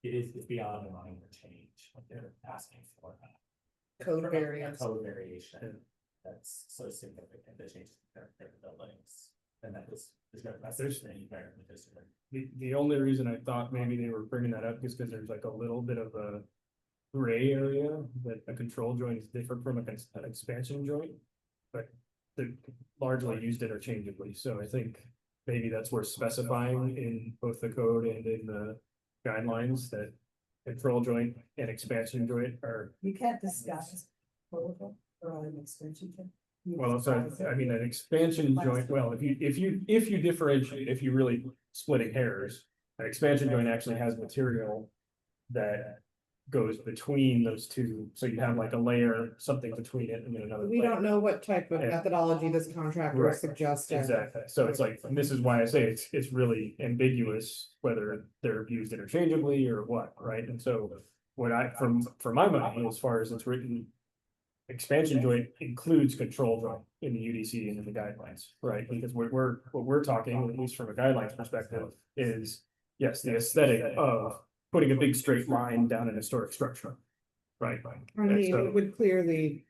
it's beyond a minor change, what they're asking for. Code A variance. Code variation, that's so significant, the changes to their buildings. And that was, there's no precedent anywhere in the district. The only reason I thought maybe they were bringing that up is because there's like a little bit of a gray area that a control joint is different from an expansion joint. But they're largely used interchangeably, so I think maybe that's worth specifying in both the code and in the guidelines that control joint and expansion joint are, You can't discuss. Or an extension. well, so I mean, an expansion joint, well, if you differentiate, if you really splitting hairs, an expansion joint actually has material that goes between those two, so you have like a layer, something between it and then another We layer. don't know what type of Yeah. methodology this contractor Right. is suggesting. Exactly, so it's like, and this is why I say it's really ambiguous whether they're used interchangeably or what, right? And so what I, for my money, as far as it's written, expansion joint includes control joint in the UDC and in the guidelines, right? Because what we're talking, at least from a guidelines perspective, is yes, the aesthetic of putting a big straight line down an historic structure, right? I mean, So- it would clearly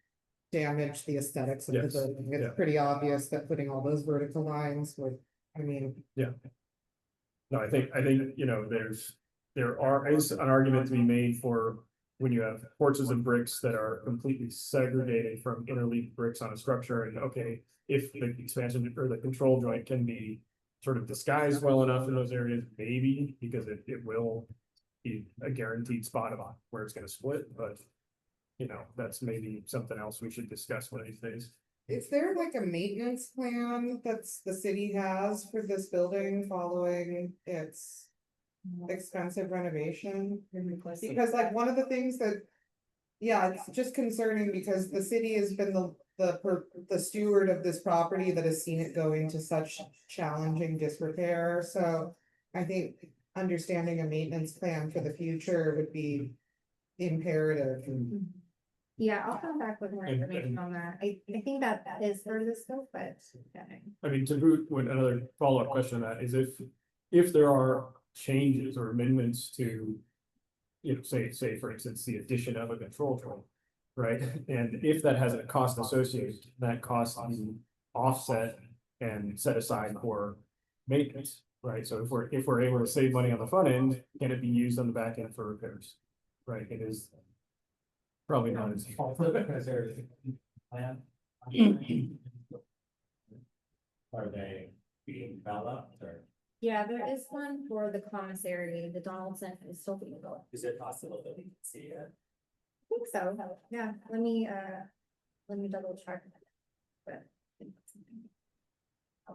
damage the aesthetics of the Yes, building. yeah. It's pretty obvious that putting all those vertical lines would, I mean, No, I think, you know, is an argument to be made for when you have porches of bricks that are completely segregated from interleaved bricks on a structure, and okay, if the expansion or the control joint can be sort of disguised well enough in those areas, maybe, because it will be a guaranteed spot on where it's gonna split, but you know, that's maybe something else we should discuss one of these days. is there like a maintenance plan that's the city has for this building following its expensive renovation? Because like one of the things that, yeah, it's just concerning because the city has been the steward of this property that has seen it go into such challenging disrepair, so I think understanding a maintenance plan for the future would be imperative. Yeah, I'll come back with more information on that. I think that is part of the scope, but. I mean, to boot, with another follow-up question on that is if there are changes or amendments to. You know, say for instance, the addition of a control joint, right? And if that has a cost associated, that cost be offset and set aside for maintenance, right? So if we're able to save money on the front end, can it be used on the back end for repairs? Right, it is. Probably not as. Because there's a plan. Are they being developed or Yeah, there is one for the commissary, the Donaldson is still being built. is it possible that we can see it? I think so, yeah, let me double check. But.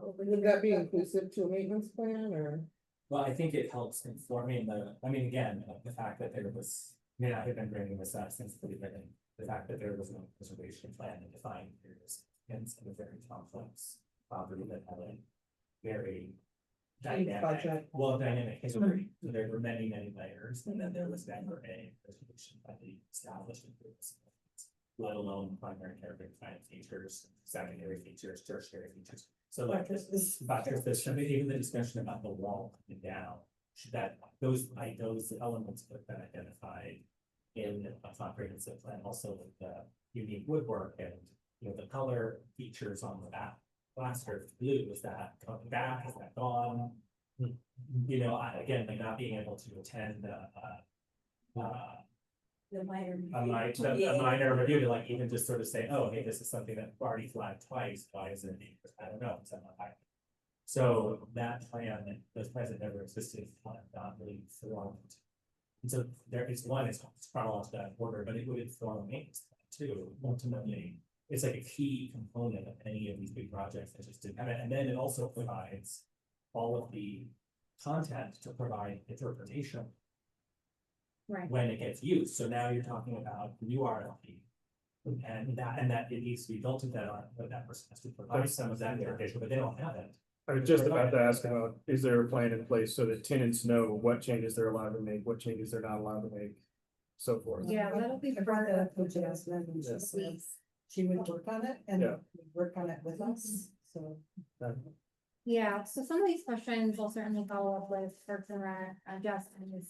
Would that be inclusive to a maintenance plan or? Well, I think it helps informing again, the fact that there was, I mean, I have been bringing this up since the beginning. The fact that there was no preservation plan and defined areas and some very complex property that had a very dynamic, dynamic history. So there were many layers, and then there was never a preservation plan established in this, let alone primary character defining features, secondary features, tertiary features. So like this, even the discussion about the wall coming down, that those elements have been identified in a comprehensive plan, also with the unique woodwork and, you know, the color features on the back. Plaster blue, is that coming back? Is that gone? You know, again, like not being able to attend The minor. a minor review to like even just sort of say, oh, hey, this is something that already flagged twice. Why is it? I don't know. It's not high. So that plan, those plans that never existed, not really formed. And so there is one, it's chronological that order, but it would inform a maintenance plan too. Ultimately, it's like a key component of any of these big projects that just didn't have it. And then it also provides all of the content to provide interpretation Right. when it gets used. So now you're talking about new RFP. And that it needs to be built into that, but that person has to provide some of that interpretation, but they don't have it. I was just about to ask about, is there a plan in place so that tenants know what changes they're allowed to make, what changes they're not allowed to make, so forth? Yeah, that'll be part of the weeks. She would work on it and Yeah. work on it with us, so. Yeah, so some of these questions we'll certainly follow up with Parks and Rec. Justin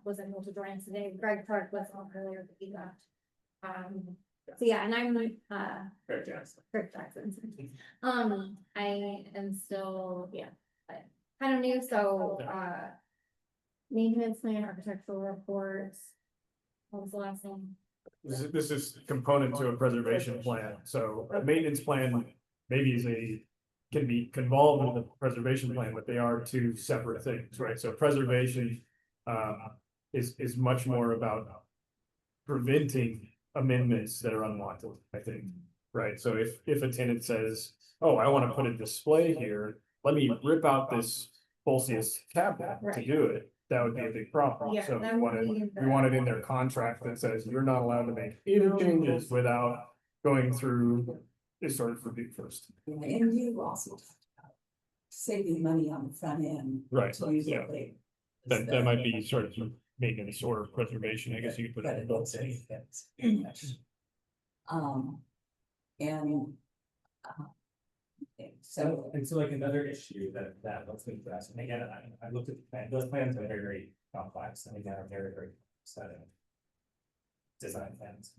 wasn't able to join us today. Greg Park was on earlier this week. So yeah, and I'm Correct, Jackson. Kirk Jackson. I am still, yeah, kind of new, so maintenance plan, architectural reports. What was the last thing? This is component to a preservation plan, so a maintenance plan maybe can be involved in the preservation plan, but they are two separate things, right? So preservation is much more about preventing amendments that are unwanted, I think, right? So if a tenant says, oh, I want to put a display here, let me rip out this Bolsius cabinet to do it, that would be a big problem. Yeah, So that we would want be it, the- we want it in their contract that says you're not allowed to make any changes without going through this sort of review first. And you also talked about saving money on the front end. Right, To use yeah. it later. That might be sort of maintenance or preservation, I guess you could put it in both. And. okay, So, And so like another issue that let's think about, and again, I looked at the plan, those plans are very, very complex, and again, are very, very setting. Design plans,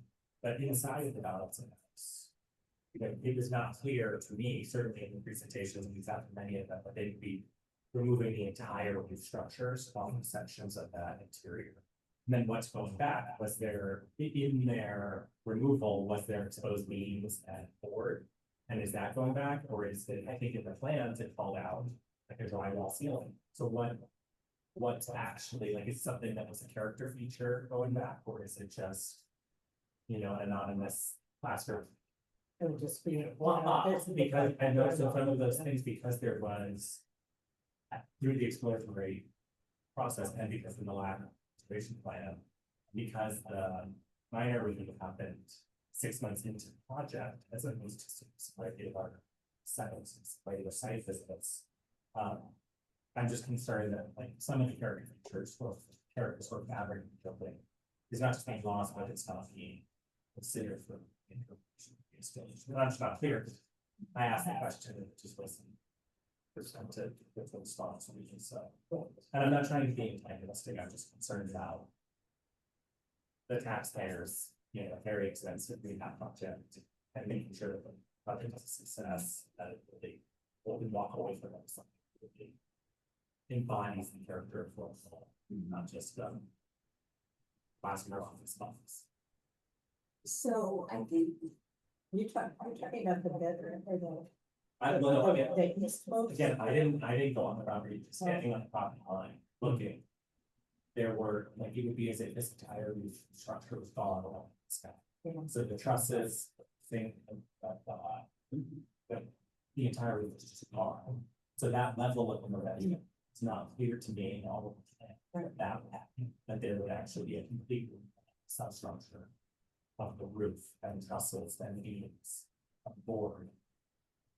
but inside of the balance of house. You know, it was not clear to me, certainly in the presentations, and we've had many of them, but they'd be removing the entire roof structures, all the sections of that interior. And then what's going back, was there, in their removal, was there exposed beams and board? And is that going back, or is it, I think in the plans, it called out like a drywall ceiling, so what's actually, like, is something that was a character feature going back, or is it just, you know, an anonymous classroom? It would just be. Because I noticed in some of those things, because there was through the exploratory process and because in the lab conservation plan, because the minor review happened 6 months into the project, as opposed to regular regular site visits. I'm just concerned that like some of the character features or characters or fabric of the building is not just being lost, but it's not being considered for installation. But I'm just not clear. I asked the question and it just wasn't presented with the response. So, and I'm not trying to be antagonistic. I'm just concerned about the taxpayers, you know, very expensive rehab project and making sure that the project is a success, that it really will walk away from it. Something that really embodies the character of Lowell, not just classroom office. so I think. You're talking about the bedroom or the. I well, no, again, the east slopes? again, I didn't go on the property, just standing on the property line, looking. There were, like, it would be as if this entire roof structure was gone along the sky. So the trusses, thing, the entire roof is just gone. So that level of immersion, it's not clear to me in all of the plan that would happen, that there would actually be a complete substructure of the roof and trusses and beams of board.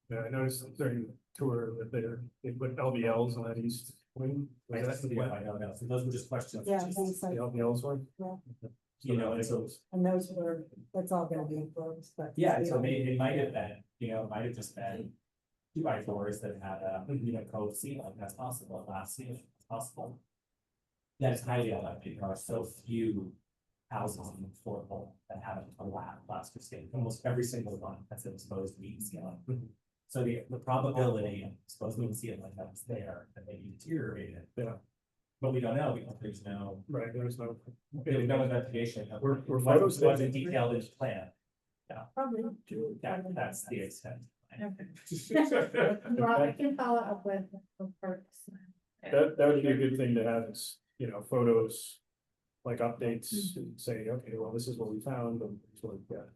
Yeah, I noticed during the tour that they put LVLs on that east wing. Was that the I don't know, so those were just questions. Yeah, just, things like, LVLs one? You know, and so, and those were, that's all gonna be enclosed, but. yeah, so maybe it might have been, you know, it might have just been 2x4s that had a, you know, cove ceiling, that's possible, a glass ceiling, that's possible. That is highly unlikely, there are so few houses in affordable that have a lap plaster ceiling, almost every single one has an exposed beam ceiling. So the probability of exposed beam ceiling like that is there, that they deteriorated. Yeah. But we don't know because there's no, Right, there's no. there's no investigation. We're Wasn't photos. detailed in the plan. Probably. That's the extent. Well, I can follow up with Kirk's. That would be a good thing to have is, you know, photos, like updates and say, okay, well, this is what we found and it's what we've got.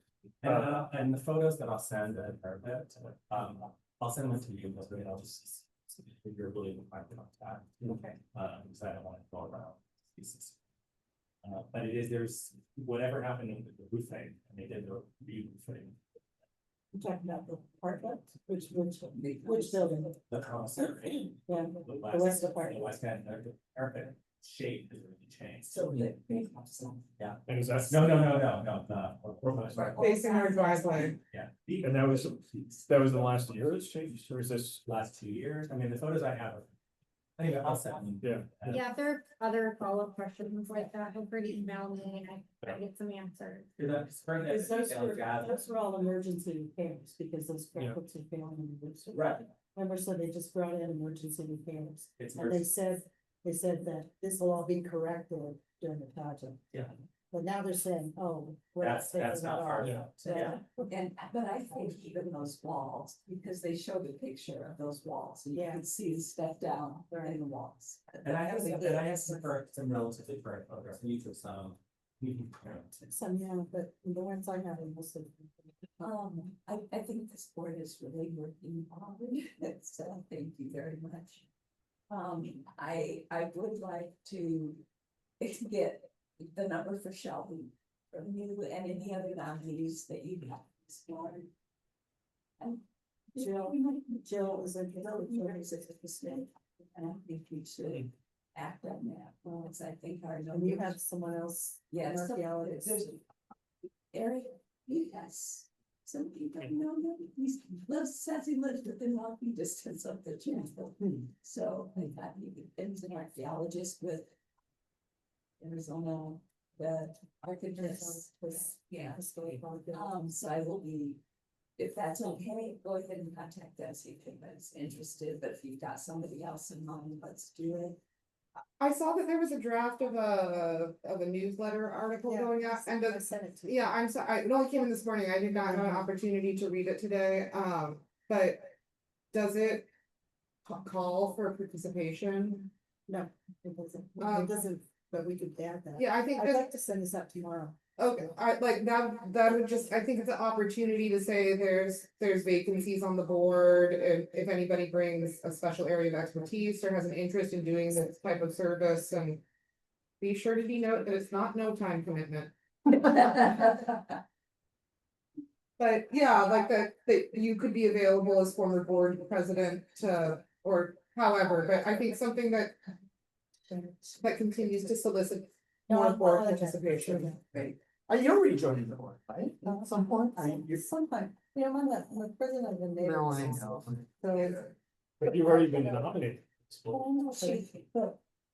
And the photos that I'll send that are that, I'll send them to you, but I'll just, if you're really required to contact. Okay. Because I don't want to go around pieces. But it is, there's, whatever happened with the roofing, and they did the re-roofing, You talking about the apartment, which building? the commissary. Yeah, The west apartment. The west end, the parapet shape has really changed. So the. Yeah. And is that? No. Facing our driveway. Yeah. And that was the last year it's changed, or is this? Last 2 years, I mean, the photos I have Anyway, I'll send. Yeah. Yeah, if there are other follow-up questions like that, feel free to email me and I get some answers. Because those were all emergency repairs, because those Yeah. culverts are failing. in the roof. Right. Remember, so they just brought in emergency repairs, It's and they said that this will all be corrected during the project. Yeah. But now they're saying, oh. we're That's taking not that hard off. enough. Yeah. But I think even those walls, because they showed a picture of those walls, and you Yeah. can see the stuff down in the walls. And I asked for some relatively current photographs, and usually some. Some, yeah, but the ones I have are mostly. I think this board is really working on it, so thank you very much. I would like to get the number for Shelby from you and any other nominees that you have this morning. And Jill is a. and I think we should act on that, well, it's, I think our. And you have someone else. Yes, archaeologist. there's Eric, yes. Some people know that says he lives within walking distance of the channel. So I thought he is an archaeologist with Arizona, the architects, yeah. So I will be, if that's okay, go ahead and contact them, see if anybody's interested, but if you've got somebody else in mind, let's do it. I saw that there was a draft of a newsletter article Yeah, going out and I sent it to you. yeah, I'm sorry, it only came in this morning. I did not have an opportunity to read it today. But does it call for participation? No, it doesn't, Um, it doesn't, but we could add that. Yeah, I think I'd that, like to send this out tomorrow. okay, I like that would just, I think it's an opportunity to say there's vacancies on the board. And if anybody brings a special area of expertise or has an interest in doing this type of service, and be sure to denote that it's not no time commitment. But yeah, like that you could be available as former board president to, or however, but I think something that continues to solicit more board participation. You already joined the board, right? At some point, sometime, you know, I'm the president of the neighborhood. No, I know. So. But you've already been nominated.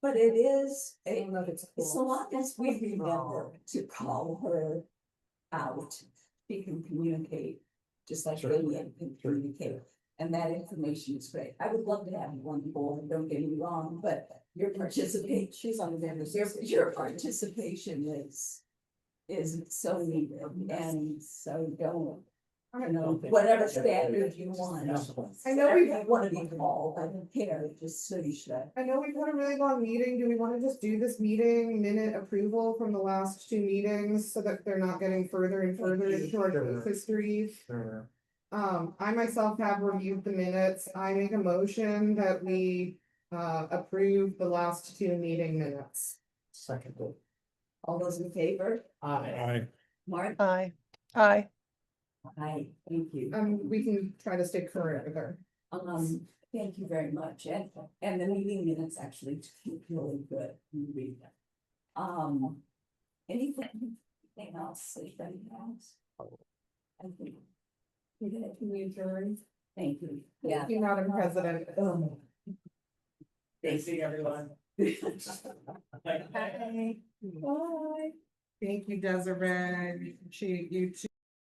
But it is, I don't know if it's cool. so long as we remember to call her out, she can communicate, just like Sure. Lillian can communicate. And that information is great. I would love to have you on board, don't get me wrong, but your participation, She's on the neighborhood. your participation is so needed, and so don't, you know, whatever standard you want. I know we- I want to be called, I don't care, just so you should. I know we've had a really long meeting. Do we want to just do this meeting minute approval from the last two meetings so that they're not getting further and further into our Sure. history? Sure. I myself have reviewed the minutes. I make a motion that we approve the last two meeting minutes. Second. All those in favor? Aye. Mark? Aye. Aye. Aye, thank you. We can try to stay current with her. Thank you very much, and the meeting minutes actually keep really good, you read them. Anything else, anybody else? I think. Can we adjourn? Thank you. Yeah. Thank you, Madam President. Thank you, everyone. Bye. Bye. Thank you, Desiree. Appreciate you too.